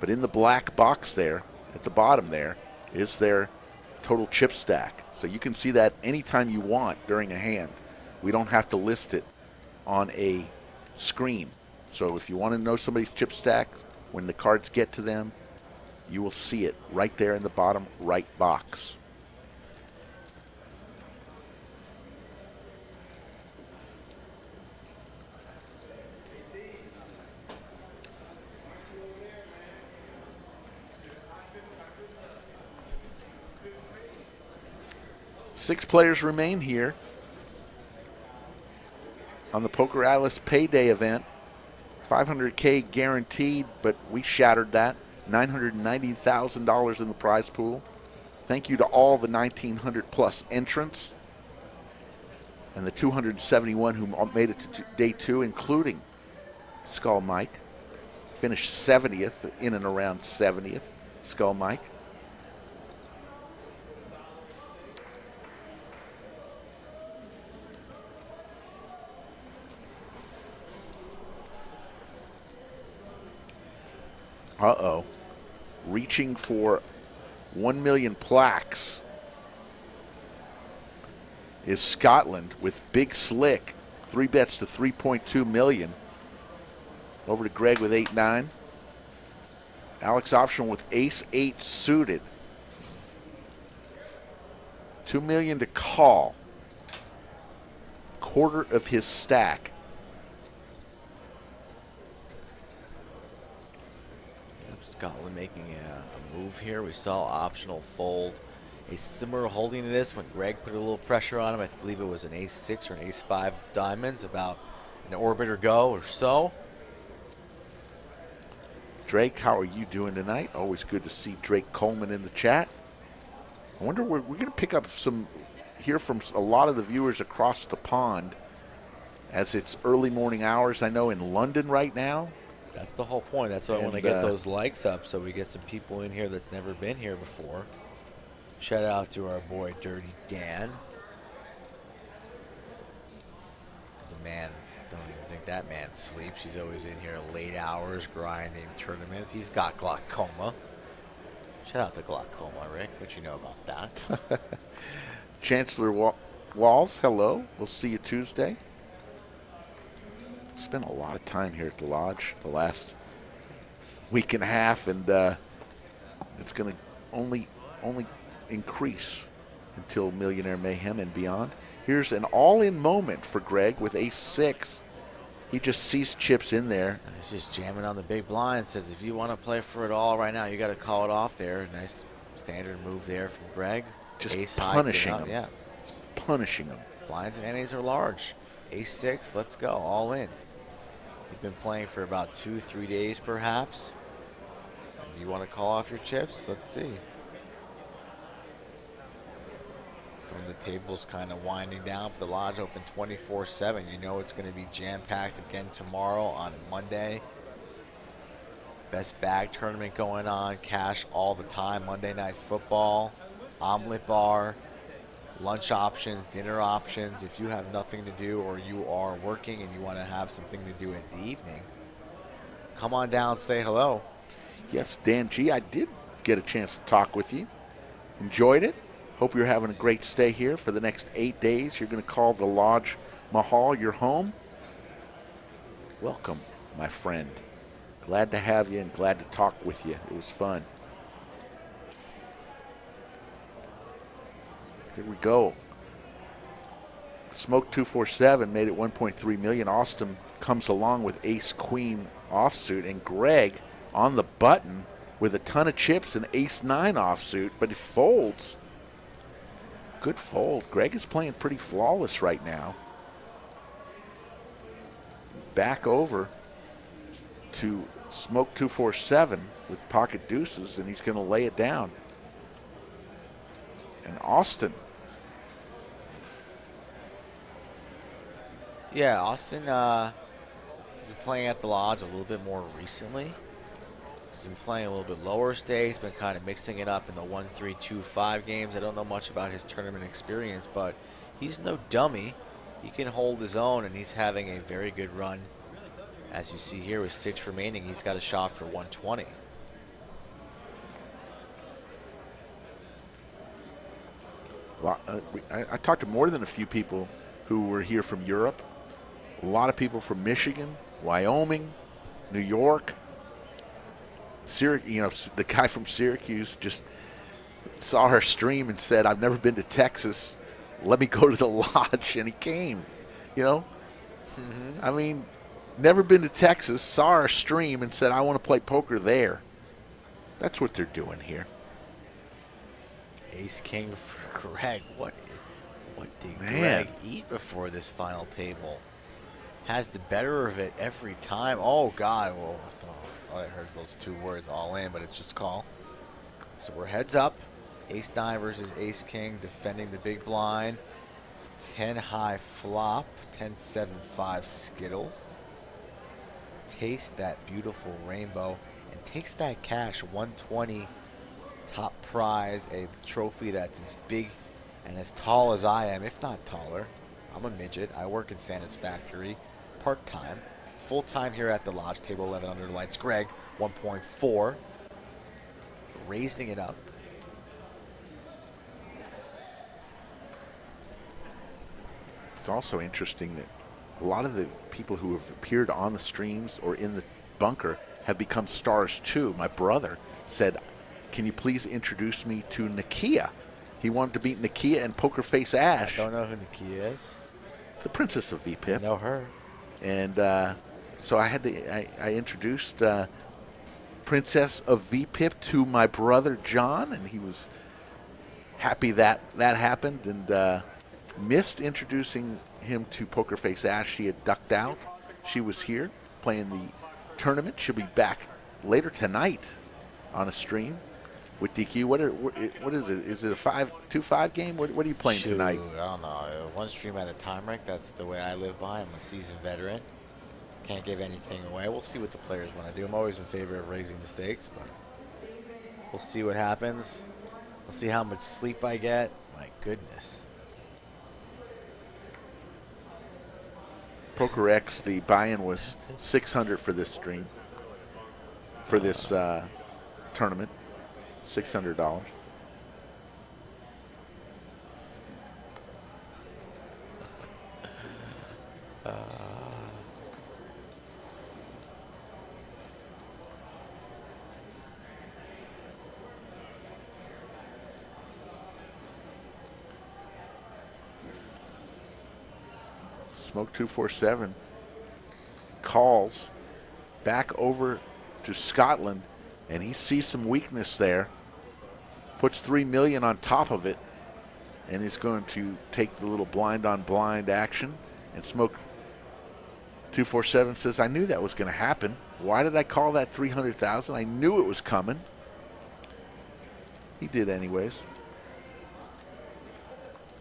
Speaker 2: But in the black box there, at the bottom there, is their total chip stack. So you can see that anytime you want during a hand. We don't have to list it on a screen. So if you want to know somebody's chip stack, when the cards get to them, you will see it right there in the bottom right box. Six players remain here on the Poker Atlas Payday event. $500K guaranteed, but we shattered that. $990,000 in the prize pool. Thank you to all the 1,900 plus entrants and the 271 who made it to day 2, including Skull Mike. Finished 70th, in and around 70th, Skull Mike. Uh-oh. Reaching for 1 million plaques is Scotland with Big Slick. 3 bets to 3.2 million. Over to Greg with 8-9. Alex Optional with Ace-8 suited. 2 million to call. Quarter of his stack.
Speaker 3: Scotland making a move here. We saw Optional fold a similar holding to this when Greg put a little pressure on him. I believe it was an ace-6 or an ace-5 of diamonds about an orbit or go or so.
Speaker 2: Drake, how are you doing tonight? Always good to see Drake Coleman in the chat. I wonder, we're going to pick up some, hear from a lot of the viewers across the pond as it's early morning hours. I know in London right now.
Speaker 3: That's the whole point. That's why I want to get those likes up so we get some people in here that's never been here before. Shout out to our boy Dirty Dan. The man, don't even think that man sleeps. He's always in here late hours grinding tournaments. He's got glaucoma. Shout out to glaucoma, Rick. What you know about that?
Speaker 2: Chancellor Walls, hello. We'll see you Tuesday. Spent a lot of time here at the lodge the last week and a half, and it's going to only increase until Millionaire Mayhem and beyond. Here's an all-in moment for Greg with ace-6. He just sees chips in there.
Speaker 3: He's just jamming on the big blind. Says if you want to play for it all right now, you got to call it off there. Nice standard move there from Greg.
Speaker 2: Just
Speaker 3: ace
Speaker 2: punishing
Speaker 3: high,
Speaker 2: him.
Speaker 3: yeah.
Speaker 2: Punishing him.
Speaker 3: Blinds and antes are large. Ace-6, let's go, all in. You've been playing for about 2-3 days, perhaps. If you want to call off your chips, let's see. Some of the tables kind of winding down, but the lodge open 24/7. You know it's going to be jam-packed again tomorrow on Monday. Best bag tournament going on, cash all the time. Monday Night Football, omelet bar, lunch options, dinner options. If you have nothing to do or you are working and you want to have something to do in the evening, come on down, say hello.
Speaker 2: Yes, Dan G, I did get a chance to talk with you. Enjoyed it. Hope you're having a great stay here for the next 8 days. You're going to call the Lodge Mahal your home. Welcome, my friend. Glad to have you and glad to talk with you. It was fun. Here we go. Smoke 247 made it 1.3 million. Austin comes along with ace queen offsuit, and Greg on the button with a ton of chips and ace 9 offsuit, but he folds. Good fold. Greg is playing pretty flawless right now. back over to Smoke 247 with pocket deuces, and he's going to lay it down. And Austin.
Speaker 3: Yeah, Austin been playing at the Lodge a little bit more recently. He's been playing a little bit lower stakes, been kind of mixing it up in the 1, 3, 2, 5 games. I don't know much about his tournament experience, but he's no dummy. He can hold his own, and he's having a very good run. As you see here with 6 remaining, he's got a shot for 120.
Speaker 2: I talked to more than a few people who were here from Europe. A lot of people from Michigan, Wyoming, New York. Syracuse, the guy from Syracuse just saw our stream and said, "I've never been to Texas. Let me go to the Lodge," and he came. I mean, never been to Texas, saw our stream and said, "I want to play poker there." That's what they're doing here.
Speaker 3: Ace King for Greg. What did
Speaker 2: Man.
Speaker 3: Greg eat before this final table? Has the better of it every time. Oh God! Well, I thought I heard those 2 words, all in, but it's just call. So we're heads up. Ace 9 versus Ace King, defending the big blind. 10 high flop. 10-7-5 Skittles. Taste that beautiful rainbow and takes that cash. 120 top prize, a trophy that's as big and as tall as I am, if not taller. I'm a midget. I work in Santa's factory part-time. Full-time here at the Lodge, table 11 under the lights. Greg, 1.4. Raising it up.
Speaker 2: It's also interesting that a lot of the people who have appeared on the streams or in the bunker have become stars too. My brother said, "Can you please introduce me to Nakia?" He wanted to meet Nakia and Poker Face Ash.
Speaker 3: I don't know who Nakia is.
Speaker 2: The princess of VPIP.
Speaker 3: Know her.
Speaker 2: And so I introduced Princess of VPIP to my brother John, and he was happy that happened, and missed introducing him to Poker Face Ash. She had ducked out. She was here playing the tournament. She'll be back later tonight on a stream with DQ. What is it? Is it a 2-5 game? What are you playing tonight?
Speaker 3: I don't know. One stream at a time, Rick. That's the way I live by. I'm a seasoned veteran. Can't give anything away. We'll see what the players want to do. I'm always in favor of raising the stakes, but we'll see what happens. We'll see how much sleep I get. My goodness.
Speaker 2: Poker X, the buy-in was $600 for this stream, for this tournament, $600. Smoke 247 calls back over to Scotland, and he sees some weakness there. Puts $3 million on top of it, and is going to take the little blind on blind action. And Smoke 247 says, "I knew that was going to happen. Why did I call that 300,000? I knew it was coming." He did anyways.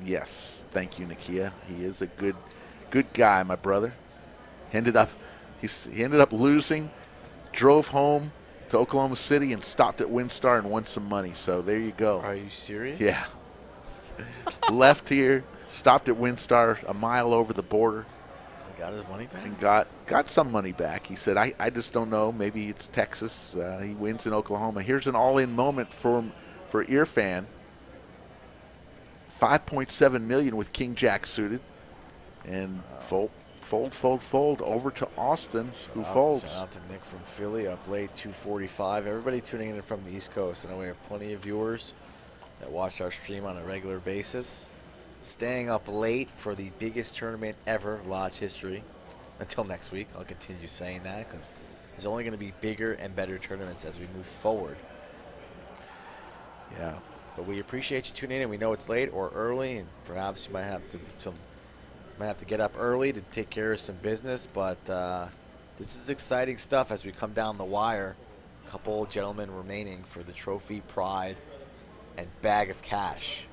Speaker 2: Yes, thank you, Nakia. He is a good guy, my brother. He ended up losing, drove home to Oklahoma City and stopped at WinStar and won some money. So there you go.
Speaker 3: Are you serious?
Speaker 2: Yeah. Left here, stopped at WinStar a mile over the border.
Speaker 3: He got his money back?
Speaker 2: And got some money back. He said, I just don't know. Maybe it's Texas. He wins in Oklahoma. Here's an all-in moment for Irfan. 5.7 million with King Jack suited. And fold over to Austin, who folds.
Speaker 3: Shout out to Nick from Philly, up late, 2:45. Everybody tuning in from the East Coast. I know we have plenty of viewers that watch our stream on a regular basis. Staying up late for the biggest tournament ever, Lodge history. Until next week, I'll continue saying that because there's only going to be bigger and better tournaments as we move forward.
Speaker 2: Yeah.
Speaker 3: But we appreciate you tuning in. We know it's late or early, and perhaps you might have some Might have to get up early to take care of some business, but this is exciting stuff as we come down the wire. A couple gentlemen remaining for the trophy, pride, and bag of cash.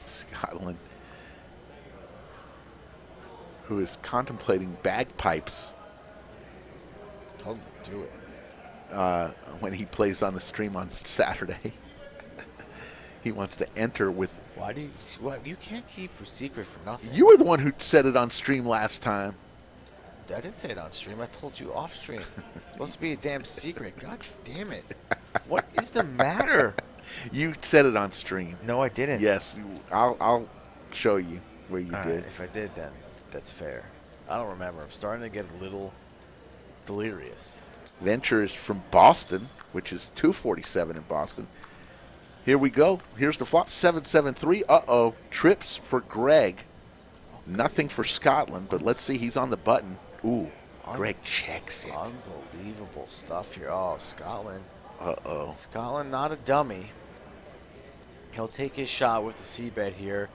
Speaker 2: Scotland, who is contemplating bagpipes
Speaker 3: He'll do it.
Speaker 2: when he plays on the stream on Saturday. He wants to enter with.
Speaker 3: Why do you? What, you can't keep a secret for nothing.
Speaker 2: You were the one who said it on stream last time.
Speaker 3: I didn't say it on stream. I told you off stream. It's supposed to be a damn secret. God damn it! What is the matter?
Speaker 2: You said it on stream.
Speaker 3: No, I didn't.
Speaker 2: Yes, I'll show you where you
Speaker 3: All
Speaker 2: did.
Speaker 3: right, if I did, then that's fair. I don't remember. I'm starting to get a little delirious.
Speaker 2: Venture is from Boston, which is 247 in Boston. Here we go. Here's the flop. 7-7-3. Uh-oh. Trips for Greg. Nothing for Scotland, but let's see. He's on the button. Ooh. Greg checks it.
Speaker 3: Unbelievable stuff here. Oh, Scotland.
Speaker 2: Uh-oh.
Speaker 3: Scotland, not a dummy. He'll take his shot with the c-bet here.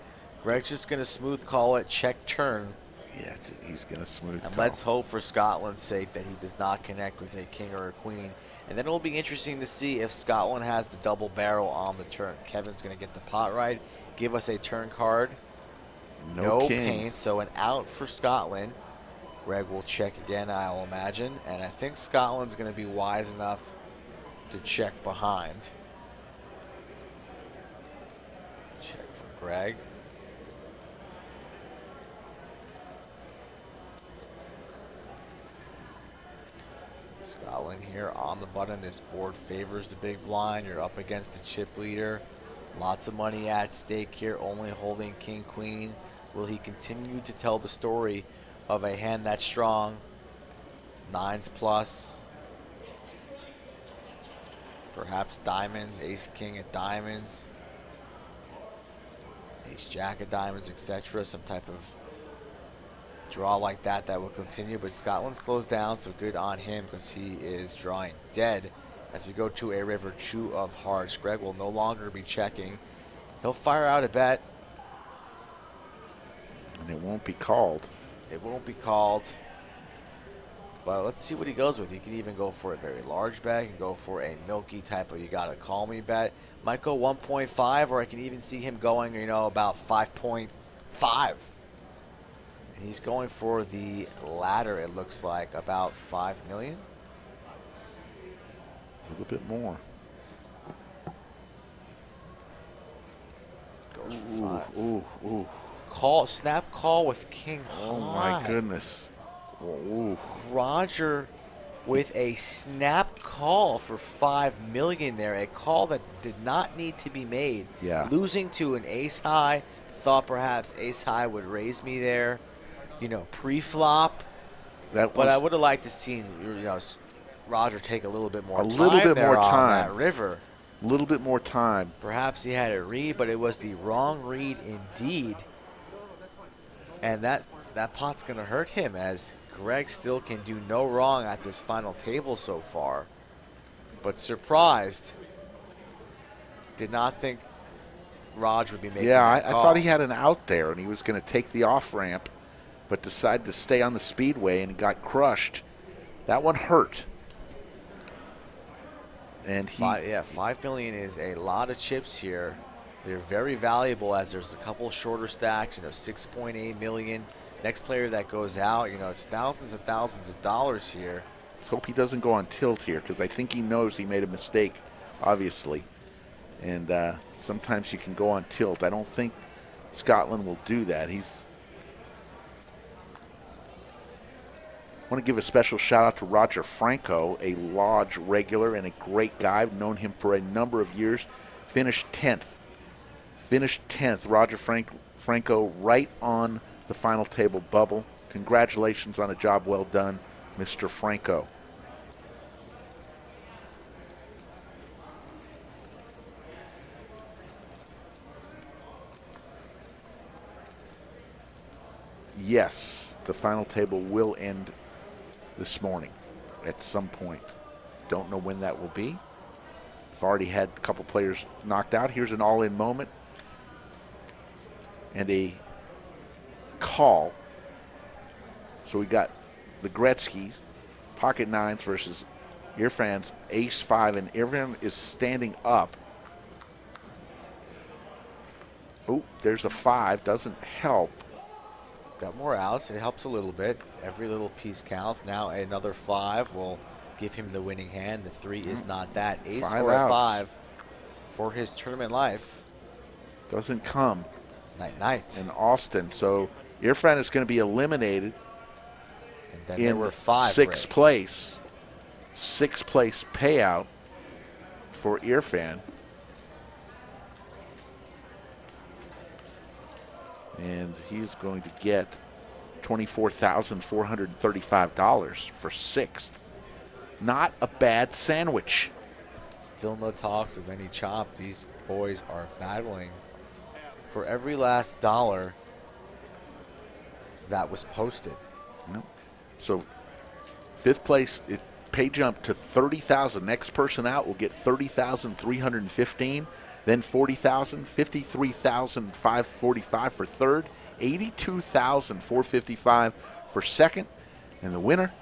Speaker 3: Greg's just going to smooth call it, check turn.
Speaker 2: Yeah, he's going to smooth
Speaker 3: And
Speaker 2: call.
Speaker 3: let's hope for Scotland's sake that he does not connect with a king or a queen. And then it'll be interesting to see if Scotland has the double barrel on the turn. Kevin's going to get the pot right, give us a turn card. No
Speaker 2: king.
Speaker 3: pain, so an out for Scotland. Greg will check again, I'll imagine. And I think Scotland's going to be wise enough to check behind. Check for Greg. Scotland here on the button. This board favors the big blind. You're up against the chip leader. Lots of money at stake here, only holding king, queen. Will he continue to tell the story of a hand that's strong? Nines plus. Perhaps diamonds, ace, king at diamonds. Ace, jack of diamonds, etc. Some type of draw like that will continue, but Scotland slows down, so good on him because he is drawing dead as we go to a river two of hearts. Greg will no longer be checking. He'll fire out a bet.
Speaker 2: And it won't be called.
Speaker 3: It won't be called. But let's see what he goes with. He can even go for a very large bet. He can go for a milky type of you gotta call me bet. Might go 1.5, or I can even see him going, you know, about 5.5. And he's going for the latter, it looks like, about 5 million.
Speaker 2: A little bit more.
Speaker 3: Goes for 5.
Speaker 2: Ooh.
Speaker 3: Call, snap call with king
Speaker 2: Oh,
Speaker 3: high.
Speaker 2: my goodness. Ooh.
Speaker 3: Roger with a snap call for 5 million there. A call that did not need to be made.
Speaker 2: Yeah.
Speaker 3: Losing to an ace high. Thought perhaps ace high would raise me there. You know, pre-flop. But I would have liked to see, you know, Roger take a little bit more time. A little bit more time on that river.
Speaker 2: A little bit more time.
Speaker 3: Perhaps he had a read, but it was the wrong read indeed. And that pot's going to hurt him, as Greg still can do no wrong at this final table so far. But surprised. Did not think Roger would be making
Speaker 2: Yeah,
Speaker 3: that
Speaker 2: I
Speaker 3: call.
Speaker 2: thought he had an out there, and he was going to take the off-ramp, but decided to stay on the speedway and got crushed. That one hurt. And he,
Speaker 3: 5 million is a lot of chips here. They're very valuable, as there's a couple shorter stacks, you know, 6.8 million. Next player that goes out, you know, it's thousands and thousands of dollars here.
Speaker 2: let's hope he doesn't go on tilt here, because I think he knows he made a mistake, obviously. And sometimes you can go on tilt. I don't think Scotland will do that. I want to give a special shout out to Roger Franco, a Lodge regular and a great guy. I've known him for a number of years. Finished 10th. Roger Franco right on the final table bubble. Congratulations on a job well done, Mr. Franco. Yes, the final table will end this morning at some point. Don't know when that will be. I've already had a couple players knocked out. Here's an all-in moment. and a call. So we got the Gretzky's pocket nines versus Irfan's ace 5, and Irfan is standing up. Oh, there's a 5. Doesn't help.
Speaker 3: Got more outs. It helps a little bit. Every little piece counts. Now another 5 will give him the winning hand. The 3 is not that. Ace
Speaker 2: 5
Speaker 3: or a
Speaker 2: outs.
Speaker 3: 5 for his tournament life.
Speaker 2: Doesn't come.
Speaker 3: Night.
Speaker 2: In Austin. So Irfan is going to be eliminated
Speaker 3: And then
Speaker 2: in
Speaker 3: there were 5.
Speaker 2: sixth place. Sixth place payout for Irfan. And he's going to get $24,435 for sixth. Not a bad sandwich.
Speaker 3: Still no talks of any chop. These boys are battling for every last dollar that was posted.
Speaker 2: No. So fifth place, it pay jump to 30,000. Next person out will get 30,315. Then 40,000, 53,545 for third, 82,455 for second, and the winner,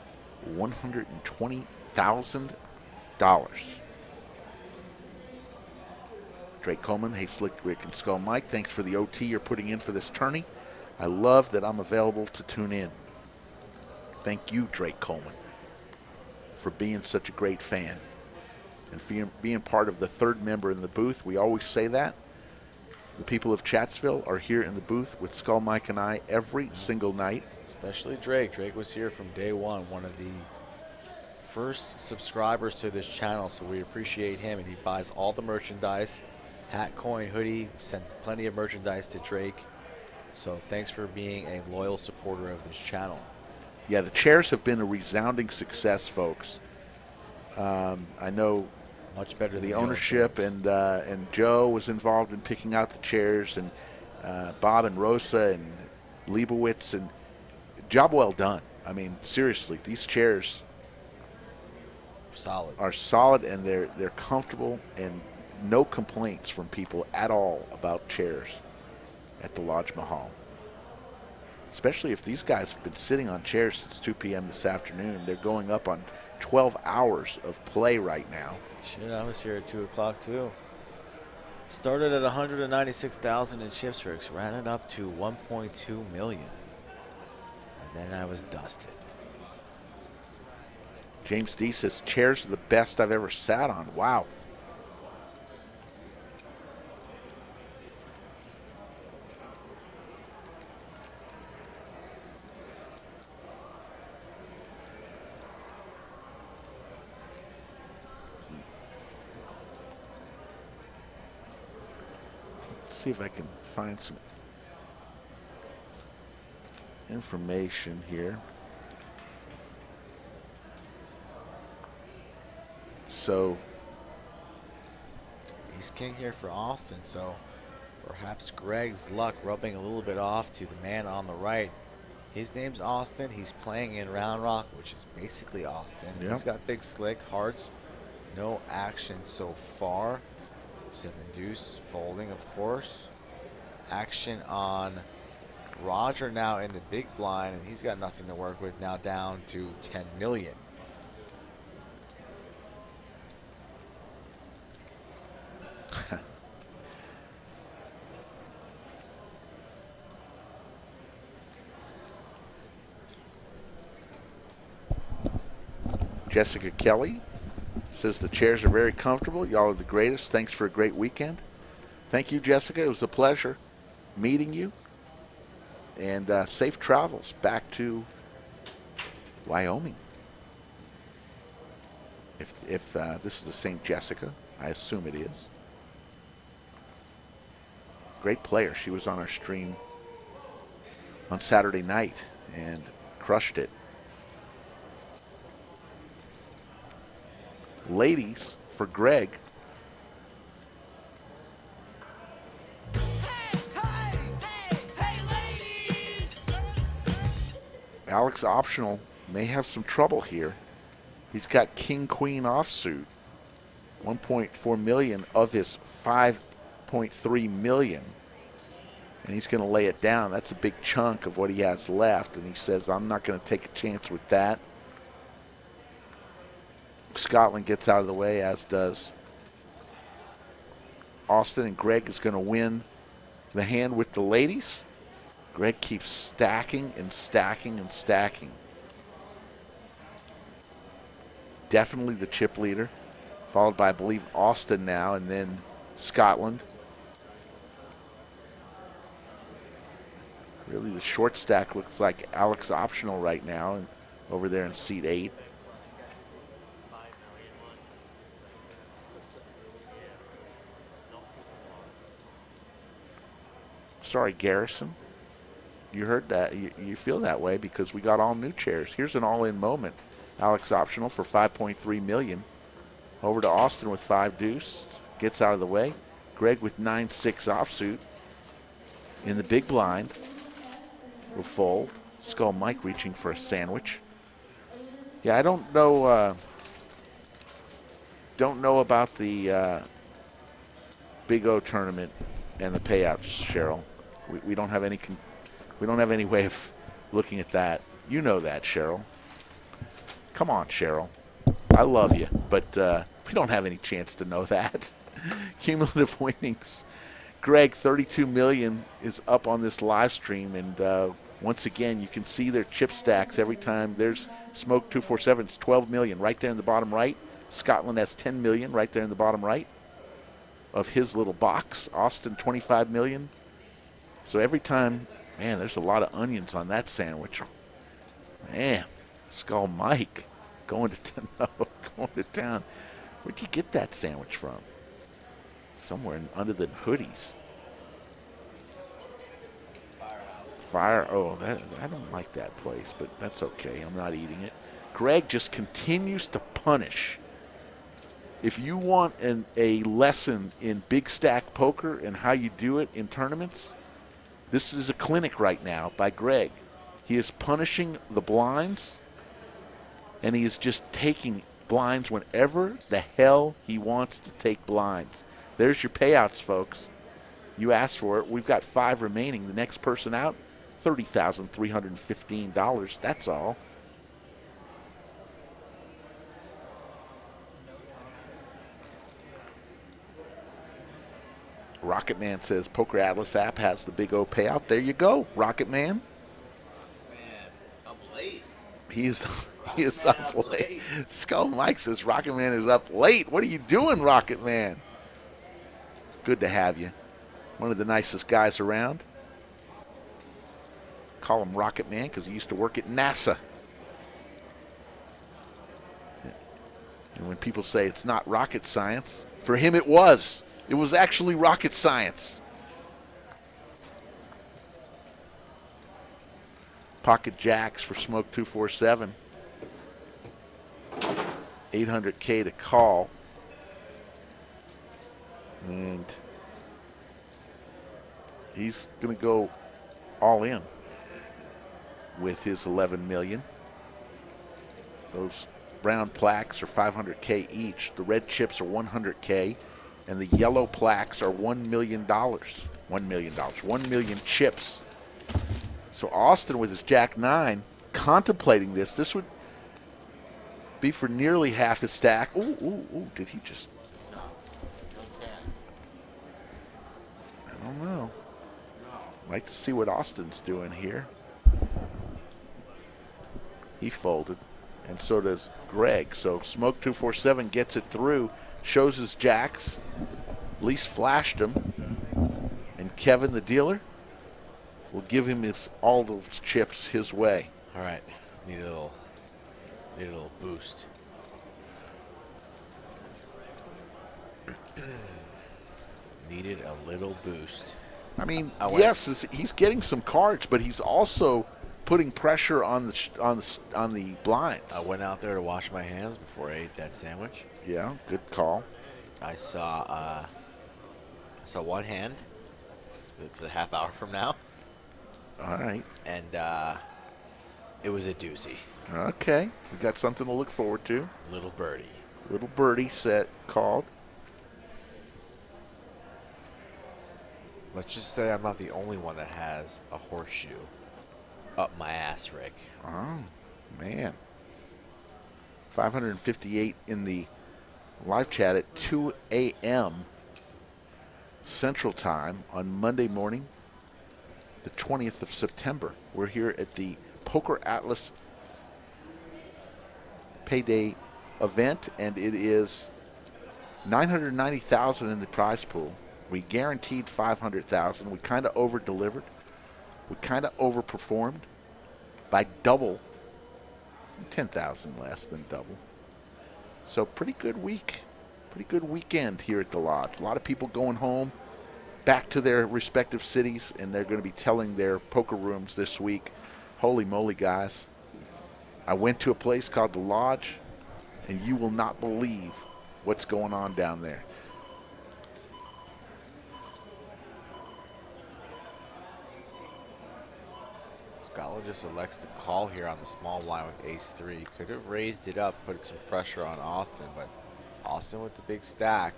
Speaker 2: $120,000. Drake Coleman, hey Slick Rick and Skull Mike, thanks for the OT you're putting in for this tourney. I love that I'm available to tune in. Thank you, Drake Coleman, for being such a great fan and for being part of the third member in the booth. We always say that. The people of Chatsville are here in the booth with Skull Mike and I every single night.
Speaker 3: Especially Drake. Drake was here from day one of the first subscribers to this channel, so we appreciate him, and he buys all the merchandise, hat, coin, hoodie, sent plenty of merchandise to Drake. So thanks for being a loyal supporter of this channel.
Speaker 2: Yeah, the chairs have been a resounding success, folks. I know
Speaker 3: much better than
Speaker 2: the ownership, and Joe was involved in picking out the chairs, and Bob and Rosa and Leibowitz, and job well done. I mean, seriously, these chairs are solid, and they're comfortable, and no complaints from people at all about chairs at the Lodge Mahal. Especially if these guys have been sitting on chairs since 2 p.m. this afternoon. They're going up on 12 hours of play right now.
Speaker 3: Shit, I was here at 2 o'clock too. Started at 196,000 in chips rigs, ran it up to 1.2 million. And then I was dusted.
Speaker 2: James D says, chairs are the best I've ever sat on. Wow. See if I can find some information here. So
Speaker 3: he's king here for Austin, so perhaps Greg's luck rubbing a little bit off to the man on the right. His name's Austin. He's playing in Round Rock, which is basically Austin.
Speaker 2: Yep.
Speaker 3: He's got big slick hearts. No action so far. 7 deuce folding, of course. Action on Roger now in the big blind, and he's got nothing to work with, now down to 10 million.
Speaker 2: Jessica Kelly says the chairs are very comfortable. Y'all are the greatest. Thanks for a great weekend. Thank you, Jessica. It was a pleasure meeting you. And safe travels back to Wyoming. If this is the same Jessica, I assume it is. Great player. She was on our stream on Saturday night and crushed it. Ladies for Greg. Alex Optional may have some trouble here. He's got King Queen offsuit. 1.4 million of his 5.3 million. And he's going to lay it down. That's a big chunk of what he has left. And he says, I'm not going to take a chance with that. Scotland gets out of the way, as does Austin. And Greg is going to win the hand with the ladies. Greg keeps stacking and stacking and stacking. Definitely the chip leader, followed by, I believe, Austin now, and then Scotland. Really, the short stack looks like Alex Optional right now, and over there in seat 8. Sorry, Garrison. You heard that. You feel that way because we got all new chairs. Here's an all-in moment. Alex Optional for $5.3 million. Over to Austin with 5 deuce. Gets out of the way. Greg with 9-6 offsuit. In the big blind. Will fold. Skull Mike reaching for a sandwich. Yeah, I don't know about the Big O tournament and the payouts, Cheryl. We don't have any way of looking at that. You know that, Cheryl. Come on, Cheryl. I love you, but we don't have any chance to know that. Cumulative winnings. Greg, 32 million is up on this live stream, and once again, you can see their chip stacks every time. There's Smoke 247. It's 12 million right there in the bottom right. Scotland has 10 million right there in the bottom right of his little box. Austin, 25 million. So every time, man, there's a lot of onions on that sandwich. Man, Skull Mike going to town. Where'd you get that sandwich from? Somewhere under the hoodies. Oh, I don't like that place, but that's okay. I'm not eating it. Greg just continues to punish. If you want a lesson in big stack poker and how you do it in tournaments, this is a clinic right now by Greg. He is punishing the blinds, and he is just taking blinds whenever the hell he wants to take blinds. There's your payouts, folks. You asked for it. We've got 5 remaining. The next person out, $30,315. That's all. Rocket Man says Poker Atlas app has the Big O payout. There you go, Rocket Man.
Speaker 3: Man, up late.
Speaker 2: He is up late. Skull Mike says Rocket Man is up late. What are you doing, Rocket Man? Good to have you. One of the nicest guys around. Call him Rocket Man because he used to work at NASA. And when people say it's not rocket science, for him it was. It was actually rocket science. Pocket jacks for Smoke 247. 800K to call. And he's going to go all in with his 11 million. Those brown plaques are 500K each. The red chips are 100K, and the yellow plaques are $1 million. $1 million. 1 million chips. So Austin with his Jack 9 contemplating this. This would be for nearly half his stack. Ooh, did he just? I don't know. Like to see what Austin's doing here. He folded, and so does Greg. So Smoke 247 gets it through, shows his jacks, at least flashed them, and Kevin, the dealer, will give him all those chips his way.
Speaker 3: All right, need a little boost. Needed a little boost.
Speaker 2: I mean, yes, he's getting some cards, but he's also putting pressure on the blinds.
Speaker 3: I went out there to wash my hands before I ate that sandwich.
Speaker 2: Yeah, good call.
Speaker 3: I saw one hand. It's a half hour from now.
Speaker 2: All right.
Speaker 3: And it was a doozy.
Speaker 2: Okay, we got something to look forward to.
Speaker 3: Little birdie.
Speaker 2: Little birdie set called.
Speaker 3: Let's just say I'm not the only one that has a horseshoe up my ass, Rick.
Speaker 2: Oh, man. 558 in the live chat at 2 a.m. Central Time on Monday morning, the 20th of September. We're here at the Poker Atlas Payday event, and it is $990,000 in the prize pool. We guaranteed $500,000. We kind of over-delivered. We kind of overperformed by double, 10,000 less than double. So pretty good week, pretty good weekend here at the lodge. A lot of people going home, back to their respective cities, and they're going to be telling their poker rooms this week, holy moly, guys. I went to a place called the Lodge, and you will not believe what's going on down there.
Speaker 3: Scotland just elects to call here on the small blind with ace-3. Could have raised it up, put some pressure on Austin, but Austin with the big stack.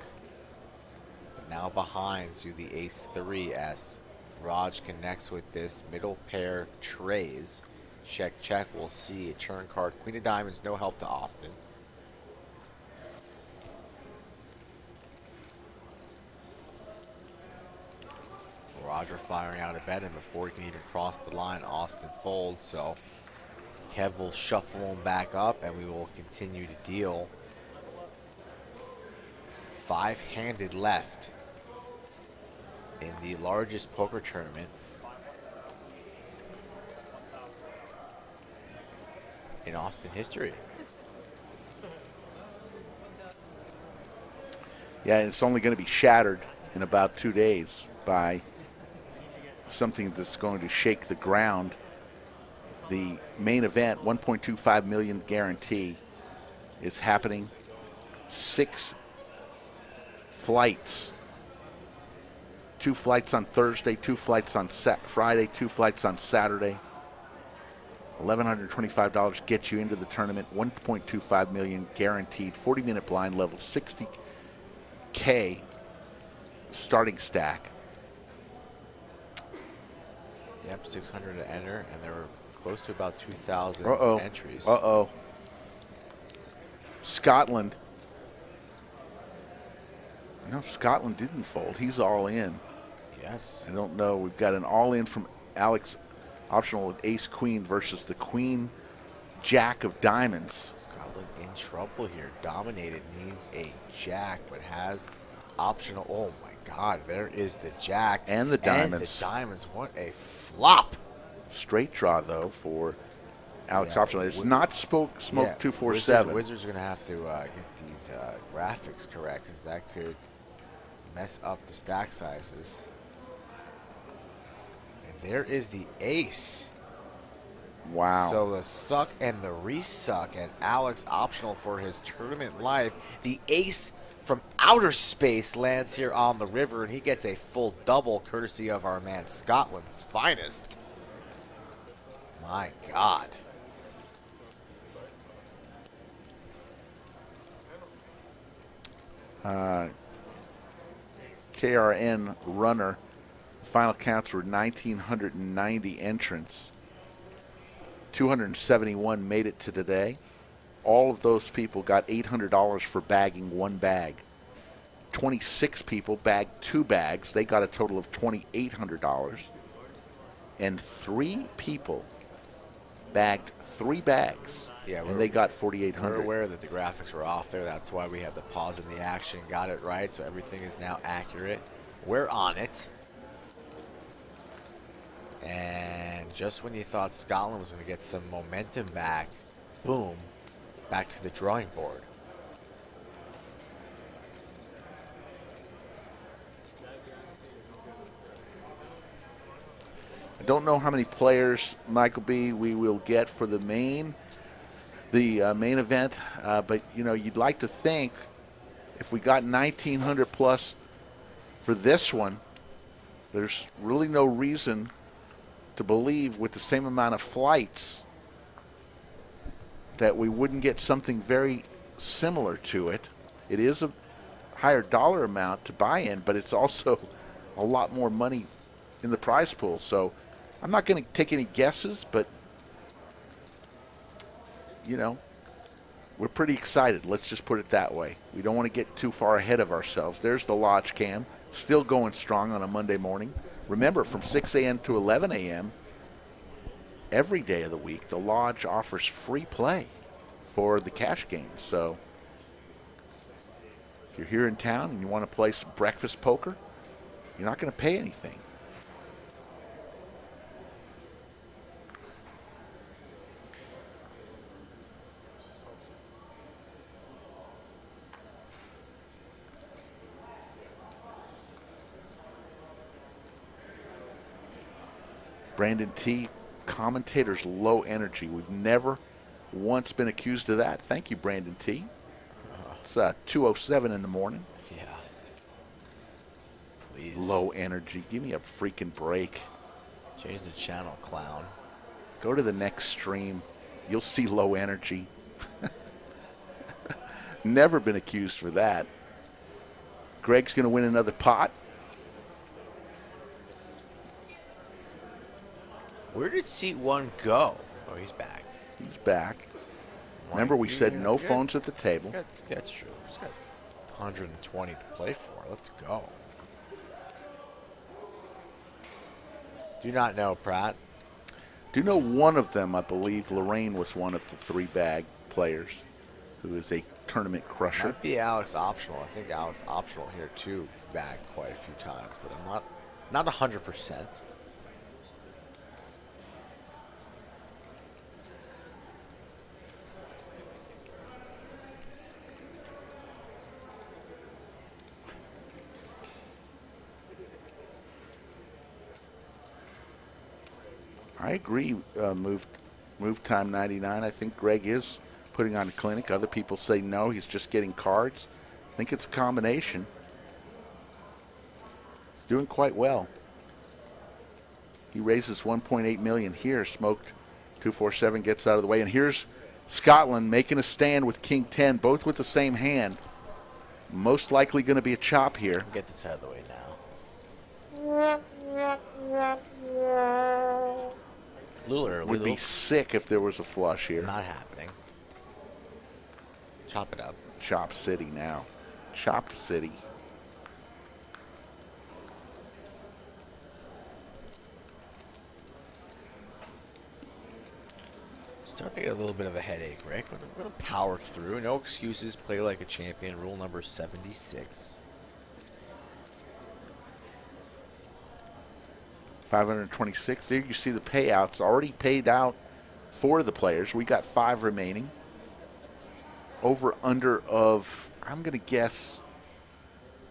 Speaker 3: But now behind to the ace-3 as Raj connects with this middle pair trays. Check, check. We'll see a turn card. Queen of diamonds, no help to Austin. Roger firing out a bet, and before he can even cross the line, Austin folds. So Kev will shuffle him back up, and we will continue to deal. 5-handed left in the largest poker tournament in Austin history.
Speaker 2: Yeah, and it's only going to be shattered in about 2 days by something that's going to shake the ground. The main event, 1.25 million guarantee, is happening. 6 flights. 2 flights on Thursday, 2 flights on Friday, 2 flights on Saturday. $1,125 gets you into the tournament. 1.25 million guaranteed. 40-minute blind level, 60K starting stack.
Speaker 3: Yep, 600 to enter, and there were close to about 2,000 entries.
Speaker 2: Scotland. No, Scotland didn't fold. He's all in.
Speaker 3: Yes.
Speaker 2: I don't know. We've got an all in from Alex, optional with ace queen versus the queen jack of diamonds.
Speaker 3: Scotland in trouble here. Dominated, needs a jack, but has optional. Oh my God, there is the jack.
Speaker 2: And the diamonds.
Speaker 3: And the diamonds. What a flop.
Speaker 2: Straight draw, though, for Alex optional. It's not smoke 247.
Speaker 3: Wizards are going to have to get these graphics correct, because that could mess up the stack sizes. And there is the ace.
Speaker 2: Wow.
Speaker 3: So the suck and the resuck, and Alex optional for his tournament life. The ace from outer space lands here on the river, and he gets a full double courtesy of our man Scotland's finest. My God.
Speaker 2: KRN runner. Final counts were 1,990 entrants. 271 made it to today. All of those people got $800 for bagging one bag. 26 people bagged 2 bags. They got a total of $2,800. And 3 people bagged 3 bags.
Speaker 3: Yeah,
Speaker 2: and they got $4,800.
Speaker 3: We're aware that the graphics were off there. That's why we have the pause in the action. Got it right, so everything is now accurate. We're on it. And just when you thought Scotland was going to get some momentum back, boom, back to the drawing board.
Speaker 2: I don't know how many players, Michael B., we will get for the main event, but you know, you'd like to think if we got 1,900 plus for this one, there's really no reason to believe with the same amount of flights that we wouldn't get something very similar to it. It is a higher dollar amount to buy in, but it's also a lot more money in the prize pool. So I'm not going to take any guesses, but, you know, we're pretty excited. Let's just put it that way. We don't want to get too far ahead of ourselves. There's the Lodge Cam, still going strong on a Monday morning. Remember, from 6 a.m. to 11 a.m., every day of the week, the Lodge offers free play for the cash games. So if you're here in town and you want to play some breakfast poker, you're not going to pay anything. Brandon T., commentators low energy. We've never once been accused of that. Thank you, Brandon T. It's 2:07 in the morning.
Speaker 3: Yeah. Please.
Speaker 2: Low energy. Give me a freaking break.
Speaker 3: Change the channel, clown.
Speaker 2: Go to the next stream. You'll see low energy. Never been accused for that. Greg's going to win another pot.
Speaker 3: Where did seat 1 go? Oh, he's back.
Speaker 2: He's back. Remember, we said no phones at the table.
Speaker 3: That's true. He's got 120 to play for. Let's go. Do not know, Pratt.
Speaker 2: Do know one of them, I believe Lorraine was one of the 3-bag players who is a tournament crusher.
Speaker 3: Might be Alex Optional. I think Alex Optional here too bagged quite a few times, but I'm not 100%.
Speaker 2: I agree, move time 99. I think Greg is putting on a clinic. Other people say no, he's just getting cards. I think it's a combination. He's doing quite well. He raises 1.8 million here. Smoked 247 gets out of the way. And here's Scotland making a stand with King 10, both with the same hand. Most likely going to be a chop here.
Speaker 3: Get this out of the way now. A little early.
Speaker 2: Would be sick if there was a flush here.
Speaker 3: Not happening. Chop it up.
Speaker 2: Chop City now. Chopped City.
Speaker 3: Starting to get a little bit of a headache, Rick. We're going to power through. No excuses. Play like a champion. Rule number 76.
Speaker 2: 526. There you see the payouts already paid out for the players. We got 5 remaining. Over under of, I'm going to guess,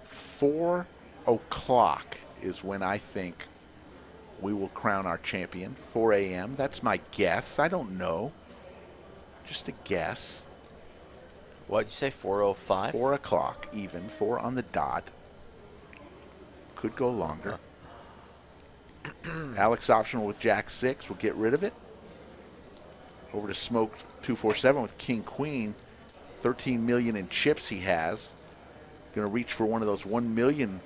Speaker 2: 4 o'clock is when I think we will crown our champion. 4 a.m. That's my guess. I don't know. Just a guess.
Speaker 3: What'd you say, 4:05?
Speaker 2: 4 o'clock even. 4 on the dot. Could go longer. Alex Optional with Jack 6. We'll get rid of it. Over to Smoked 247 with King Queen. 13 million in chips he has. Going to reach for one of those 1 million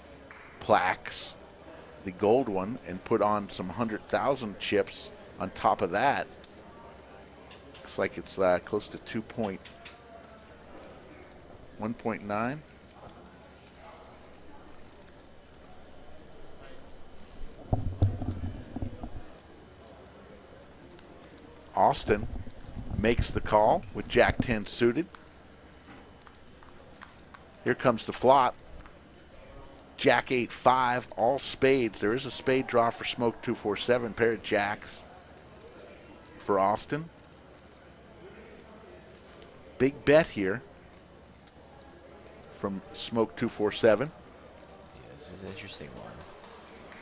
Speaker 2: plaques, the gold one, and put on some 100,000 chips on top of that. Looks like it's close to 1.9. Austin makes the call with Jack 10 suited. Here comes the flop. Jack 8-5, all spades. There is a spade draw for Smoke 247, pair of jacks for Austin. Big bet here from Smoke 247.
Speaker 3: Yeah, this is an interesting one.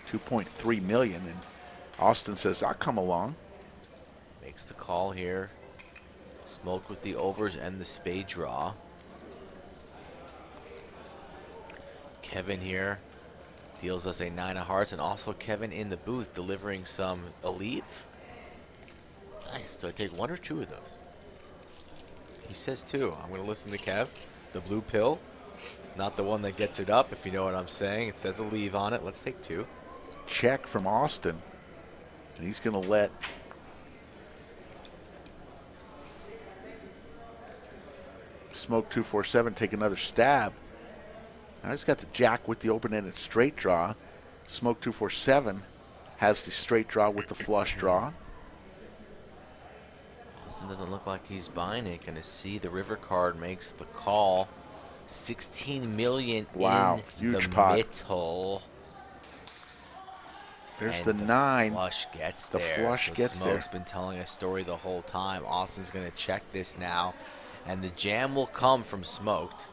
Speaker 2: 2.3 million, and Austin says, I'll come along.
Speaker 3: Makes the call here. Smoke with the overs and the spade draw. Kevin here deals us a 9 of hearts, and also Kevin in the booth delivering some Elite. Nice. Do I take 1 or 2 of those? He says 2. I'm going to listen to Kev. The blue pill. Not the one that gets it up, if you know what I'm saying. It says a leave on it. Let's take 2.
Speaker 2: Check from Austin. And he's going to let Smoke 247 take another stab. Now he's got the jack with the open-ended straight draw. Smoke 247 has the straight draw with the flush draw.
Speaker 3: Austin doesn't look like he's buying it. Gonna see the river card makes the call. 16 million
Speaker 2: Wow,
Speaker 3: in
Speaker 2: huge
Speaker 3: the
Speaker 2: pot.
Speaker 3: middle.
Speaker 2: There's
Speaker 3: And
Speaker 2: the 9.
Speaker 3: Flush gets
Speaker 2: The
Speaker 3: there.
Speaker 2: flush
Speaker 3: So
Speaker 2: gets
Speaker 3: Smoke's
Speaker 2: there.
Speaker 3: been telling a story the whole time. Austin's gonna check this now, and the jam will come from Smoked.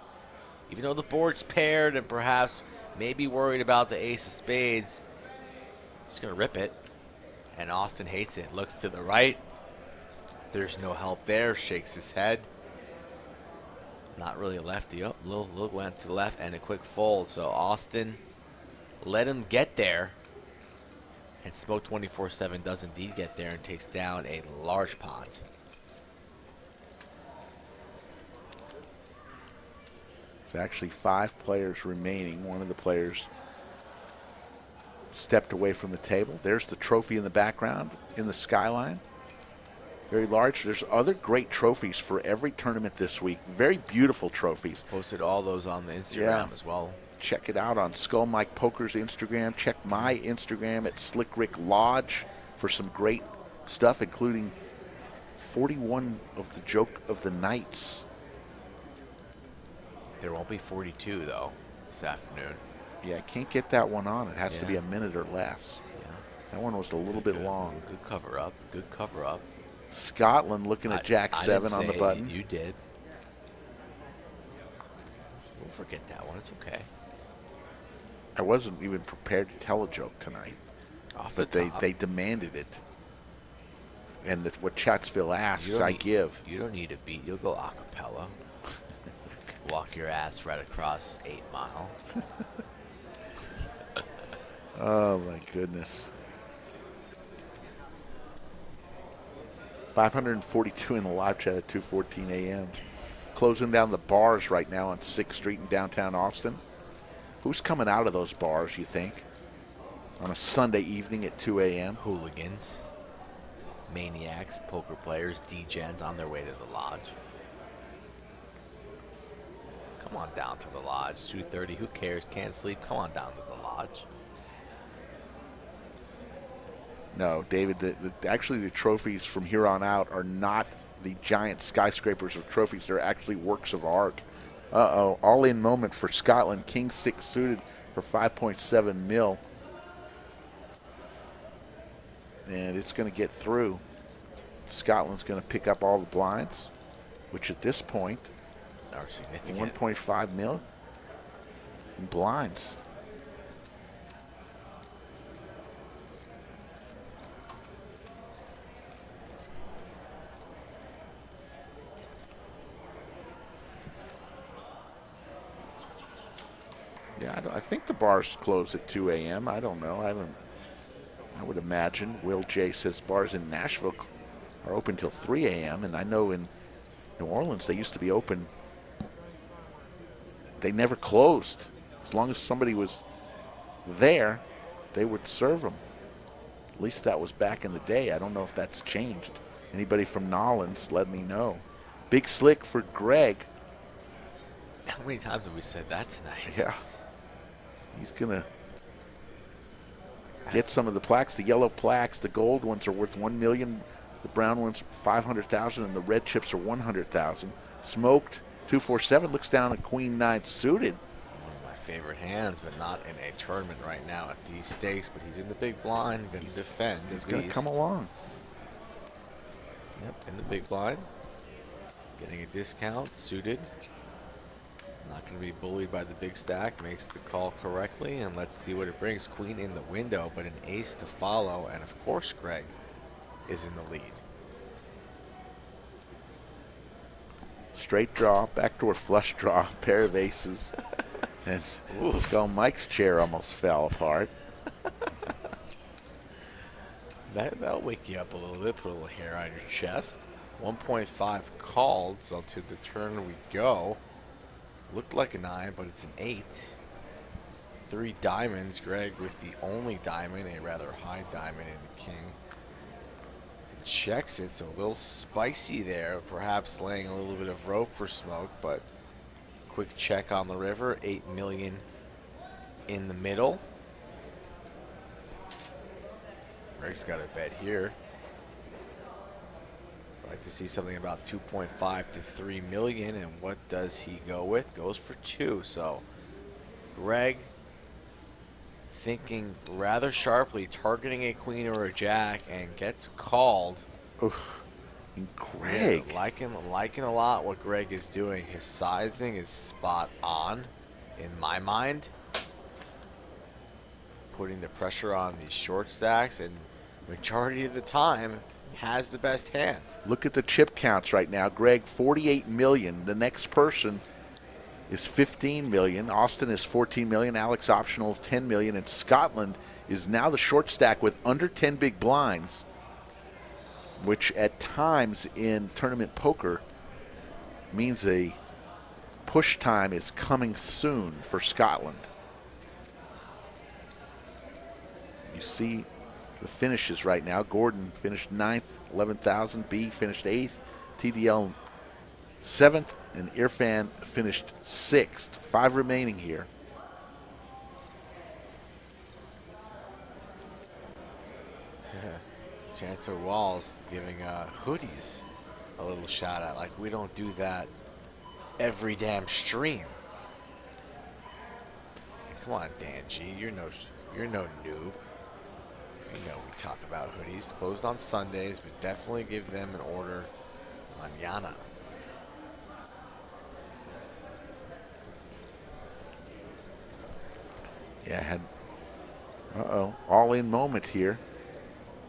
Speaker 3: Even though the board's paired and perhaps maybe worried about the ace of spades, he's gonna rip it. And Austin hates it. Looks to the right. There's no help there. Shakes his head. Not really a lefty. Oh, little went to the left and a quick fold. So Austin let him get there. And Smoke 24/7 does indeed get there and takes down a large pot.
Speaker 2: There's actually 5 players remaining. One of the players stepped away from the table. There's the trophy in the background in the skyline. Very large. There's other great trophies for every tournament this week. Very beautiful trophies.
Speaker 3: Posted all those on the Instagram as well.
Speaker 2: Check it out on Skull Mike Poker's Instagram. Check my Instagram at Slick Rick Lodge for some great stuff, including 41 of the joke of the nights.
Speaker 3: There won't be 42 though this afternoon.
Speaker 2: Yeah, I can't get that one on. It has to be
Speaker 3: Yeah.
Speaker 2: a minute or less.
Speaker 3: Yeah.
Speaker 2: That one was a little bit long.
Speaker 3: Good cover up. Good cover up.
Speaker 2: Scotland looking at Jack
Speaker 3: I
Speaker 2: 7
Speaker 3: didn't
Speaker 2: on the
Speaker 3: say
Speaker 2: button.
Speaker 3: You did. We'll forget that one. It's okay.
Speaker 2: I wasn't even prepared to tell a joke tonight,
Speaker 3: Off
Speaker 2: but
Speaker 3: the top.
Speaker 2: they demanded it. And what Chatsville asks,
Speaker 3: You don't
Speaker 2: I
Speaker 3: need-
Speaker 2: give.
Speaker 3: You don't need a beat. You'll go a cappella. Walk your ass right across 8 Mile.
Speaker 2: Oh my goodness. 542 in the live chat at 2:14 a.m. Closing down the bars right now on 6th Street in downtown Austin. Who's coming out of those bars, you think? On a Sunday evening at 2 a.m.?
Speaker 3: Hooligans, maniacs, poker players, D-gens on their way to the lodge. Come on down to the lodge. 2:30. Who cares? Can't sleep. Come on down to the lodge.
Speaker 2: No, David, actually the trophies from here on out are not the giant skyscrapers of trophies. They're actually works of art. Uh-oh, all-in moment for Scotland. King 6 suited for 5.7 mil. And it's going to get through. Scotland's going to pick up all the blinds, which at this point,
Speaker 3: Are significant.
Speaker 2: 1.5 mil in blinds. Yeah, I think the bars close at 2 a.m. I don't know. I would imagine. Will J says bars in Nashville are open till 3 a.m. And I know in New Orleans they used to be open. They never closed. As long as somebody was there, they would serve them. At least that was back in the day. I don't know if that's changed. Anybody from Nolans, let me know. Big slick for Greg.
Speaker 3: How many times have we said that tonight?
Speaker 2: Yeah. He's going to get some of the plaques. The yellow plaques, the gold ones are worth $1 million. The brown ones, $500,000, and the red chips are $100,000. Smoked 247 looks down at Queen 9 suited.
Speaker 3: One of my favorite hands, but not in a tournament right now at these stakes. But he's in the big blind, going to defend.
Speaker 2: He's
Speaker 3: at
Speaker 2: going to
Speaker 3: least.
Speaker 2: come along.
Speaker 3: Yep, in the big blind. Getting a discount, suited. Not going to be bullied by the big stack. Makes the call correctly, and let's see what it brings. Queen in the window, but an ace to follow, and of course Greg is in the lead.
Speaker 2: Straight draw, backdoor flush draw, pair of aces. And Skull Mike's chair almost fell apart.
Speaker 3: That'll wake you up a little bit, put a little hair on your chest. 1.5 called, so to the turn we go. Looked like a 9, but it's an 8. 3 diamonds. Greg with the only diamond, a rather high diamond in the king. Checks it, so a little spicy there. Perhaps laying a little bit of rope for Smoke, but quick check on the river. 8 million in the middle. Greg's got a bet here. I'd like to see something about 2.5 to 3 million, and what does he go with? Goes for 2. So Greg thinking rather sharply, targeting a queen or a jack, and gets called.
Speaker 2: Oof. Greg.
Speaker 3: Yeah, liking a lot what Greg is doing. His sizing is spot on, in my mind. Putting the pressure on these short stacks, and majority of the time has the best hand.
Speaker 2: Look at the chip counts right now. Greg, 48 million. The next person is 15 million. Austin is 14 million. Alex optional 10 million. And Scotland is now the short stack with under 10 big blinds, which at times in tournament poker means a push time is coming soon for Scotland. You see the finishes right now. Gordon finished 9th, 11,000. B finished 8th. TDL 7th. And Irfan finished 6th. 5 remaining here.
Speaker 3: Chancellor Walls giving hoodies a little shout out. Like, we don't do that every damn stream. Come on, Dan G. You're no noob. You know we talk about hoodies. Closed on Sundays, but definitely give them an order mañana.
Speaker 2: Yeah, had all-in moment here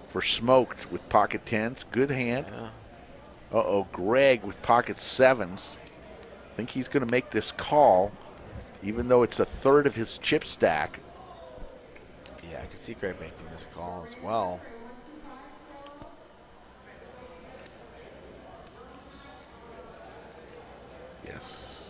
Speaker 2: for Smoked with pocket 10s. Good hand.
Speaker 3: Yeah.
Speaker 2: Greg with pocket 7s. I think he's going to make this call, even though it's a third of his chip stack.
Speaker 3: Yeah, I can see Greg making this call as well.
Speaker 2: Yes.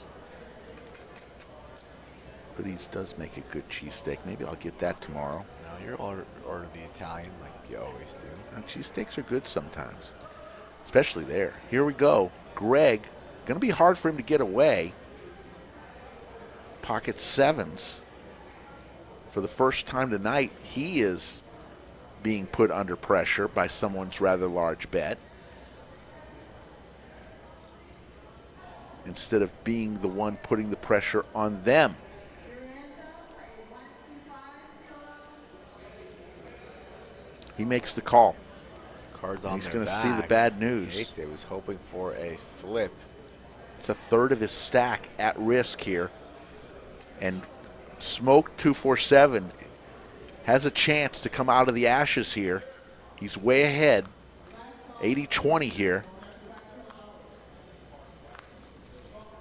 Speaker 2: Hoodies does make a good cheesesteak. Maybe I'll get that tomorrow.
Speaker 3: No, you'll order the Italian like you always do.
Speaker 2: Cheesesteaks are good sometimes, especially there. Here we go. Greg, going to be hard for him to get away. Pocket 7s. For the first time tonight, he is being put under pressure by someone's rather large bet, instead of being the one putting the pressure on them. He makes the call.
Speaker 3: Cards on
Speaker 2: He's
Speaker 3: their
Speaker 2: going to
Speaker 3: back.
Speaker 2: see the bad news.
Speaker 3: Hates it. Was hoping for a flip.
Speaker 2: It's a third of his stack at risk here. And Smoke 247 has a chance to come out of the ashes here. He's way ahead. 80-20 here.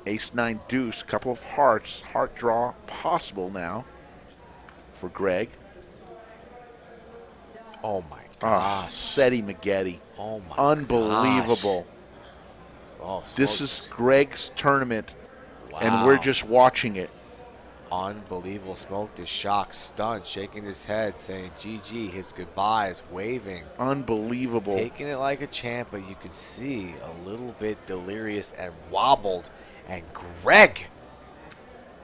Speaker 2: Ace-9 deuce, couple of hearts. Heart draw possible now for Greg.
Speaker 3: Oh my gosh.
Speaker 2: Seti Maggette.
Speaker 3: Oh my
Speaker 2: Unbelievable.
Speaker 3: Oh,
Speaker 2: This is Greg's tournament,
Speaker 3: wow.
Speaker 2: and we're just watching it.
Speaker 3: Unbelievable. Smoked is shocked, stunned, shaking his head, saying GG, his goodbyes, waving.
Speaker 2: Unbelievable.
Speaker 3: Taking it like a champ, but you could see a little bit delirious and wobbled. And Greg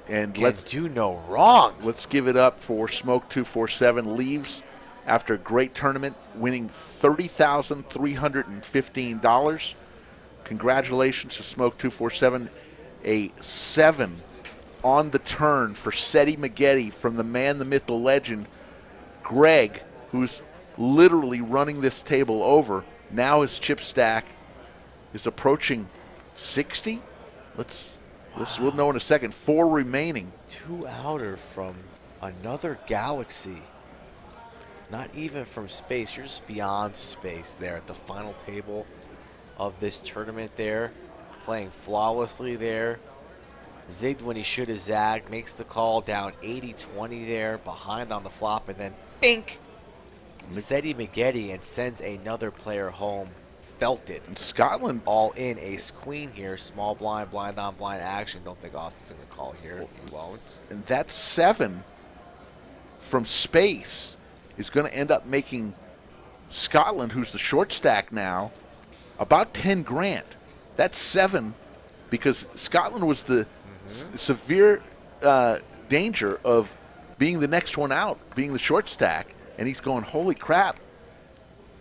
Speaker 2: And
Speaker 3: can do no wrong.
Speaker 2: Let's give it up for Smoke 247. Leaves after a great tournament, winning $30,315. Congratulations to Smoke 247. A 7 on the turn for Seti Maggette from the man, the myth, the legend, Greg, who's literally running this table over. Now his chip stack is approaching 60. We'll know in a second. 4 remaining.
Speaker 3: 2 outer from another galaxy. Not even from space. You're just beyond space there at the final table of this tournament there. Playing flawlessly there. Zigged when he should have zagged. Makes the call down 80-20 there. Behind on the flop. And then bink! Seti Maggette and sends another player home felt it.
Speaker 2: And Scotland,
Speaker 3: All in, ace queen here, small blind, blind on blind action. Don't think Austin's going to call here. He won't.
Speaker 2: and that 7 from space is going to end up making Scotland, who's the short stack now, about 10 grand. That's 7 because Scotland was the severe danger of being the next one out, being the short stack, and he's going, holy crap,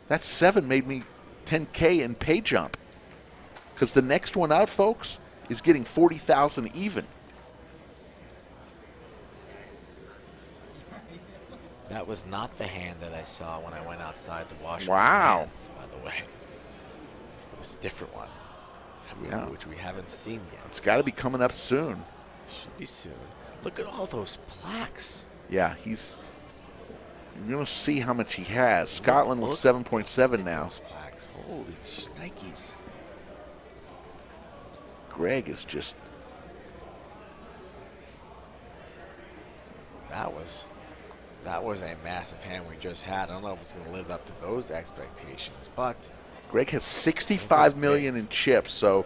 Speaker 2: that 7 made me 10K in pay jump. Because the next one out, folks, is getting 40,000 even.
Speaker 3: That was not the hand that I saw when I went outside to wash
Speaker 2: Wow.
Speaker 3: my hands, by the way. It was a different one,
Speaker 2: Yeah.
Speaker 3: which we haven't seen yet.
Speaker 2: It's got to be coming up soon.
Speaker 3: Should be soon. Look at all those plaques.
Speaker 2: Yeah, you're going to see how much he has. Scotland with
Speaker 3: Look
Speaker 2: 7.7 now.
Speaker 3: Those plaques. Holy shnikes.
Speaker 2: Greg is just,
Speaker 3: That was a massive hand we just had. I don't know if it's going to live up to those expectations, but
Speaker 2: Greg has 65 million in chips, so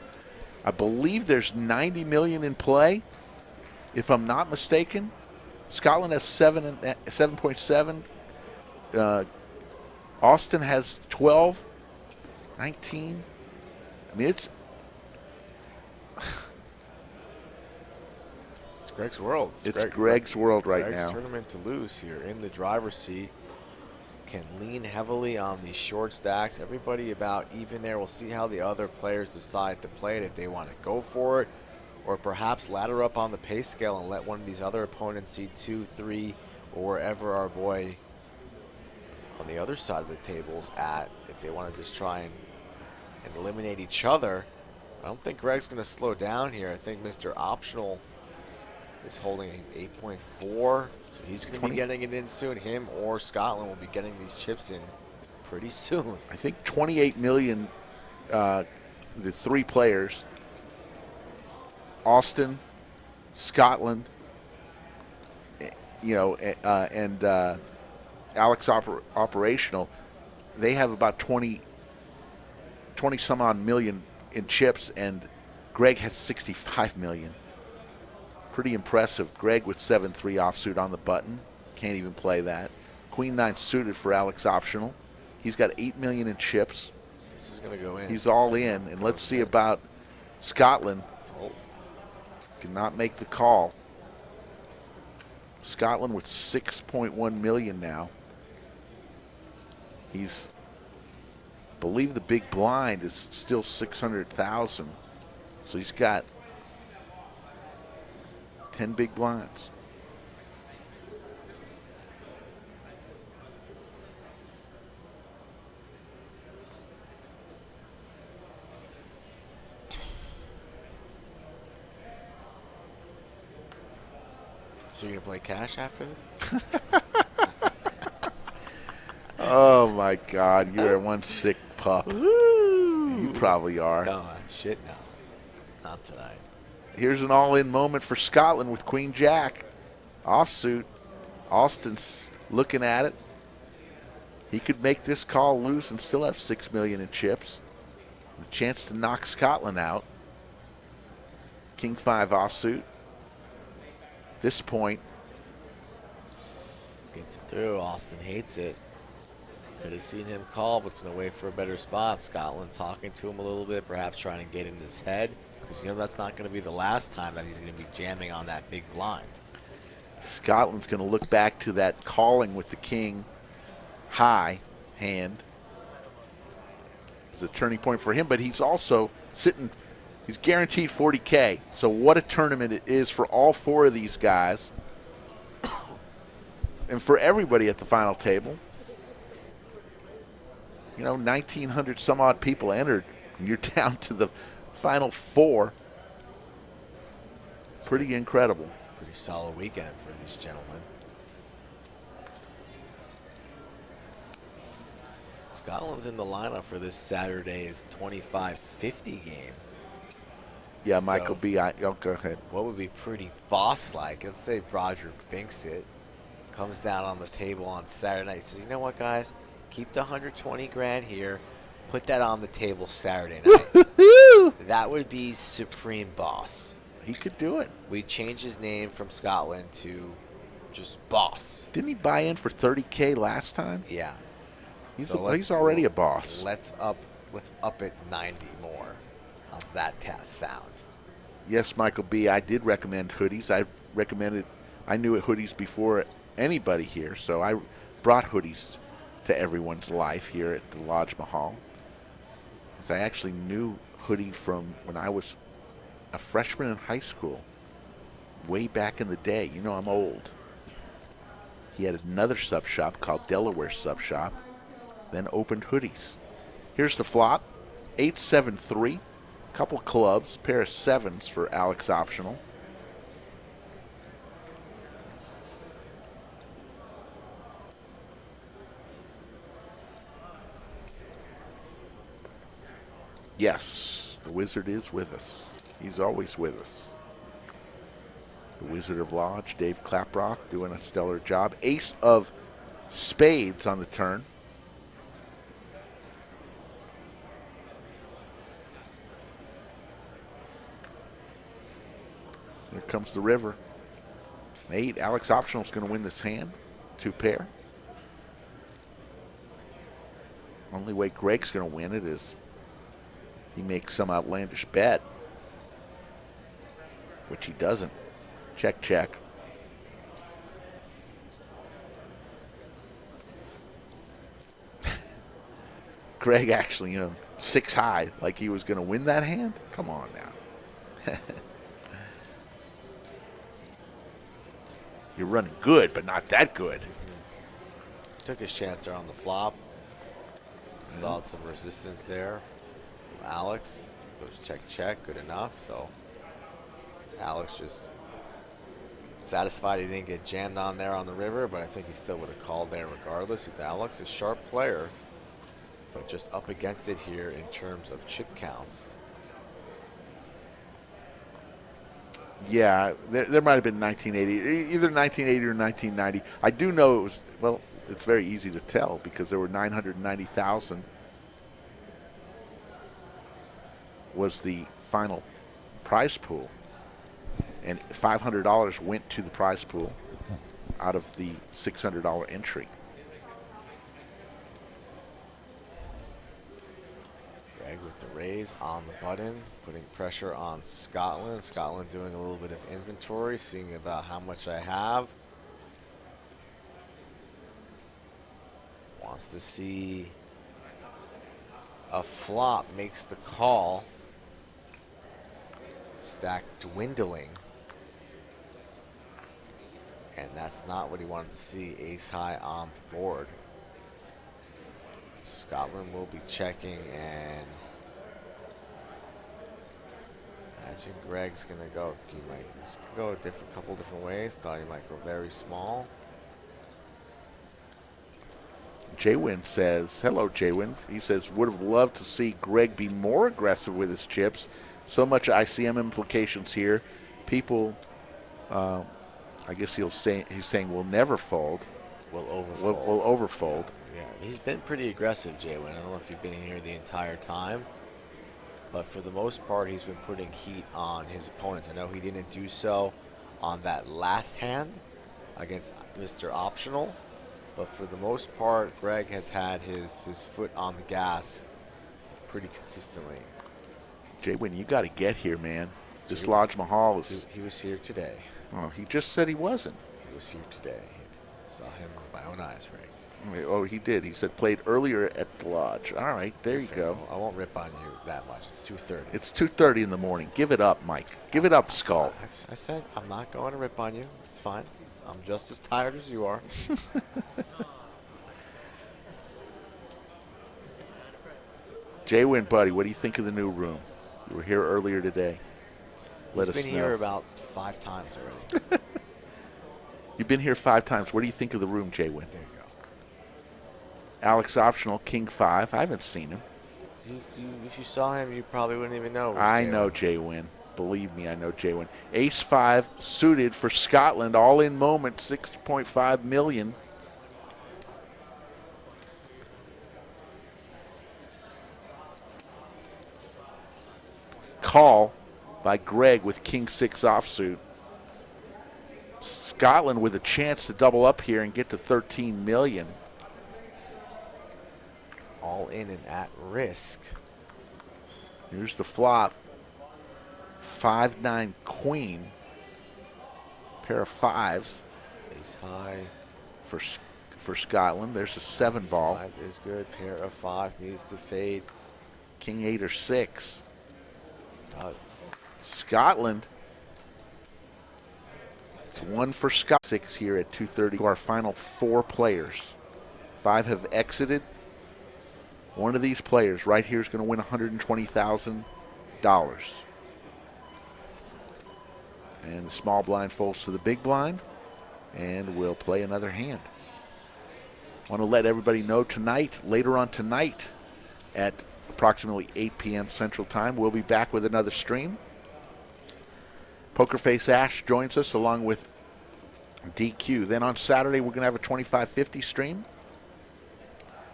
Speaker 2: I believe there's 90 million in play, if I'm not mistaken. Scotland has 7.7. Austin has 12, 19. I mean, it's
Speaker 3: Greg's world.
Speaker 2: It's Greg's world right
Speaker 3: Greg's
Speaker 2: now.
Speaker 3: tournament to lose here in the driver's seat. Can lean heavily on these short stacks. Everybody about even there. We'll see how the other players decide to play it, if they want to go for it, or perhaps ladder up on the pay scale and let one of these other opponents see 2, 3, or wherever our boy on the other side of the table's at, if they want to just try and eliminate each other. I don't think Greg's going to slow down here. I think Mr. Optional is holding 8.4, so he's going to be getting it in soon. Him or Scotland will be getting these chips in pretty soon.
Speaker 2: I think 28 million, the 3 players, Austin, Scotland, and Alex Operational, they have about 20 some odd million in chips, and Greg has 65 million. Pretty impressive. Greg with 7-3 offsuit on the button. Can't even play that. Queen 9 suited for Alex Optional. He's got 8 million in chips.
Speaker 3: This is going to go in.
Speaker 2: He's all in. And let's see about Scotland.
Speaker 3: Oh.
Speaker 2: Cannot make the call. Scotland with 6.1 million now. He's, I believe the big blind is still 600,000. So he's got 10 big blinds.
Speaker 3: So you're going to play cash after this?
Speaker 2: Oh my God, you're one sick pup. You probably are.
Speaker 3: No, shit, no. Not tonight.
Speaker 2: Here's an all-in moment for Scotland with Queen Jack. Offsuit. Austin's looking at it. He could make this call loose and still have 6 million in chips. A chance to knock Scotland out. King 5 offsuit. This point.
Speaker 3: Gets it through. Austin hates it. Could have seen him call, but it's going to wait for a better spot. Scotland talking to him a little bit, perhaps trying to get in his head. Because that's not going to be the last time that he's going to be jamming on that big blind.
Speaker 2: Scotland's going to look back to that calling with the king high hand. It's a turning point for him, but he's also sitting, he's guaranteed 40K. So what a tournament it is for all 4 of these guys and for everybody at the final table. 1,900 some odd people entered. You're down to the final 4. Pretty incredible.
Speaker 3: Pretty solid weekend for these gentlemen. Scotland's in the lineup for this Saturday's 25-50 game.
Speaker 2: Yeah,
Speaker 3: So,
Speaker 2: Michael B. Go ahead.
Speaker 3: What would be pretty boss-like? Let's say Roger binks it, comes down on the table on Saturday night, says, you know what, guys? Keep the 120 grand here. Put that on the table Saturday night. That would be Supreme Boss.
Speaker 2: He could do it.
Speaker 3: We changed his name from Scotland to just Boss.
Speaker 2: Didn't he buy in for $30K last time?
Speaker 3: Yeah.
Speaker 2: He's
Speaker 3: So
Speaker 2: already a boss.
Speaker 3: Let's up it 90 more. How's that sound?
Speaker 2: Yes, Michael B. I did recommend hoodies. I knew hoodies before anybody here, so I brought hoodies to everyone's life here at the Lodge Mahal. Because I actually knew Hoodie from when I was a freshman in high school, way back in the day. You know I'm old. He had another sub shop called Delaware Sub Shop, then opened Hoodies. Here's the flop, 8-7-3, couple clubs, pair of sevens for Alex Optional. Yes, the wizard is with us. He's always with us. The Wizard of Lodge, Dave Klaprock, doing a stellar job. Ace of spades on the turn. Here comes the river. 8. Alex Optional is going to win this hand. 2 pair. Only way Greg's going to win it is he makes some outlandish bet, which he doesn't. Check, check. Greg actually, 6 high, like he was going to win that hand? Come on now. You're running good, but not that good.
Speaker 3: Took his chance there on the flop. Saw some resistance there from Alex. Goes check, check. Good enough. So Alex just satisfied he didn't get jammed on there on the river, but I think he still would have called there regardless. Alex is a sharp player, but just up against it here in terms of chip counts.
Speaker 2: Yeah, there might have been 1980, either 1980 or 1990. I do know it was, well, it's very easy to tell because there were 990,000 was the final prize pool. And $500 went to the prize pool out of the $600 entry.
Speaker 3: Greg with the raise on the button, putting pressure on Scotland. Scotland doing a little bit of inventory, seeing about how much I have. Wants to see a flop, makes the call. Stack dwindling. And that's not what he wanted to see. Ace high on the board. Scotland will be checking, and imagine Greg's gonna go. He might go a couple different ways. Thought he might go very small.
Speaker 2: Jaywin says, hello Jaywin. He says, would have loved to see Greg be more aggressive with his chips. So much ICM implications here. People, I guess he's saying will never fold.
Speaker 3: Will overfold.
Speaker 2: Will overfold.
Speaker 3: Yeah, he's been pretty aggressive, Jaywin. I don't know if you've been here the entire time, but for the most part, he's been putting heat on his opponents. I know he didn't do so on that last hand against Mr. Optional, but for the most part, Greg has had his foot on the gas pretty consistently.
Speaker 2: Jaywin, you got to get here, man. This Lodge Mahal is...
Speaker 3: He was here today.
Speaker 2: Oh, he just said he wasn't.
Speaker 3: He was here today. I saw him with my own eyes, Ray.
Speaker 2: Oh, he did. He said played earlier at the Lodge. All right, there you go.
Speaker 3: I won't rip on you that much. It's 2:30.
Speaker 2: It's 2:30 in the morning. Give it up, Mike. Give it up, Skull.
Speaker 3: I said I'm not going to rip on you. It's fine. I'm just as tired as you are.
Speaker 2: Jaywin, buddy, what do you think of the new room? You were here earlier today.
Speaker 3: He's been here about 5 times already.
Speaker 2: You've been here 5 times. What do you think of the room, Jaywin?
Speaker 3: There you go.
Speaker 2: Alex Optional, King 5. I haven't seen him.
Speaker 3: If you saw him, you probably wouldn't even know.
Speaker 2: I know Jaywin. Believe me, I know Jaywin. Ace 5 suited for Scotland. All in moment, 6.5 million. call by Greg with king 6 offsuit. Scotland with a chance to double up here and get to 13 million.
Speaker 3: All in and at risk.
Speaker 2: Here's the flop. 5-9 queen. Pair of fives.
Speaker 3: Ace high.
Speaker 2: For Scotland. There's a 7 ball.
Speaker 3: 5 is good. Pair of fives needs to fade.
Speaker 2: King 8 or 6.
Speaker 3: Does.
Speaker 2: Scotland. It's 1 for Scott. 6 here at 2:30. Our final 4 players. 5 have exited. One of these players right here is going to win $120,000. And the small blind folds to the big blind. And we'll play another hand. Want to let everybody know tonight, later on tonight, at approximately 8 p.m. Central Time, we'll be back with another stream. Pokerface Ash joins us along with DQ. Then on Saturday, we're going to have a 2550 stream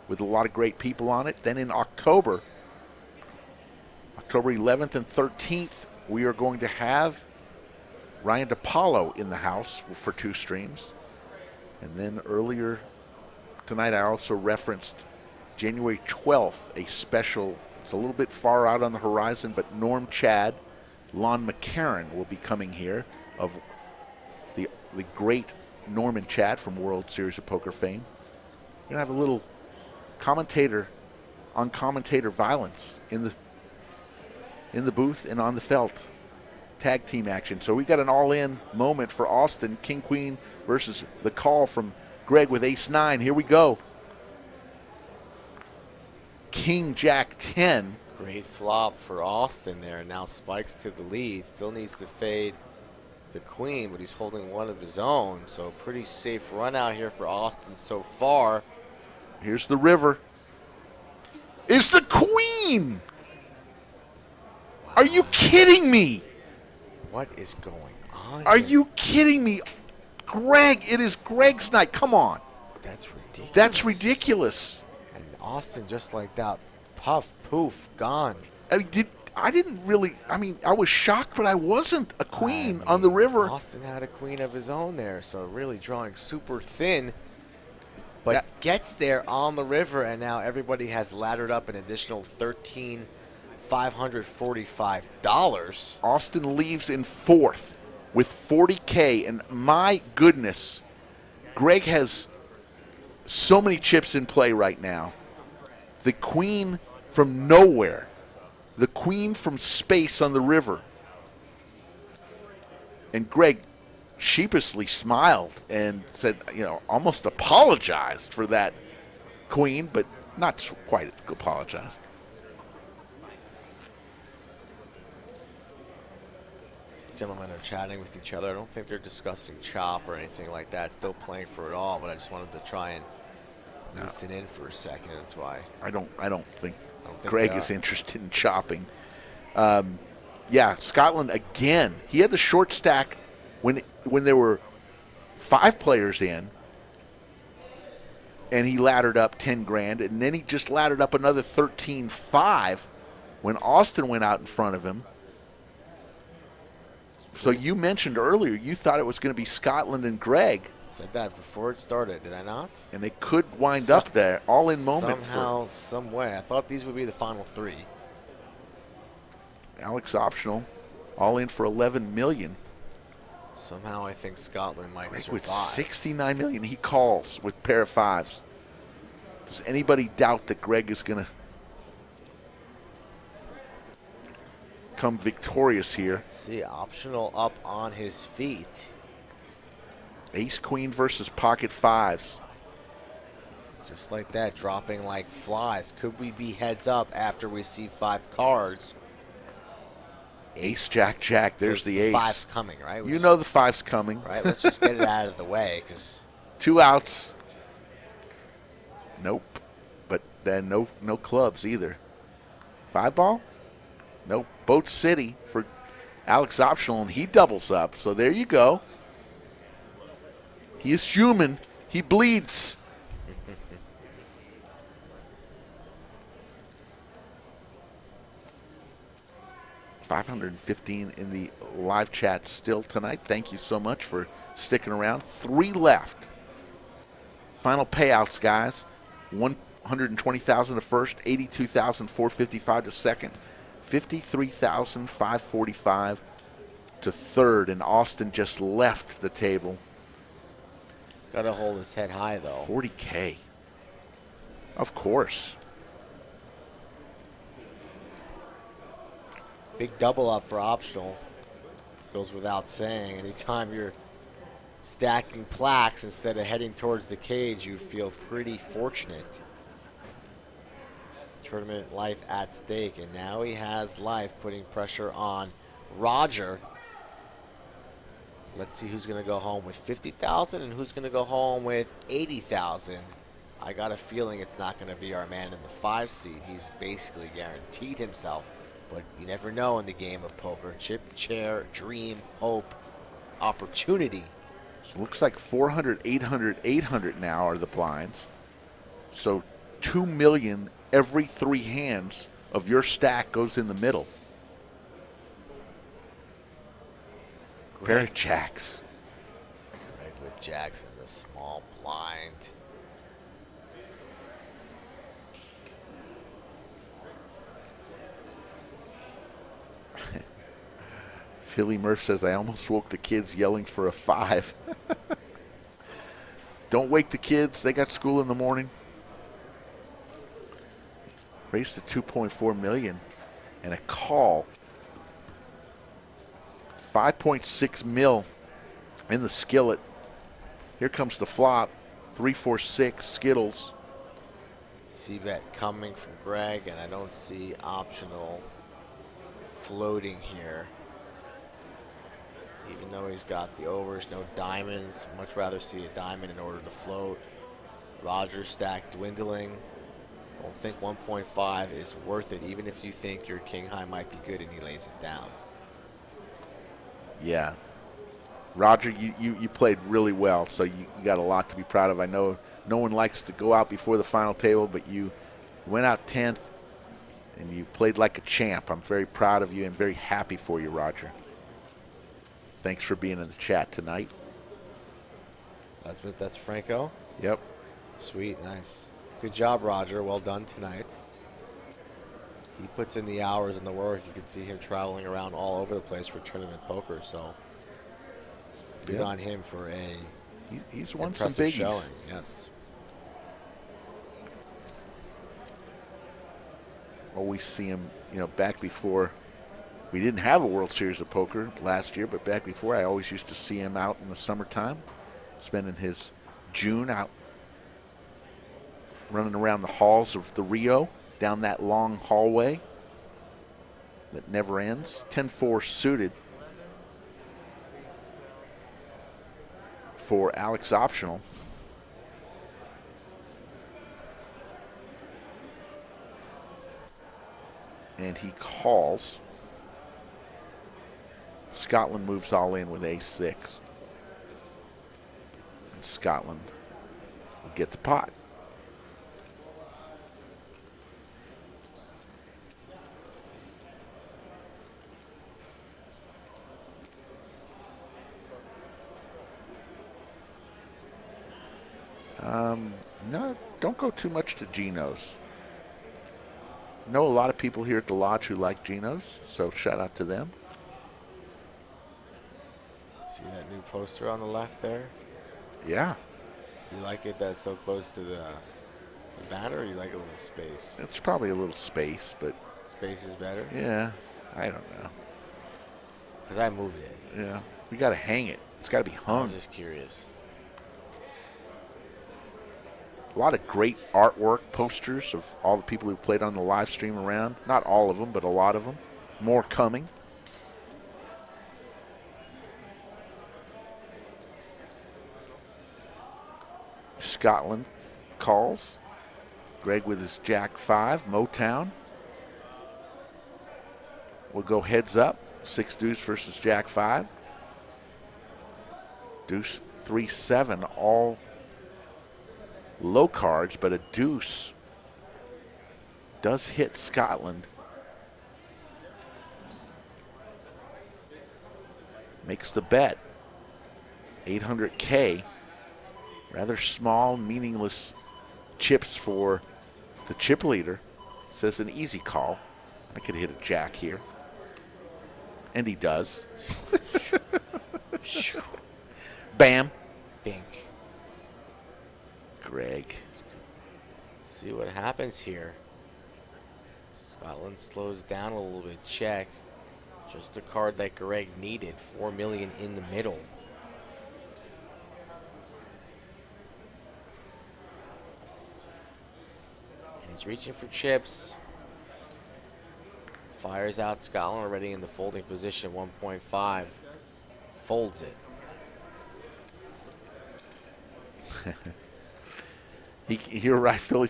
Speaker 2: with a lot of great people on it. Then in October 11th and 13th, we are going to have Ryan DePaulo in the house for 2 streams. And then earlier tonight, I also referenced January 12th, a special. It's a little bit far out on the horizon, but Norm Chad, Lon McCarran will be coming here, of the great Norman Chad from World Series of Poker fame. We're going to have a little commentator on commentator violence in the booth and on the felt. Tag team action. So we got an all-in moment for Austin. King Queen versus the call from Greg with ace 9. Here we go. King Jack 10.
Speaker 3: Great flop for Austin there. Now spikes to the lead. Still needs to fade the queen, but he's holding one of his own. So pretty safe run out here for Austin so far.
Speaker 2: Here's the river. Is the queen? Wow. Are you kidding me?
Speaker 3: What is going on?
Speaker 2: Are you kidding me? Greg, it is Greg's night. Come on.
Speaker 3: That's ridiculous.
Speaker 2: That's ridiculous.
Speaker 3: And Austin just like that. Puff, poof, gone.
Speaker 2: I was shocked, but I wasn't. A queen on the river.
Speaker 3: Austin had a queen of his own there, so really drawing super thin. But gets there on the river, and now everybody has laddered up an additional $13,545.
Speaker 2: Austin leaves in 4th with 40K, and my goodness, Greg has so many chips in play right now. The queen from nowhere, the queen from space on the river. And Greg sheepishly smiled and said, almost apologized for that queen, but not quite apologized.
Speaker 3: Gentlemen are chatting with each other. I don't think they're discussing chop or anything like that. Still playing for it all, but I just wanted to try and listen in for a second. That's why. I don't think
Speaker 2: Greg is interested in chopping. Scotland again. He had the short stack when there were 5 players in, and he laddered up 10 grand, and then he just laddered up another 13.5 when Austin went out in front of him. So you mentioned earlier you thought it was going to be Scotland and Greg.
Speaker 3: Said that before it started, did I not?
Speaker 2: And it could wind up there, all-in moment.
Speaker 3: Somehow, some way. I thought these would be the final 3.
Speaker 2: Alex Optional, all in for 11 million.
Speaker 3: Somehow I think Scotland might
Speaker 2: Greg
Speaker 3: survive.
Speaker 2: with 69 million, he calls with pair of 5s. Does anybody doubt that Greg is going to come victorious here?
Speaker 3: Let's see, Optional up on his feet.
Speaker 2: Ace Queen versus pocket 5s.
Speaker 3: Just like that, dropping like flies. Could we be heads up after we see 5 cards?
Speaker 2: Ace, Jack, Jack. There's the ace.
Speaker 3: 5's coming, right?
Speaker 2: You know the 5's coming.
Speaker 3: Right, let's just get it out of the way. 'Cause
Speaker 2: 2 outs. Nope. But then no clubs either. 5 ball? Nope. Boat City for Alex Optional, and he doubles up. So there you go. He is human. He bleeds. 515 in the live chat still tonight. Thank you so much for sticking around. 3 left. Final payouts, guys. 120,000 to first, 82,455 to second, 53,545 to third, and Austin just left the table.
Speaker 3: Got to hold his head high, though.
Speaker 2: 40K. Of course.
Speaker 3: Big double up for optional. Goes without saying. Anytime you're stacking plaques instead of heading towards the cage, you feel pretty fortunate. Tournament life at stake, and now he has life, putting pressure on Roger. Let's see who's going to go home with 50,000 and who's going to go home with 80,000. I got a feeling it's not going to be our man in the 5 seed. He's basically guaranteed himself, but you never know in the game of poker. Chip, chair, dream, hope, opportunity.
Speaker 2: So it looks like 400, 800, 800 now are the blinds. So 2 million every 3 hands of your stack goes in the middle. Pair of jacks.
Speaker 3: Greg with jacks in the small blind.
Speaker 2: Philly Murph says, I almost woke the kids yelling for a 5. Don't wake the kids. They got school in the morning. Raised to 2.4 million and a call. 5.6 mil in the skillet. Here comes the flop. 3-4-6 Skittles.
Speaker 3: C-bet coming from Greg, and I don't see optional floating here. Even though he's got the overs, no diamonds. Much rather see a diamond in order to float. Roger's stack dwindling. Don't think 1.5 is worth it, even if you think your king high might be good and he lays it down.
Speaker 2: Yeah. Roger, you played really well, so you got a lot to be proud of. I know no one likes to go out before the final table, but you went out 10th, and you played like a champ. I'm very proud of you and very happy for you, Roger. Thanks for being in the chat tonight.
Speaker 3: That's Franco?
Speaker 2: Yep.
Speaker 3: Sweet, nice. Good job, Roger. Well done tonight. He puts in the hours and the work. You can see him traveling around all over the place for tournament poker, so good on him for a
Speaker 2: he's won some
Speaker 3: impressive
Speaker 2: biggies.
Speaker 3: showing. Yes.
Speaker 2: Always see him, back before we didn't have a World Series of Poker last year, but back before I always used to see him out in the summertime, spending his June out running around the halls of the Rio, down that long hallway that never ends. 10-4 suited for Alex Optional. And he calls. Scotland moves all in with ace-6. And Scotland will get the pot. No, don't go too much to Geno's. Know a lot of people here at the lodge who like Geno's, so shout out to them.
Speaker 3: See that new poster on the left there?
Speaker 2: Yeah.
Speaker 3: You like it that's so close to the banner, or you like a little space?
Speaker 2: It's probably a little space, but...
Speaker 3: Space is better?
Speaker 2: Yeah, I don't know.
Speaker 3: Because I moved it.
Speaker 2: Yeah, we got to hang it. It's got to be hung.
Speaker 3: I'm just curious.
Speaker 2: A lot of great artwork posters of all the people who played on the live stream around. Not all of them, but a lot of them. More coming. Scotland calls. Greg with his Jack 5, Motown. We'll go heads up. 6 deuce versus Jack 5. Deuce 3-7, all low cards, but a deuce does hit Scotland. makes the bet. 800K. Rather small, meaningless chips for the chip leader. Says an easy call. I could hit a jack here. And he does. Bam.
Speaker 3: Bink.
Speaker 2: Greg.
Speaker 3: See what happens here. Scotland slows down a little bit. Check. Just the card that Greg needed. 4 million in the middle. And he's reaching for chips. Fires out Scotland already in the folding position. 1.5. Folds it.
Speaker 2: You're right, Philly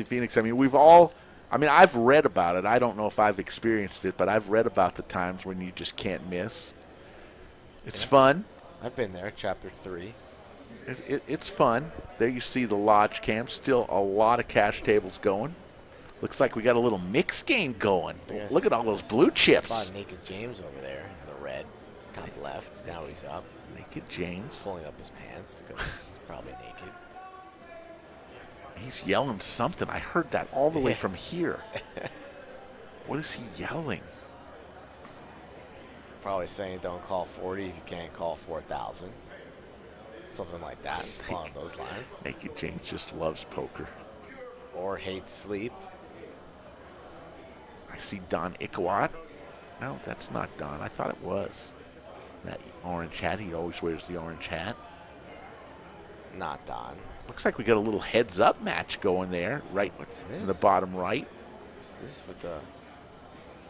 Speaker 2: Phoenix. I mean, I've read about it. I don't know if I've experienced it, but I've read about the times when you just can't miss. It's fun.
Speaker 3: I've been there, chapter 3.
Speaker 2: It's fun. There you see the lodge camp. Still a lot of cash tables going. Looks like we got a little mix game going.
Speaker 3: Yes.
Speaker 2: Look at all those blue chips.
Speaker 3: Spot Naked James over there in the red, top left. Now he's up.
Speaker 2: Naked James.
Speaker 3: Pulling up his pants because he's probably naked.
Speaker 2: He's yelling something. I heard that all the way from here. What is he yelling?
Speaker 3: Probably saying don't call 40 if you can't call 4,000. Something like that, along those lines.
Speaker 2: Naked James just loves poker.
Speaker 3: Or hates sleep.
Speaker 2: I see Don Ickawat. No, that's not Don. I thought it was. That orange hat. He always wears the orange hat.
Speaker 3: Not Don.
Speaker 2: Looks like we got a little heads-up match going there, right in the bottom right.
Speaker 3: What's this with the...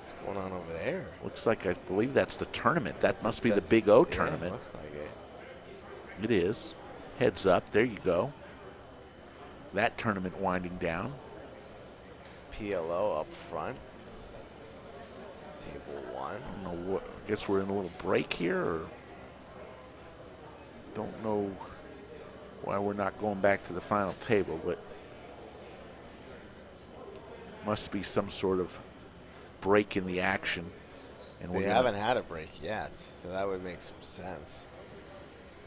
Speaker 3: What's going on over there?
Speaker 2: Looks like, I believe that's the tournament. That must be the Big O
Speaker 3: Yeah,
Speaker 2: tournament.
Speaker 3: looks like it.
Speaker 2: It is. Heads up. There you go. That tournament winding down.
Speaker 3: PLO up front. Table 1.
Speaker 2: I don't know what. I guess we're in a little break here, or don't know why we're not going back to the final table, but must be some sort of break in the action. And
Speaker 3: They haven't had a break yet, so that would make some sense.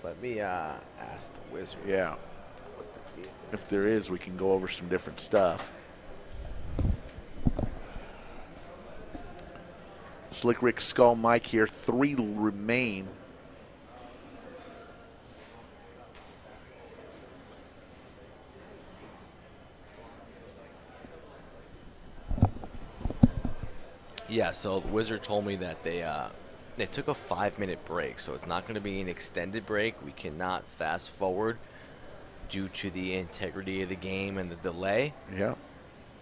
Speaker 3: Let me ask the wizard.
Speaker 2: Yeah.
Speaker 3: What the deal
Speaker 2: If there is, we can go over some different stuff. Slick Rick Skull Mike here. 3 remain.
Speaker 3: Yeah, so the wizard told me that they took a 5-minute break, so it's not going to be an extended break. We cannot fast forward due to the integrity of the game and the delay.
Speaker 2: Yeah.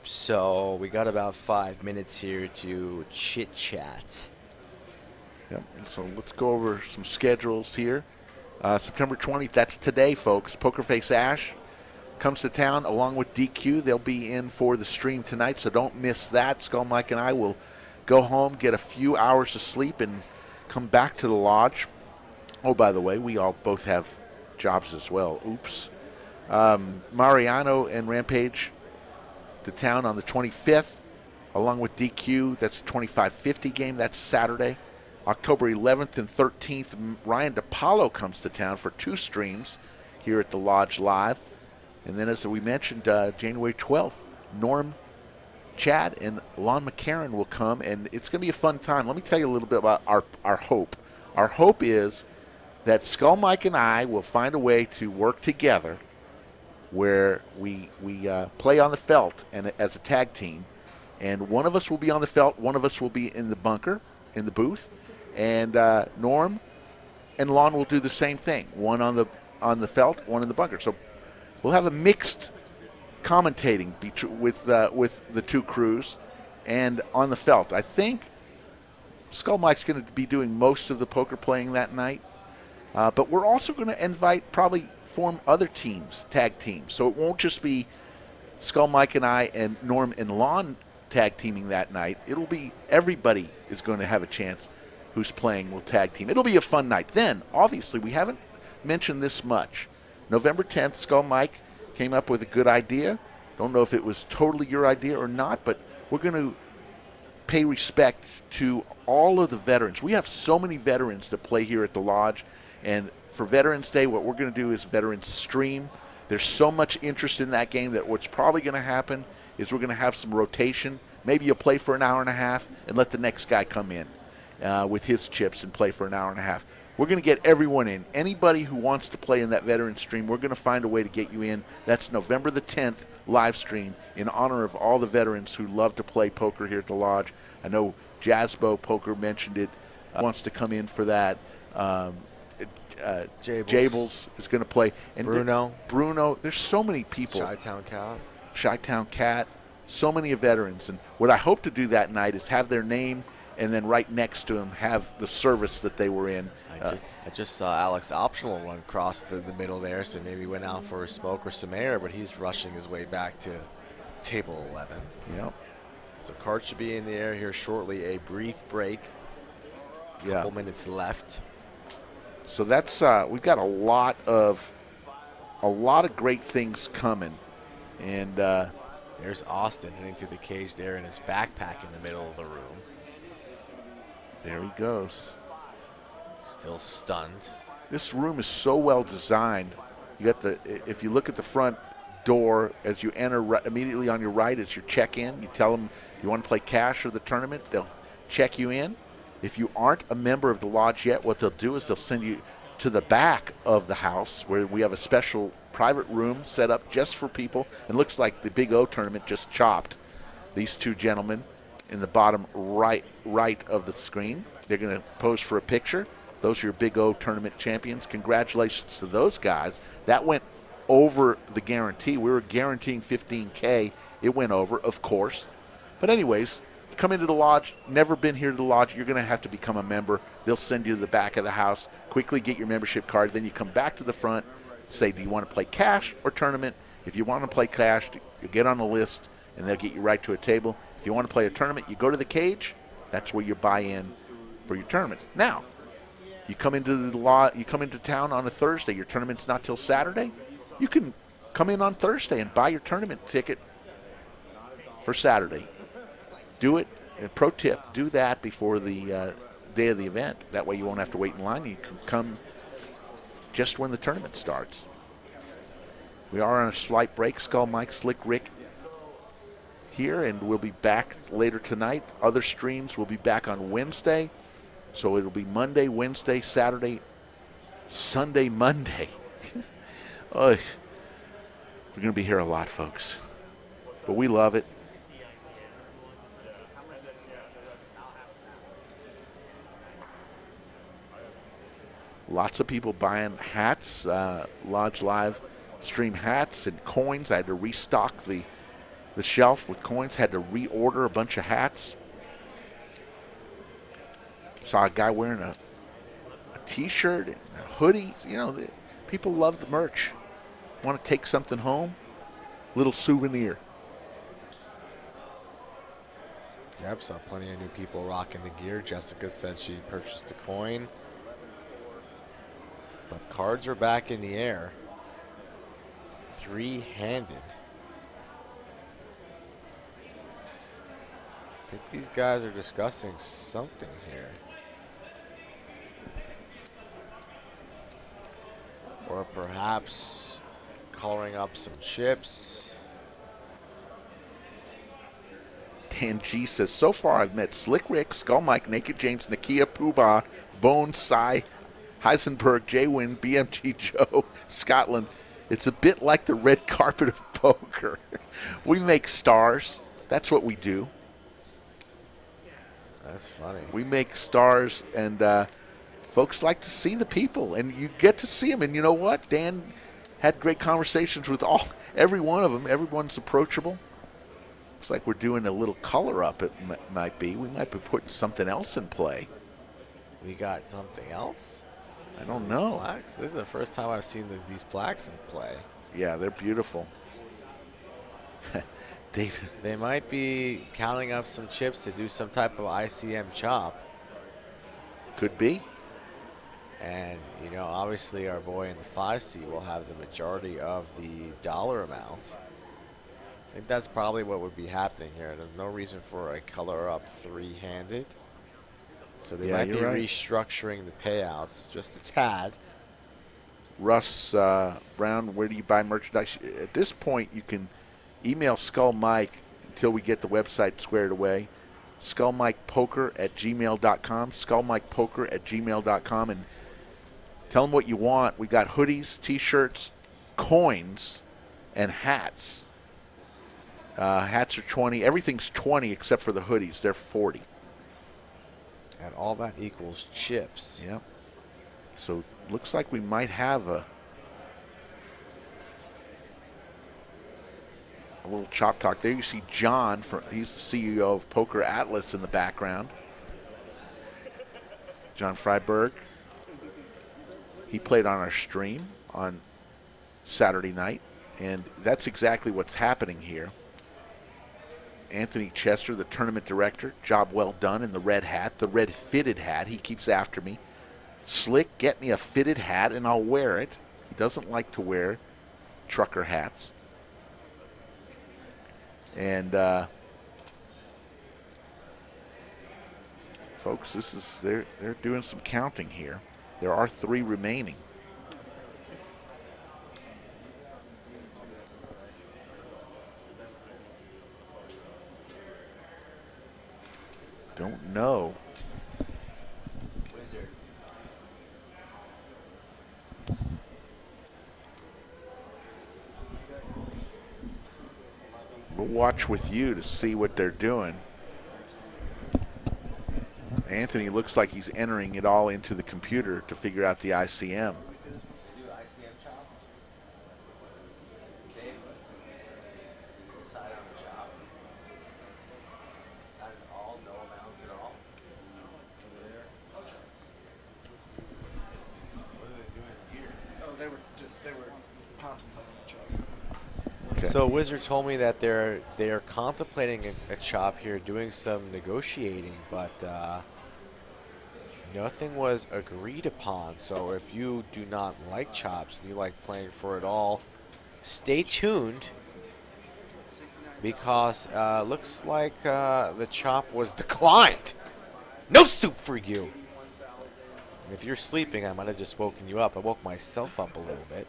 Speaker 3: So we got about 5 minutes here to chit chat.
Speaker 2: Yep. So let's go over some schedules here. September 20th, that's today, folks. Pokerface Ash comes to town along with DQ. They'll be in for the stream tonight, so don't miss that. Skull Mike and I will go home, get a few hours of sleep, and come back to the lodge. Oh, by the way, we all both have jobs as well. Oops. Mariano and Rampage to town on the 25th, along with DQ. That's a 25-50 game. That's Saturday. October 11th and 13th, Ryan DePaulo comes to town for 2 streams here at the Lodge Live. And then, as we mentioned, January 12th, Norm, Chad, and Lon McCarran will come, and it's going to be a fun time. Let me tell you a little bit about our hope. Our hope is that Skull Mike and I will find a way to work together where we play on the felt and as a tag team, and one of us will be on the felt, one of us will be in the bunker, in the booth, and Norm and Lon will do the same thing. One on the felt, one in the bunker. So we'll have a mixed commentating with the 2 crews, and on the felt. I think Skull Mike's going to be doing most of the poker playing that night, but we're also going to form other teams, tag teams. So it won't just be Skull Mike and I and Norm and Lon tag teaming that night. It'll be everybody is going to have a chance who's playing will tag team. It'll be a fun night. Then, obviously, we haven't mentioned this much. November 10th, Skull Mike came up with a good idea. Don't know if it was totally your idea or not, but we're going to pay respect to all of the veterans. We have so many veterans that play here at the Lodge, and for Veterans Day, what we're going to do is Veterans Stream. There's so much interest in that game that what's probably going to happen is we're going to have some rotation. Maybe you'll play for an hour and a half and let the next guy come in with his chips and play for an hour and a half. We're going to get everyone in. Anybody who wants to play in that veteran stream, we're going to find a way to get you in. That's November the 10th live stream in honor of all the veterans who love to play poker here at the Lodge. I know Jazzbo Poker mentioned it, wants to come in for that. Jables is going to play. And Bruno. There's so many people. Chi-Town Cat. So many veterans. And what I hope to do that night is have their name and then right next to them have the service that they were in.
Speaker 3: I just saw Alex Optional run across the middle there, so maybe went out for a smoke or some air, but he's rushing his way back to table 11.
Speaker 2: Yep.
Speaker 3: So cards should be in the air here shortly. A brief break. Couple minutes left.
Speaker 2: So that's we've got a lot of great things coming, and
Speaker 3: there's Austin heading to the cage there in his backpack in the middle of the room.
Speaker 2: There he goes.
Speaker 3: Still stunned.
Speaker 2: This room is so well designed. You got if you look at the front door as you enter, immediately on your right is your check-in. You tell them you want to play cash or the tournament. They'll check you in. If you aren't a member of the Lodge yet, what they'll do is they'll send you to the back of the house where we have a special private room set up just for people. It looks like the Big O tournament just chopped these two gentlemen in the bottom right of the screen. They're going to pose for a picture. Those are your Big O tournament champions. Congratulations to those guys. That went over the guarantee. We were guaranteeing $15K. It went over, of course. But anyways, come into the Lodge, never been here to the Lodge, you're going to have to become a member. They'll send you to the back of the house, quickly get your membership card, then you come back to the front, say, do you want to play cash or tournament? If you want to play cash, you get on the list, and they'll get you right to a table. If you want to play a tournament, you go to the cage. That's where you buy in for your tournament. Now, you come into town on a Thursday. Your tournament's not till Saturday. You can come in on Thursday and buy your tournament ticket for Saturday. Do it. And pro tip, do that before the day of the event. That way you won't have to wait in line. You can come just when the tournament starts. We are on a slight break. Skull Mike, Slick Rick here, and we'll be back later tonight. Other streams will be back on Wednesday. So it'll be Monday, Wednesday, Saturday, Sunday, Monday. Oh, we're going to be here a lot, folks. But we love it. Lots of people buying hats, Lodge Live stream hats and coins. I had to restock the shelf with coins, had to reorder a bunch of hats. Saw a guy wearing a T-shirt and a hoodie. You know, people love the merch. Want to take something home? Little souvenir.
Speaker 3: Yep, saw plenty of new people rocking the gear. Jessica said she purchased a coin. But cards are back in the air. Three-handed. I think these guys are discussing something here. Or perhaps coloring up some chips.
Speaker 2: Dan G says, so far I've met Slick Rick, Skull Mike, Naked James, Nakia Poobah, Bone, Cy, Heisenberg, J-Win, BMG Joe, Scotland. It's a bit like the red carpet of poker. We make stars. That's what we do.
Speaker 3: That's funny.
Speaker 2: We make stars, and folks like to see the people, and you get to see them. And you know what? Dan had great conversations with every one of them. Everyone's approachable. Looks like we're doing a little color up. It might be. We might be putting something else in play.
Speaker 3: We got something else?
Speaker 2: I don't know.
Speaker 3: Plaques? This is the first time I've seen these plaques in play.
Speaker 2: Yeah, they're beautiful. David.
Speaker 3: They might be counting up some chips to do some type of ICM chop.
Speaker 2: Could be.
Speaker 3: And, you know, obviously our boy in the 5C will have the majority of the dollar amount. I think that's probably what would be happening here. There's no reason for a color up three-handed. So they might be
Speaker 2: you're right.
Speaker 3: restructuring the payouts just a tad.
Speaker 2: Russ Brown, where do you buy merchandise? At this point, you can email Skull Mike until we get the website squared away. skullmikepoker@gmail.com, skullmikepoker@gmail.com, and tell them what you want. We got hoodies, T-shirts, coins, and hats. Hats are 20. Everything's 20 except for the hoodies. They're 40.
Speaker 3: And all that equals chips.
Speaker 2: Yep. So looks like we might have a little chop talk there. You see John, he's the CEO of Poker Atlas in the background. John Freiberg. He played on our stream on Saturday night, and that's exactly what's happening here. Anthony Chester, the tournament director, job well done in the red hat, the red fitted hat. He keeps after me. Slick, get me a fitted hat and I'll wear it. He doesn't like to wear trucker hats. And folks, they're doing some counting here. There are 3 remaining. Don't know. We'll watch with you to see what they're doing. Anthony looks like he's entering it all into the computer to figure out the ICM. Okay.
Speaker 3: So Wizard told me that they are contemplating a chop here, doing some negotiating, but nothing was agreed upon. So if you do not like chops and you like playing for it all, stay tuned, because looks like the chop was declined. No soup for you. And if you're sleeping, I might have just woken you up. I woke myself up a little bit.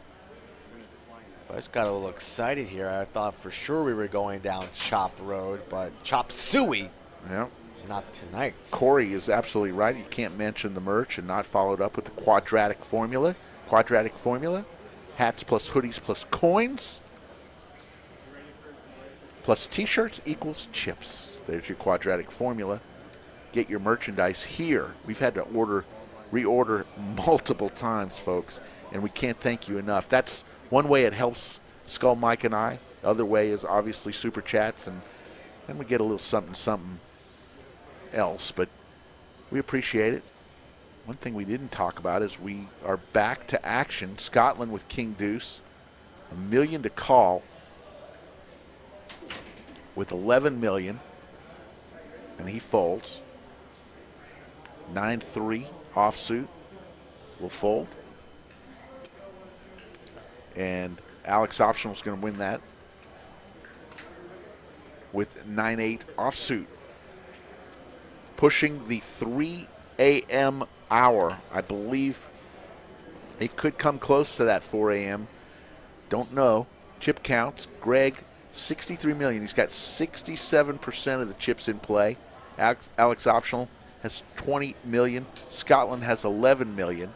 Speaker 3: I just got a little excited here. I thought for sure we were going down Chop Road, but Chop Suey,
Speaker 2: Yeah.
Speaker 3: not tonight.
Speaker 2: Corey is absolutely right. You can't mention the merch and not follow it up with the quadratic formula. Quadratic formula. Hats plus hoodies plus coins plus T-shirts equals chips. There's your quadratic formula. Get your merchandise here. We've had to reorder multiple times, folks, and we can't thank you enough. That's one way it helps Skull Mike and I. The other way is obviously super chats, and then we get a little something else, but we appreciate it. One thing we didn't talk about is we are back to action. Scotland with King Deuce, $1 million to call with 11 million, and he folds. 9-3 offsuit will fold. And Alex Optional is going to win that with 9-8 offsuit. Pushing the 3 a.m. hour. I believe it could come close to that 4 a.m. Don't know. Chip counts. Greg, 63 million. He's got 67% of the chips in play. Alex Optional has 20 million. Scotland has 11 million.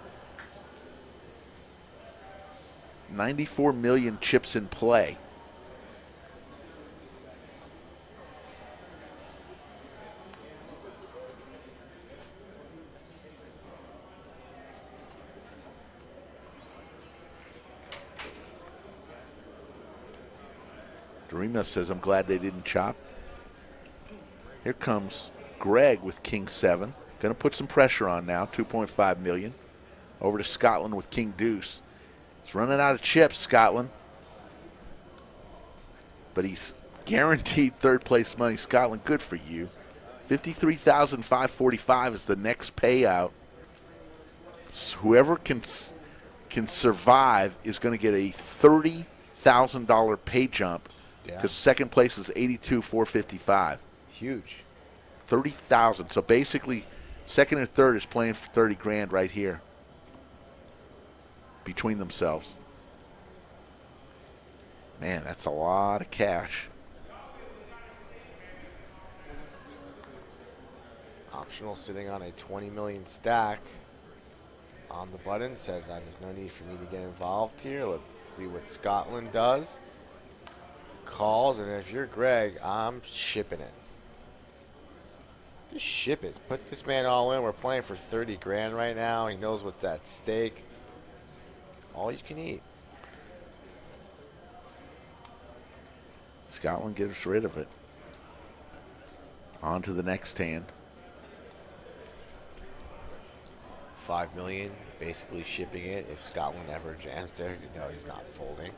Speaker 2: 94 million chips in play. Dorima says, I'm glad they didn't chop. Here comes Greg with King 7. Going to put some pressure on now, 2.5 million. Over to Scotland with King Deuce. He's running out of chips, Scotland. But he's guaranteed third place money. Scotland, good for you. $53,545 is the next payout. So whoever can survive is going to get a $30,000 pay jump
Speaker 3: Yeah.
Speaker 2: Because second place is 82,455.
Speaker 3: Huge.
Speaker 2: 30,000. So basically, second and third is playing for 30 grand right here between themselves. Man, that's a lot of cash.
Speaker 3: Optional sitting on a 20 million stack on the button. Says there's no need for me to get involved here. Let's see what Scotland does. Calls, and if you're Greg, I'm shipping it. Just ship it. Put this man all in. We're playing for 30 grand right now. He knows what's at stake. All you can eat.
Speaker 2: Scotland gets rid of it. On to the next hand.
Speaker 3: 5 million, basically shipping it. If Scotland ever jams there, you know he's not folding.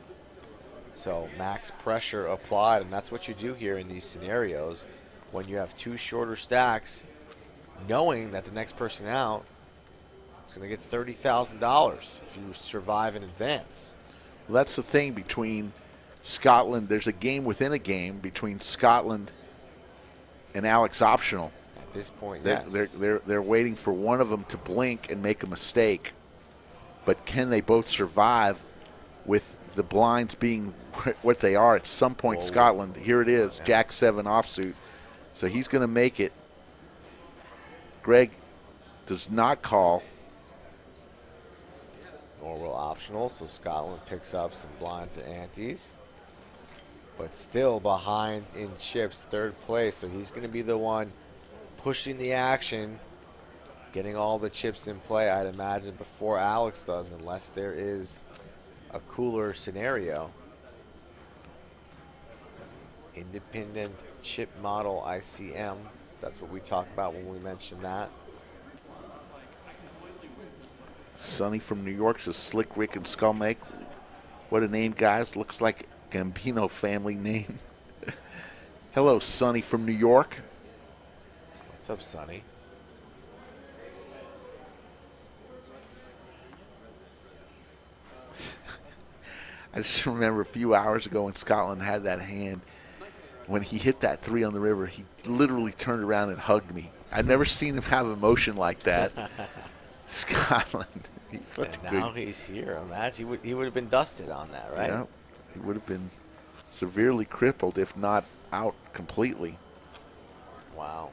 Speaker 3: So max pressure applied, and that's what you do here in these scenarios. When you have two shorter stacks, knowing that the next person out is going to get $30,000 if you survive in advance.
Speaker 2: Well, that's the thing between Scotland. There's a game within a game between Scotland and Alex Optional.
Speaker 3: At this point, yes.
Speaker 2: They're waiting for one of them to blink and make a mistake. But can they both survive with the blinds being what they are? At some point, Scotland, here it is,
Speaker 3: yeah.
Speaker 2: Jack 7 offsuit. So he's going to make it. Greg does not call.
Speaker 3: Nor will Optional, so Scotland picks up some blinds and antes. But still behind in chips, third place. So he's going to be the one pushing the action, getting all the chips in play, I'd imagine, before Alex does, unless there is a cooler scenario. Independent chip model ICM. That's what we talk about when we mention that.
Speaker 2: Sonny from New York says Slick Rick and Skullmake. What a name, guys. Looks like Gambino family name. Hello, Sonny from New York.
Speaker 3: What's up, Sonny?
Speaker 2: I just remember a few hours ago when Scotland had that hand. When he hit that 3 on the river, he literally turned around and hugged me. I'd never seen him have emotion like that. Scotland. He's such
Speaker 3: and
Speaker 2: a
Speaker 3: now
Speaker 2: good,
Speaker 3: he's here. Imagine he would have been dusted on that, right?
Speaker 2: Yeah, he would have been severely crippled, if not out completely.
Speaker 3: Wow.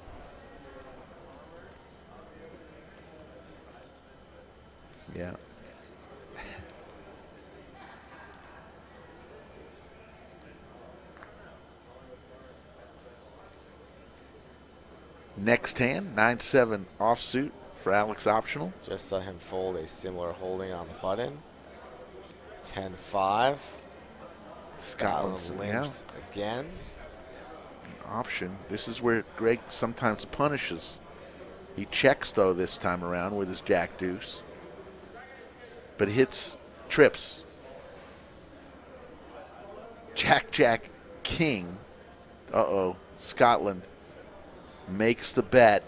Speaker 2: Yeah. Next hand, 9-7 offsuit for Alex Optional.
Speaker 3: Just saw him fold a similar holding on the button. 10-5.
Speaker 2: Scotland's
Speaker 3: limps again.
Speaker 2: Option. This is where Greg sometimes punishes. He checks, though, this time around with his jack deuce. But hits trips. Jack, Jack, King. Uh-oh. Scotland makes the bet.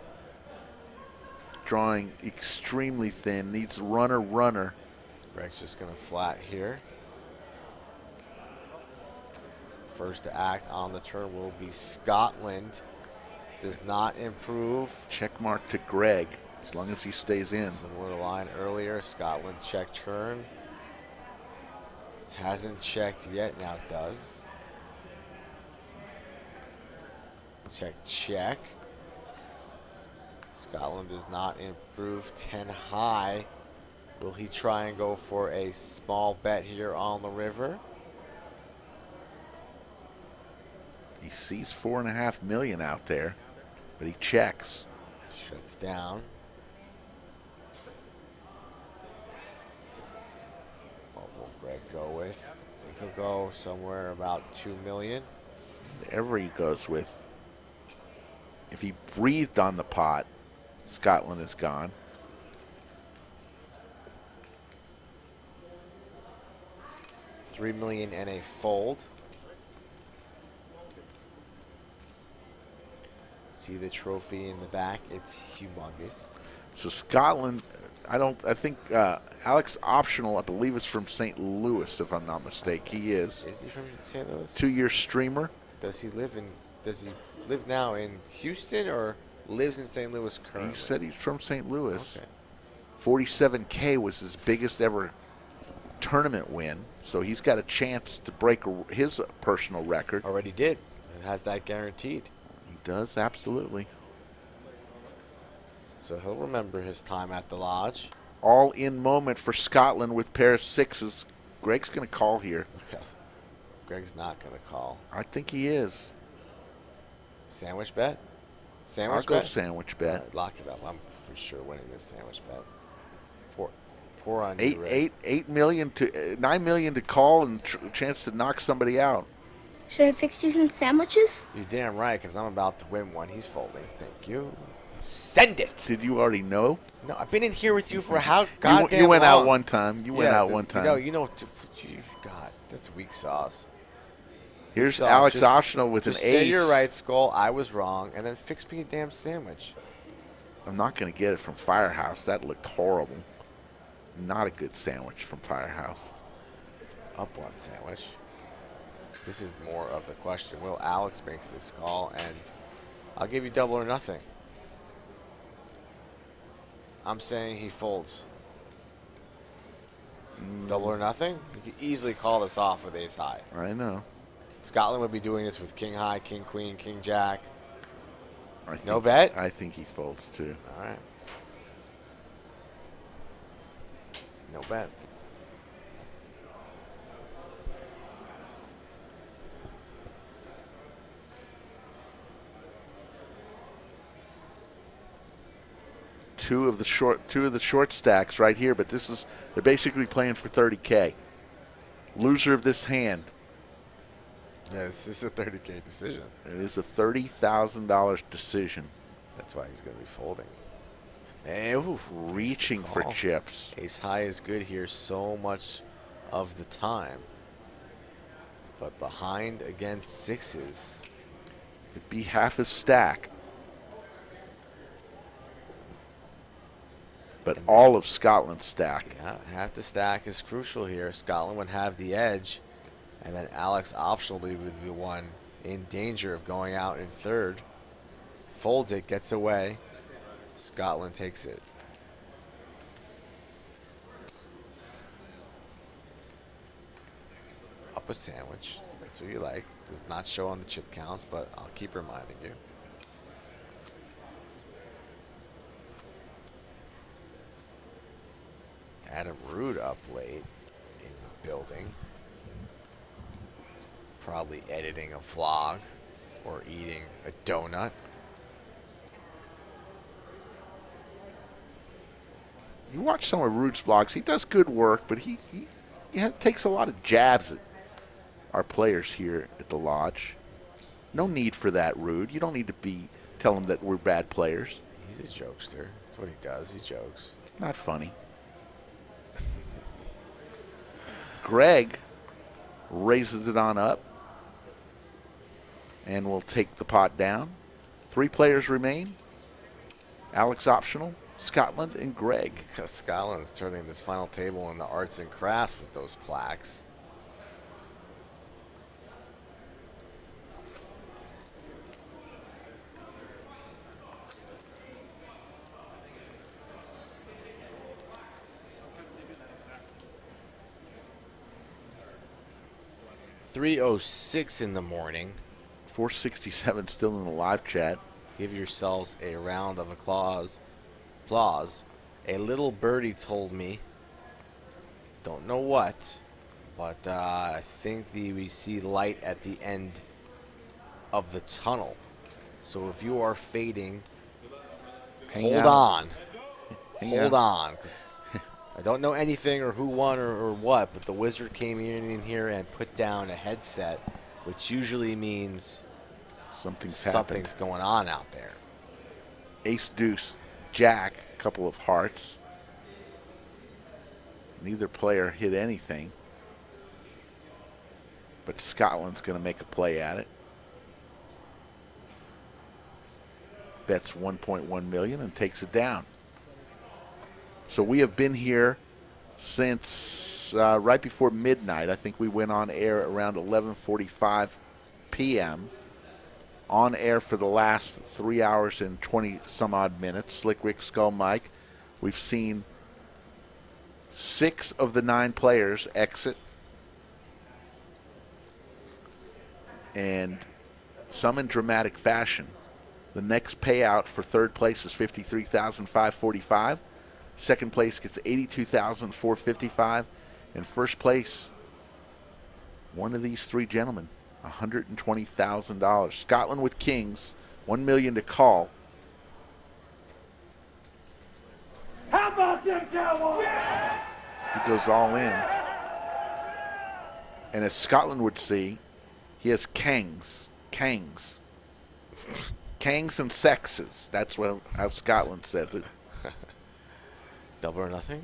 Speaker 2: Drawing extremely thin. Needs runner, runner.
Speaker 3: Greg's just going to flat here. First to act on the turn will be Scotland. Does not improve.
Speaker 2: Check mark to Greg, as long as he stays in.
Speaker 3: Similar line earlier. Scotland check turn. Hasn't checked yet. Now it does. Check, check. Scotland does not improve. 10 high. Will he try and go for a small bet here on the river?
Speaker 2: He sees $4.5 million out there, but he checks.
Speaker 3: Shuts down. What will Greg go with? I think he'll go somewhere about 2 million.
Speaker 2: Whatever he goes with. If he breathed on the pot, Scotland is gone.
Speaker 3: $3 million and a fold. See the trophy in the back? It's humongous.
Speaker 2: So Scotland, I think Alex Optional, I believe, is from St. Louis, if I'm not mistaken. He is.
Speaker 3: Is he from St. Louis?
Speaker 2: 2-year streamer.
Speaker 3: Does he live now in Houston or lives in St. Louis currently?
Speaker 2: He said he's from St. Louis.
Speaker 3: Okay.
Speaker 2: 47K was his biggest ever tournament win, so he's got a chance to break his personal record.
Speaker 3: Already did. It has that guaranteed.
Speaker 2: He does, absolutely.
Speaker 3: So he'll remember his time at the lodge.
Speaker 2: All-in moment for Scotland with pair of sixes. Greg's going to call here.
Speaker 3: Yes. Greg's not going to call.
Speaker 2: I think he is.
Speaker 3: Sandwich bet? Sandwich
Speaker 2: I'll
Speaker 3: bet?
Speaker 2: go sandwich
Speaker 3: All
Speaker 2: bet.
Speaker 3: right, lock it up. I'm for sure winning this sandwich bet. Pour on you, Ray.
Speaker 2: 9 million to call and a chance to knock somebody out.
Speaker 5: Should I fix you some sandwiches?
Speaker 3: You're damn right, because I'm about to win one. He's folding. Thank you. Send it.
Speaker 2: Did you already know?
Speaker 3: No, I've been in here with you for how goddamn
Speaker 2: You went
Speaker 3: long?
Speaker 2: out one time. You went out one time.
Speaker 3: No, God, that's weak sauce.
Speaker 2: Here's
Speaker 3: So,
Speaker 2: Alex
Speaker 3: just-
Speaker 2: Optional with an
Speaker 3: Just
Speaker 2: ace.
Speaker 3: say you're right, Skull. I was wrong, and then fix me a damn sandwich.
Speaker 2: I'm not going to get it from Firehouse. That looked horrible. Not a good sandwich from Firehouse.
Speaker 3: Up one sandwich. This is more of the question. Will Alex makes this call, and I'll give you double or nothing. I'm saying he folds. Double or nothing? You could easily call this off with ace high.
Speaker 2: I know.
Speaker 3: Scotland would be doing this with king high, king queen, king jack.
Speaker 2: I think,
Speaker 3: No bet?
Speaker 2: I think he folds too.
Speaker 3: All right. No bet.
Speaker 2: Two of the short stacks right here, but they're basically playing for 30K. Loser of this hand.
Speaker 3: Yeah, this is a 30K decision.
Speaker 2: It is a $30,000 decision.
Speaker 3: That's why he's going to be folding. Hey, ooh,
Speaker 2: Reaching for
Speaker 3: call.
Speaker 2: chips.
Speaker 3: Ace high is good here so much of the time. But behind against sixes.
Speaker 2: It'd be half his stack. But all of Scotland's stack.
Speaker 3: Yeah, half the stack is crucial here. Scotland would have the edge. And then Alex optionally would be the one in danger of going out in third. Folds it, gets away. Scotland takes it. Up a sandwich. That's what you like. Does not show on the chip counts, but I'll keep reminding you. Adam Root up late in the building. Probably editing a vlog or eating a donut.
Speaker 2: You watch some of Rude's vlogs. He does good work, but he takes a lot of jabs at our players here at the lodge. No need for that, Rude. You don't need to tell him that we're bad players.
Speaker 3: He's a jokester. That's what he does. He jokes.
Speaker 2: Not funny. Greg raises it on up and will take the pot down. 3 players remain. Alex Optional, Scotland, and Greg.
Speaker 3: Because Scotland's turning this final table into arts and crafts with those plaques. .306 in the morning.
Speaker 2: 467 still in the live chat.
Speaker 3: Give yourselves a round of applause. A little birdie told me, don't know what, but I think we see light at the end of the tunnel. So if you are fading, hold on. Hold on. 'Cause I don't know anything or who won or what, but the wizard came in here and put down a headset, which usually means
Speaker 2: Something's happened.
Speaker 3: something's going on out there.
Speaker 2: Ace, deuce, jack, couple of hearts. Neither player hit anything. But Scotland's going to make a play at it. Bets 1.1 million and takes it down. So we have been here since right before midnight. I think we went on air around 11:45 p.m. On air for the last 3 hours and 20 some odd minutes. Slick Rick, Skull Mike. We've seen 6 of the 9 players exit. And some in dramatic fashion. The next payout for third place is $53,545. Second place gets $82,455. And first place, one of these 3 gentlemen, $120,000. Scotland with Kings, $1 million to call.
Speaker 4: How about them Cowboys?
Speaker 2: He goes all in. And as Scotland would see, he has Kangs. Kangs and sexes. That's how Scotland says it.
Speaker 3: Double or nothing?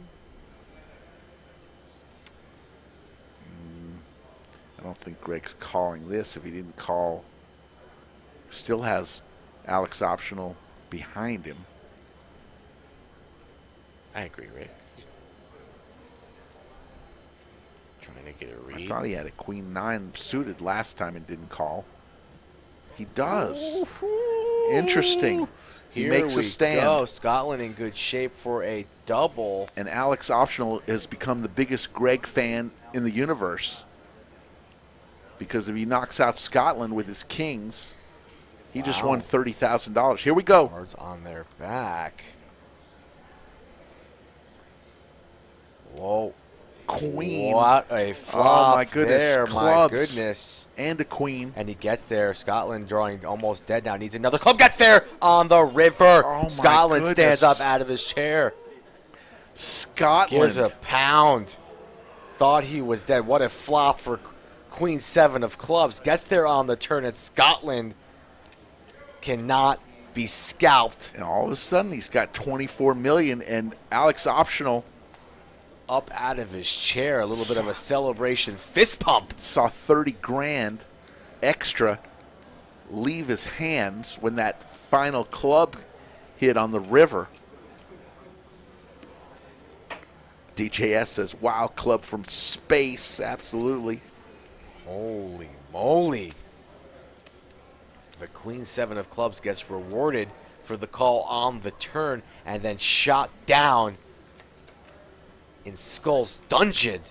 Speaker 2: I don't think Greg's calling this. If he didn't call, still has Alex Optional behind him.
Speaker 3: I agree, Rick. Trying to get a read.
Speaker 2: I thought he had a Queen 9 suited last time and didn't call. He does. Interesting. He makes a stand.
Speaker 3: Go. Scotland in good shape for a double.
Speaker 2: And Alex Optional has become the biggest Greg fan in the universe. Because if he knocks out Scotland with his Kings, he just won $30,000. Here we go.
Speaker 3: Cards on their back. Whoa.
Speaker 2: Queen.
Speaker 3: What a flop.
Speaker 2: Oh, my goodness.
Speaker 3: There,
Speaker 2: Clubs.
Speaker 3: my goodness.
Speaker 2: And a queen.
Speaker 3: And he gets there. Scotland drawing almost dead now. Needs another club. Gets there on the river.
Speaker 2: Oh, my
Speaker 3: Scotland
Speaker 2: goodness.
Speaker 3: stands up out of his chair.
Speaker 2: Scotland.
Speaker 3: Gives a pound. Thought he was dead. What a flop for Queen 7 of clubs. Gets there on the turn, and Scotland cannot be scalped.
Speaker 2: And all of a sudden, he's got $24 million, and Alex Optional
Speaker 3: Up out of his chair. A little bit of a celebration fist pump.
Speaker 2: saw 30 grand extra leave his hands when that final club hit on the river. DJS says, wow, club from space. Absolutely.
Speaker 3: Holy moly. The Queen 7 of clubs gets rewarded for the call on the turn and then shot down in Skull's dungeon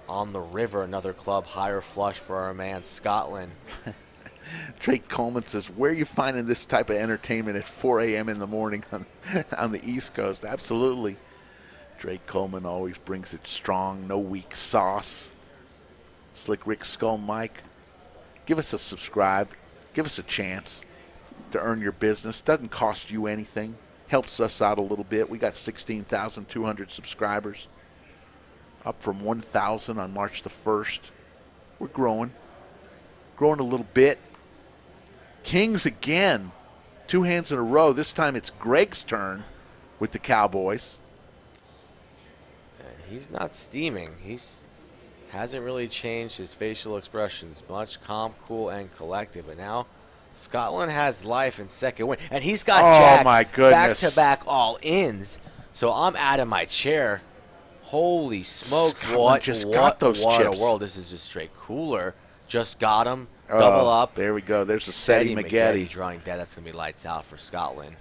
Speaker 3: on the river. Another club higher flush for our man Scotland.
Speaker 2: Drake Coleman says, where are you finding this type of entertainment at 4 a.m. in the morning on the East Coast? Absolutely. Drake Coleman always brings it strong, no weak sauce. Slick Rick, Skull Mike, give us a subscribe. Give us a chance to earn your business. Doesn't cost you anything. Helps us out a little bit. We got 16,200 subscribers. Up from 1,000 on March the 1st. We're growing. Growing a little bit. Kings again. 2 hands in a row. This time it's Greg's turn with the Cowboys.
Speaker 3: He's not steaming. He's hasn't really changed his facial expressions much. Calm, cool, and collected. But now Scotland has life in second win. And he's got jacks
Speaker 2: my goodness.
Speaker 3: back-to-back all-ins. So I'm out of my chair. Holy smoke.
Speaker 2: Scotland just got those
Speaker 3: what
Speaker 2: chips.
Speaker 3: a world. This is just straight cooler. Just got him. Double up.
Speaker 2: There we go. There's a Seti Magetti.
Speaker 3: Drawing dead. That's going to be lights out for Scotland.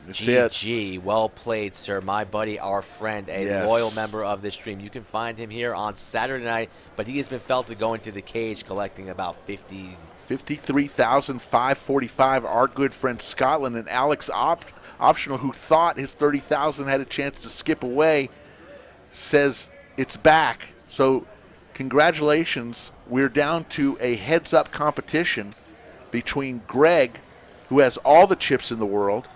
Speaker 2: That's it.
Speaker 3: GG. Well played, sir. My buddy, our friend, a loyal member of this stream. You can find him here on Saturday night, but he has been felt to go into the cage collecting about 50.
Speaker 2: $53,545. Our good friend Scotland and Alex Optional, who thought his $30,000 had a chance to skip away, says it's back. So congratulations. We're down to a heads-up competition between Greg, who has all the chips in the world,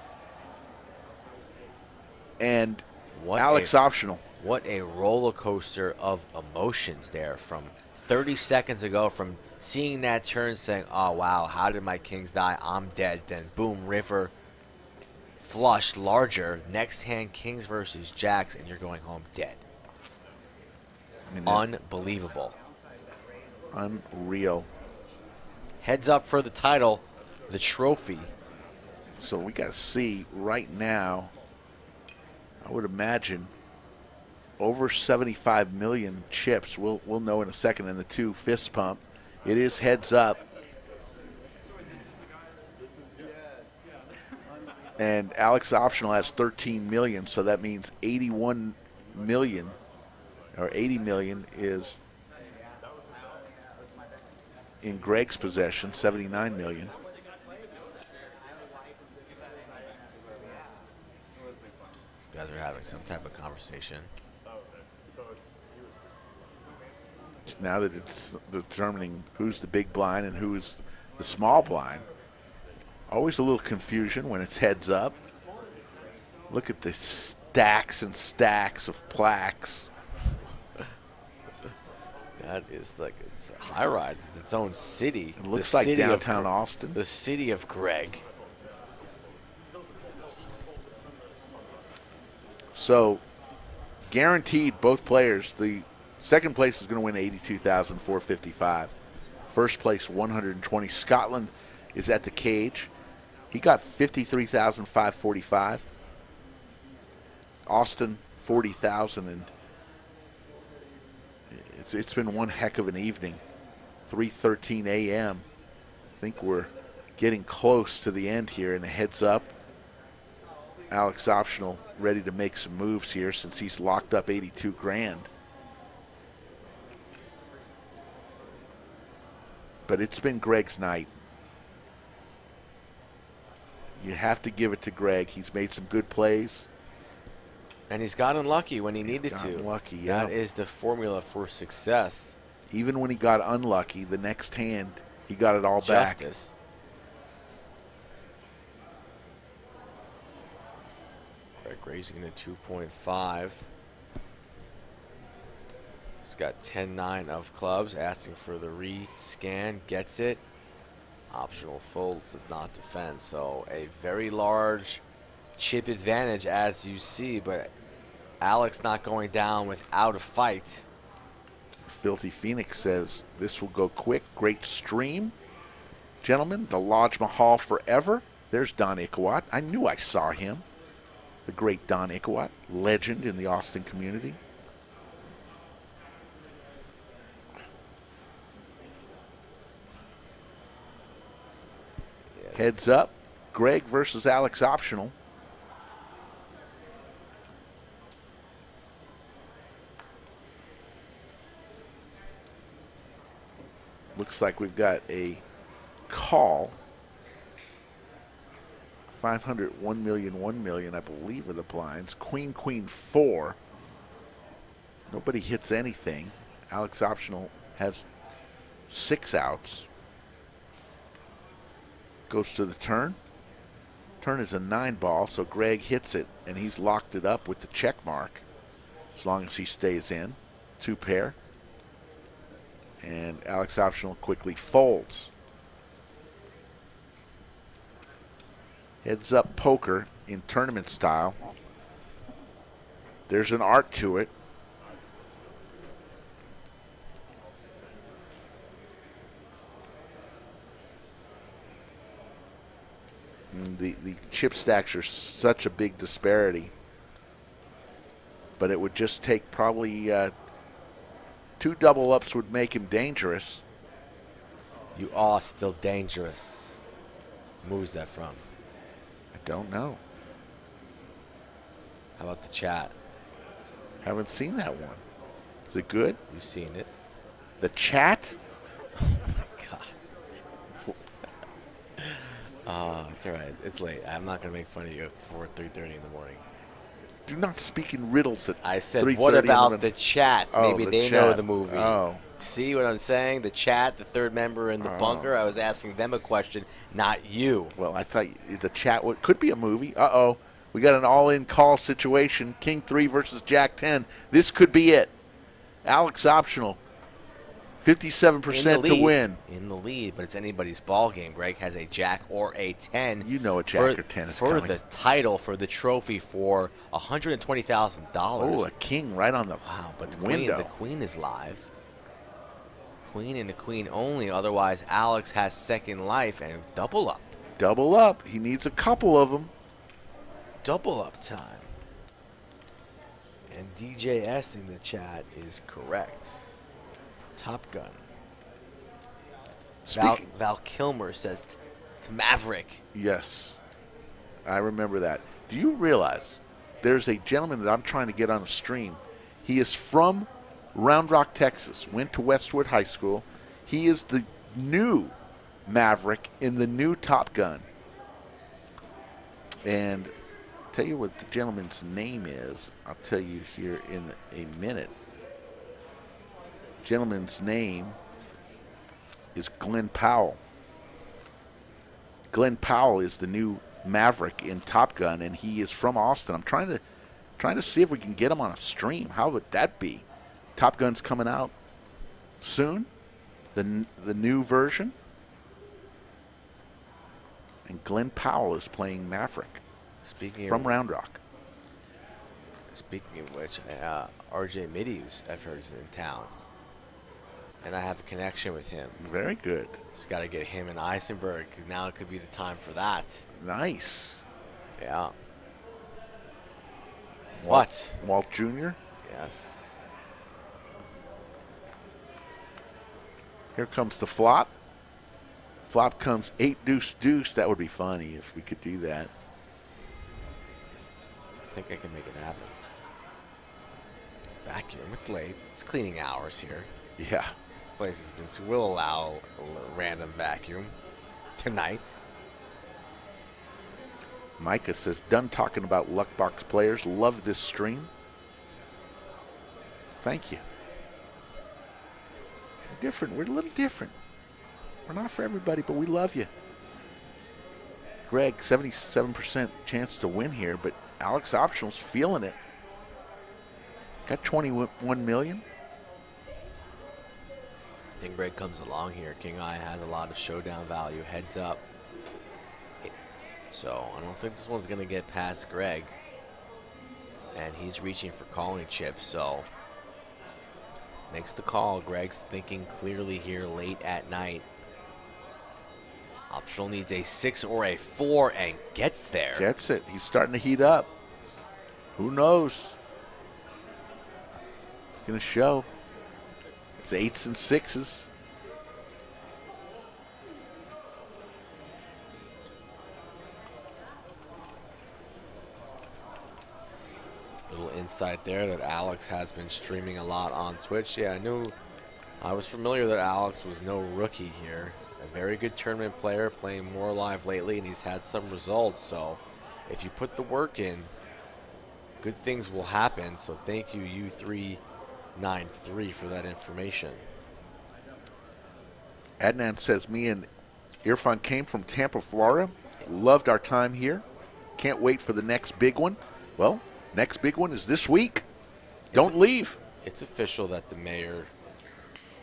Speaker 2: and Alex Optional.
Speaker 3: What a roller coaster of emotions there from 30 seconds ago, from seeing that turn saying, oh, wow, how did my Kings die? I'm dead. Then, boom, river, flush, larger. Next hand, Kings versus Jacks, and you're going home dead. Unbelievable.
Speaker 2: Unreal.
Speaker 3: Heads up for the title, the trophy.
Speaker 2: So we got to see right now. I I would imagine over 75 million chips. We'll know in a second in the 2 fist pump. It is heads up. And Alex Optional has 13 million, so that means 81 million or 80 million is in Greg's possession, 79 million.
Speaker 3: These guys are having some type of conversation.
Speaker 2: Now that it's determining who's the big blind and who's the small blind. Always a little confusion when it's heads up. Look at the stacks and stacks of plaques.
Speaker 3: That is like, it's a high rise. It's its own city.
Speaker 2: It looks like downtown Austin.
Speaker 3: The city of Greg.
Speaker 2: So, guaranteed both players. The second place is going to win $82,455. First place, $120. Scotland is at the cage. He got $53,545. Austin, $40,000, and it's been one heck of an evening. 3:13 a.m. I think we're getting close to the end here, and a heads up. Alex Optional ready to make some moves here since he's locked up 82 grand. But it's been Greg's night. You have to give it to Greg. He's made some good plays.
Speaker 3: And he's got unlucky when he needed to.
Speaker 2: Unlucky, yeah.
Speaker 3: That is the formula for success.
Speaker 2: Even when he got unlucky, the next hand, he got it all
Speaker 3: Justice. Greg raising to 2.5. He's got 10-9 of clubs, asking for the re-scan, gets it. Optional folds, does not defend. So a very large chip advantage, as you see, but Alex not going down without a fight.
Speaker 2: Filthy Phoenix says this will go quick. Great stream. Gentlemen, the Lodge Mahal forever. There's Don Ickawat. I knew I saw him. The great Don Ickawat, legend in the Austin community. Heads up, Greg versus Alex Optional. Looks like we've got a call. 500, 1 million, 1 million, I believe, are the blinds. Queen, queen, 4. Nobody hits anything. Alex Optional has 6 outs. Goes to the turn. Turn is a 9 ball, so Greg hits it, and he's locked it up with the check mark as long as he stays in. 2 pair. And Alex Optional quickly folds. Heads up poker in tournament style. There's an art to it. And the chip stacks are such a big disparity. But it would just take probably 2 double ups would make him dangerous.
Speaker 3: You are still dangerous. Who's that from?
Speaker 2: I don't know.
Speaker 3: How about the chat?
Speaker 2: Haven't seen that one. Is it good?
Speaker 3: You've seen it.
Speaker 2: The chat?
Speaker 3: God. It's all right. It's late. I'm not going to make fun of you before 3:30 in the morning.
Speaker 2: Do not speak in riddles at
Speaker 3: I said,
Speaker 2: 3:30
Speaker 3: what
Speaker 2: in
Speaker 3: about
Speaker 2: the
Speaker 3: the chat?
Speaker 2: Oh,
Speaker 3: Maybe
Speaker 2: the
Speaker 3: they
Speaker 2: chat.
Speaker 3: know the movie.
Speaker 2: Oh.
Speaker 3: See what I'm saying? The chat, the third member in the bunker. I was asking them a question, not you.
Speaker 2: Well, I thought the chat could be a movie. Uh-oh. We got an all-in call situation. King 3 versus Jack 10. This could be it. Alex Optional. 57% to win.
Speaker 3: In the lead, but it's anybody's ball game. Greg has a jack or a 10.
Speaker 2: You know a jack or 10 is
Speaker 3: for
Speaker 2: coming.
Speaker 3: the title, for the trophy, for $120,000.
Speaker 2: Oh, a king right on the
Speaker 3: but
Speaker 2: window.
Speaker 3: The queen is live. Queen and the queen only. Otherwise, Alex has second life and double up.
Speaker 2: Double up. He needs a couple of them.
Speaker 3: Double up time. And DJS in the chat is correct. Top Gun. Val Kilmer says to Maverick.
Speaker 2: Yes, I remember that. Do you realize there's a gentleman that I'm trying to get on a stream? He is from Round Rock, Texas, went to Westwood High School. He is the new Maverick in the new Top Gun. And tell you what the gentleman's name is. I'll tell you here in a minute. Gentleman's name is Glenn Powell. Glenn Powell is the new Maverick in Top Gun, and he is from Austin. I'm trying to see if we can get him on a stream. How would that be? Top Gun's coming out soon, the new version, and Glenn Powell is playing Maverick. From Round Rock.
Speaker 3: Speaking of which, RJ Midius, I've heard, is in town. And I have a connection with him.
Speaker 2: Very good.
Speaker 3: Just got to get him in Eisenberg. Now it could be the time for that.
Speaker 2: Nice.
Speaker 3: Yeah. What?
Speaker 2: Walt Jr.?
Speaker 3: Yes.
Speaker 2: Here comes the flop. Flop comes 8 deuce deuce. That would be funny if we could do that.
Speaker 3: I think I can make it happen. Vacuum. It's late. It's cleaning hours here.
Speaker 2: Yeah.
Speaker 3: This place has been. We'll allow a random vacuum tonight.
Speaker 2: Micah says, done talking about Luckbox players. Love this stream. Thank you. We're different. We're a little different. We're not for everybody, but we love you. Greg, 77% chance to win here, but Alex Optional's feeling it. Got 21 million.
Speaker 3: I think Greg comes along here. King Eye has a lot of showdown value. Heads up. So I don't think this one's going to get past Greg. And he's reaching for calling chips, so makes the call. Greg's thinking clearly here late at night. Optional needs a 6 or a 4 and gets there.
Speaker 2: Gets it. He's starting to heat up. Who knows? It's going to show. It's 8s and 6s.
Speaker 3: Little insight there that Alex has been streaming a lot on Twitch. Yeah, I was familiar that Alex was no rookie here. A very good tournament player, playing more live lately, and he's had some results. So if you put the work in, good things will happen. So thank you, U393, for that information.
Speaker 2: Adnan says, me and Irfan came from Tampa, Florida. Loved our time here. Can't wait for the next big one. Well, next big one is this week. Don't leave.
Speaker 3: It's official that the mayor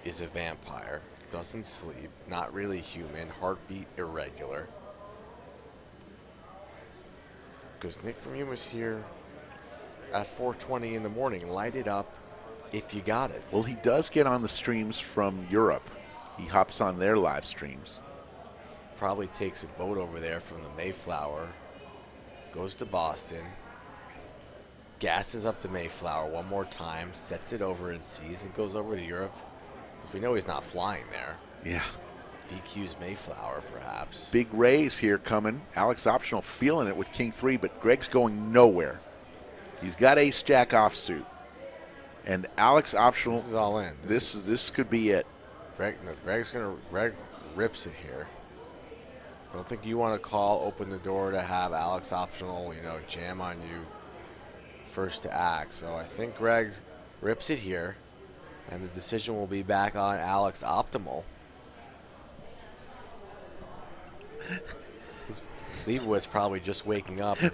Speaker 3: is a vampire. Doesn't sleep. Not really human. Heartbeat irregular. Because Nick from Yuma was here at 4:20 in the morning. Light it up if you got it.
Speaker 2: Well, he does get on the streams from Europe. He hops on their live streams.
Speaker 3: Probably takes a boat over there from the Mayflower. Goes to Boston. Gasses up to Mayflower one more time. Sets it over in seas and goes over to Europe. Because we know he's not flying there.
Speaker 2: Yeah.
Speaker 3: DQ's Mayflower, perhaps.
Speaker 2: Big raise here coming. Alex Optional feeling it with King 3, but Greg's going nowhere. He's got ace-jack offsuit. And Alex Optional.
Speaker 3: This is all in.
Speaker 2: This could be it.
Speaker 3: Greg rips it here. I don't think you want to call, open the door to have Alex Optional, jam on you first to act. So I think Greg rips it here, and the decision will be back on Alex Optimal. Leibowitz probably just waking up and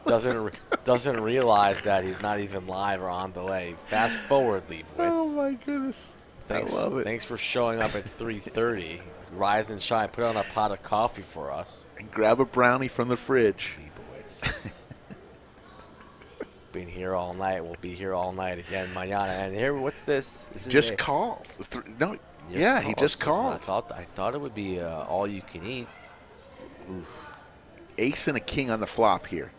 Speaker 3: doesn't realize that he's not even live or on delay. Fast forward, Leibowitz.
Speaker 2: Oh my goodness. I love it.
Speaker 3: Thanks for showing up at 3:30. Rise and shine. Put on a pot of coffee for us.
Speaker 2: And grab a brownie from the fridge.
Speaker 3: Leibowitz. Been here all night. We'll be here all night again, mañana. And here, what's this? This is
Speaker 2: just called. No, yeah, he just called.
Speaker 3: I thought it would be all you can eat.
Speaker 2: Oof. Ace and a king on the flop here.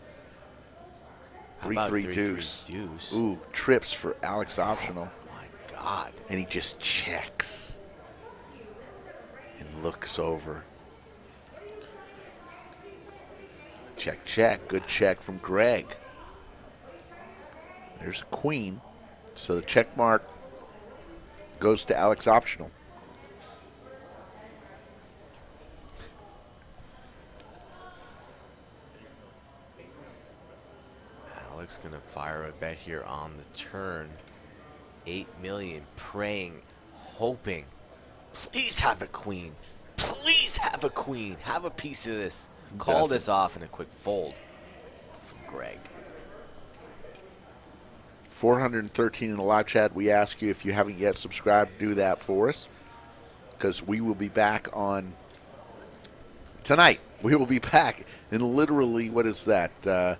Speaker 3: How about
Speaker 2: 3-3 deuce.
Speaker 3: deuce?
Speaker 2: Ooh, trips for Alex Optional.
Speaker 3: My God.
Speaker 2: And he just checks and looks over. Check, check. Good check from Greg. There's a queen. So the check mark goes to Alex Optional.
Speaker 3: Alex going to fire a bet here on the turn. 8 million, praying, hoping. Please have a queen. Please have a queen. Have a piece of this. Call this off in a quick fold from Greg.
Speaker 2: 413 in the live chat. We ask you, if you haven't yet subscribed, do that for us, because we will be back on tonight. We will be back in literally, what is that,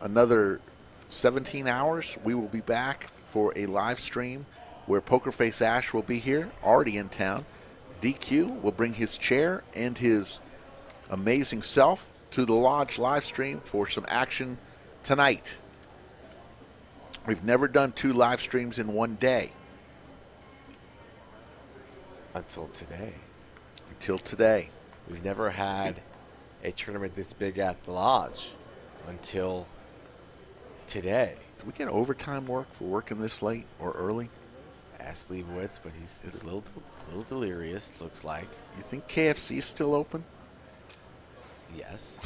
Speaker 2: another 17 hours. We will be back for a live stream where Pokerface Ash will be here, already in town. DQ will bring his chair and his amazing self to the Lodge live stream for some action tonight. We've never done 2 live streams in one day.
Speaker 3: Until today.
Speaker 2: Until today.
Speaker 3: We've never had a tournament this big at the Lodge until today.
Speaker 2: Do we get overtime work for working this late or early?
Speaker 3: Ask Leibowitz, but he's a little delirious, looks like.
Speaker 2: You think KFC is still open?
Speaker 3: Yes.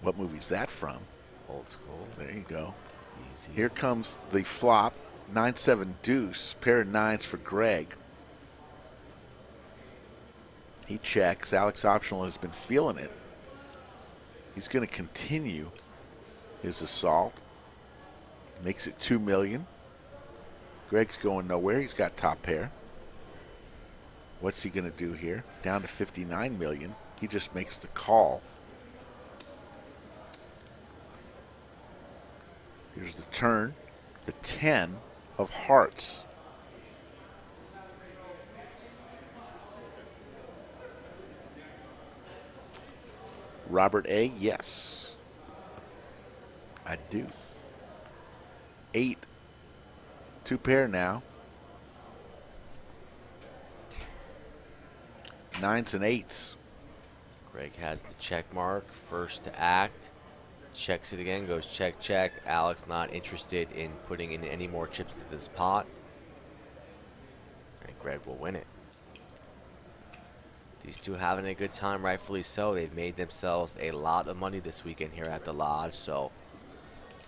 Speaker 2: What movie's that from?
Speaker 3: Old school.
Speaker 2: There you go.
Speaker 3: Easy.
Speaker 2: Here comes the flop. 9-7 deuce. Pair of nines for Greg. He checks. Alex Optional has been feeling it. He's going to continue his assault. Makes it 2 million. Greg's going nowhere. He's got top pair. What's he going to do here? Down to 59 million. He just makes the call. Here's the turn. The 10 of hearts. Robert A., yes. I do. 8. 2 pair now. 9s and 8s.
Speaker 3: Greg has the check mark, first to act. Checks it again, goes check, check. Alex not interested in putting in any more chips to this pot. And Greg will win it. These two having a good time, rightfully so. They've made themselves a lot of money this weekend here at the Lodge, so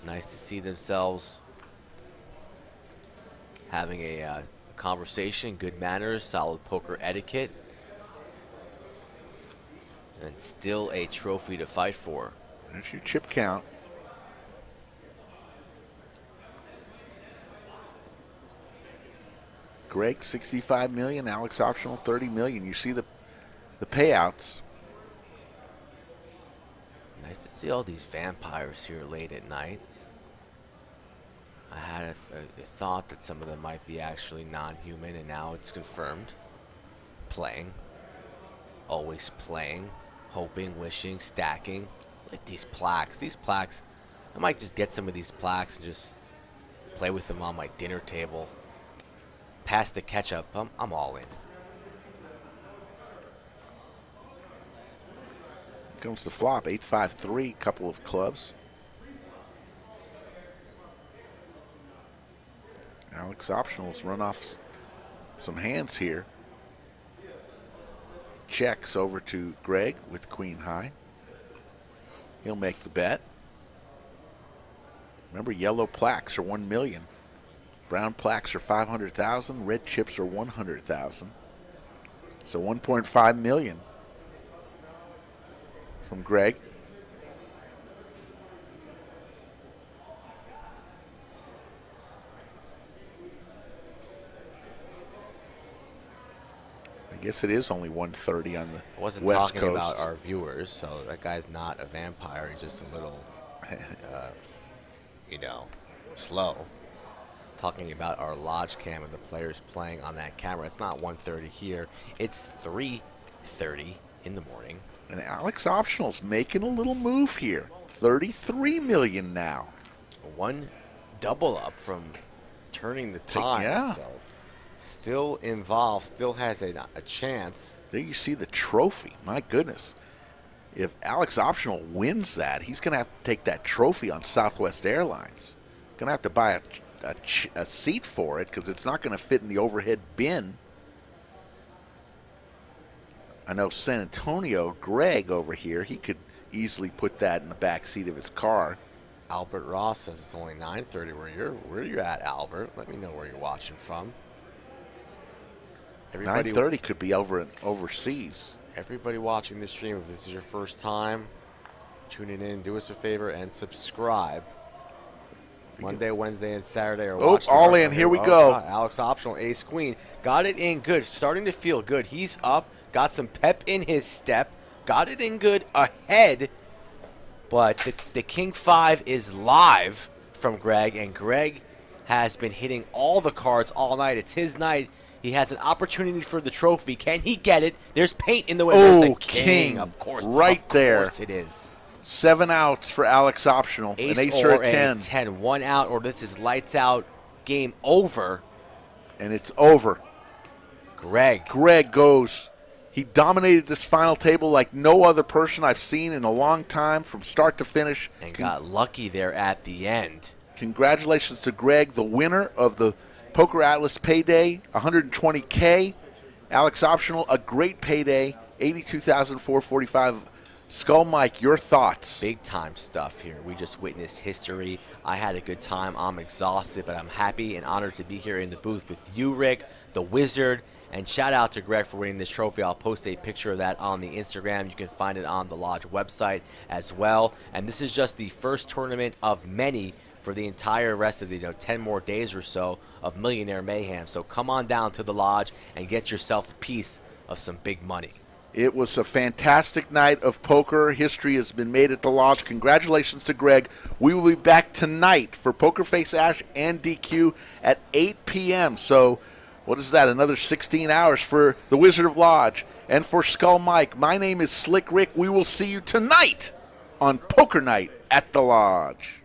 Speaker 3: nice to see themselves having a conversation, good manners, solid poker etiquette, and still a trophy to fight for.
Speaker 2: There's your chip count. Greg, 65 million. Alex Optional, 30 million. You see the payouts.
Speaker 3: Nice to see all these vampires here late at night. I had a thought that some of them might be actually non-human, and now it's confirmed. Playing. Always playing. Hoping, wishing, stacking. Like these plaques. These plaques, I might just get some of these plaques and just play with them on my dinner table. Pass the ketchup. I'm all in.
Speaker 2: Here comes the flop. 8-5-3, couple of clubs. Alex Optional's run off some hands here. Checks over to Greg with queen high. He'll make the bet. Remember, yellow plaques are 1 million. Brown plaques are 500,000. Red chips are 100,000. So 1.5 million from Greg. I guess it is only 1:30 on the
Speaker 3: I wasn't
Speaker 2: West
Speaker 3: talking
Speaker 2: Coast.
Speaker 3: about our viewers, so that guy's not a vampire. He's just a little, slow. Talking about our Lodge cam and the players playing on that camera. It's not 1:30 here. It's 3:30 in the morning.
Speaker 2: And Alex Optional's making a little move here. $33 million now.
Speaker 3: One double up from turning the tide.
Speaker 2: Yeah.
Speaker 3: So still involved, still has a chance.
Speaker 2: There you see the trophy. My goodness. If Alex Optional wins that, he's going to have to take that trophy on Southwest Airlines. Going to have to buy a seat for it because it's not going to fit in the overhead bin. I know San Antonio, Greg over here, he could easily put that in the back seat of his car.
Speaker 3: Albert Ross says it's only 9:30. Where you at, Albert? Let me know where you're watching from.
Speaker 2: 9:30 could be overseas.
Speaker 3: Everybody watching this stream, if this is your first time, tuning in, do us a favor and subscribe. Monday, Wednesday, and Saturday are watching.
Speaker 2: All in. Here we go.
Speaker 3: Alex Optional, Ace Queen. Got it in good. Starting to feel good. He's up. Got some pep in his step. Got it in good ahead. But the King 5 is live from Greg, and Greg has been hitting all the cards all night. It's his night. He has an opportunity for the trophy. Can he get it? There's paint in the way. There's the King, of course.
Speaker 2: Right there.
Speaker 3: Of course it is.
Speaker 2: 7 outs for Alex Optional.
Speaker 3: Ace
Speaker 2: an ace
Speaker 3: or
Speaker 2: or a 10.
Speaker 3: 10. 1 out, or this is lights out. Game over.
Speaker 2: And it's over.
Speaker 3: Greg
Speaker 2: goes. He dominated this final table like no other person I've seen in a long time from start to finish.
Speaker 3: And got lucky there at the end.
Speaker 2: Congratulations to Greg, the winner of the Poker Atlas Payday, 120K. Alex Optional, a great payday, 82,445. Skull Mike, your thoughts?
Speaker 3: Big time stuff here. We just witnessed history. I had a good time. I'm exhausted, but I'm happy and honored to be here in the booth with you, Rick, the Wizard. And shout out to Greg for winning this trophy. I'll post a picture of that on the Instagram. You can find it on the Lodge website as well. And this is just the first tournament of many for the entire rest of the 10 more days or so of Millionaire Mayhem. So come on down to the Lodge and get yourself a piece of some big money.
Speaker 2: It was a fantastic night of poker. History has been made at the Lodge. Congratulations to Greg. We will be back tonight for Poker Face Ash and DQ at 8 p.m. So what is that? Another 16 hours for the Wizard of Lodge and for Skull Mike. My name is Slick Rick. We will see you tonight on Poker Night at the Lodge.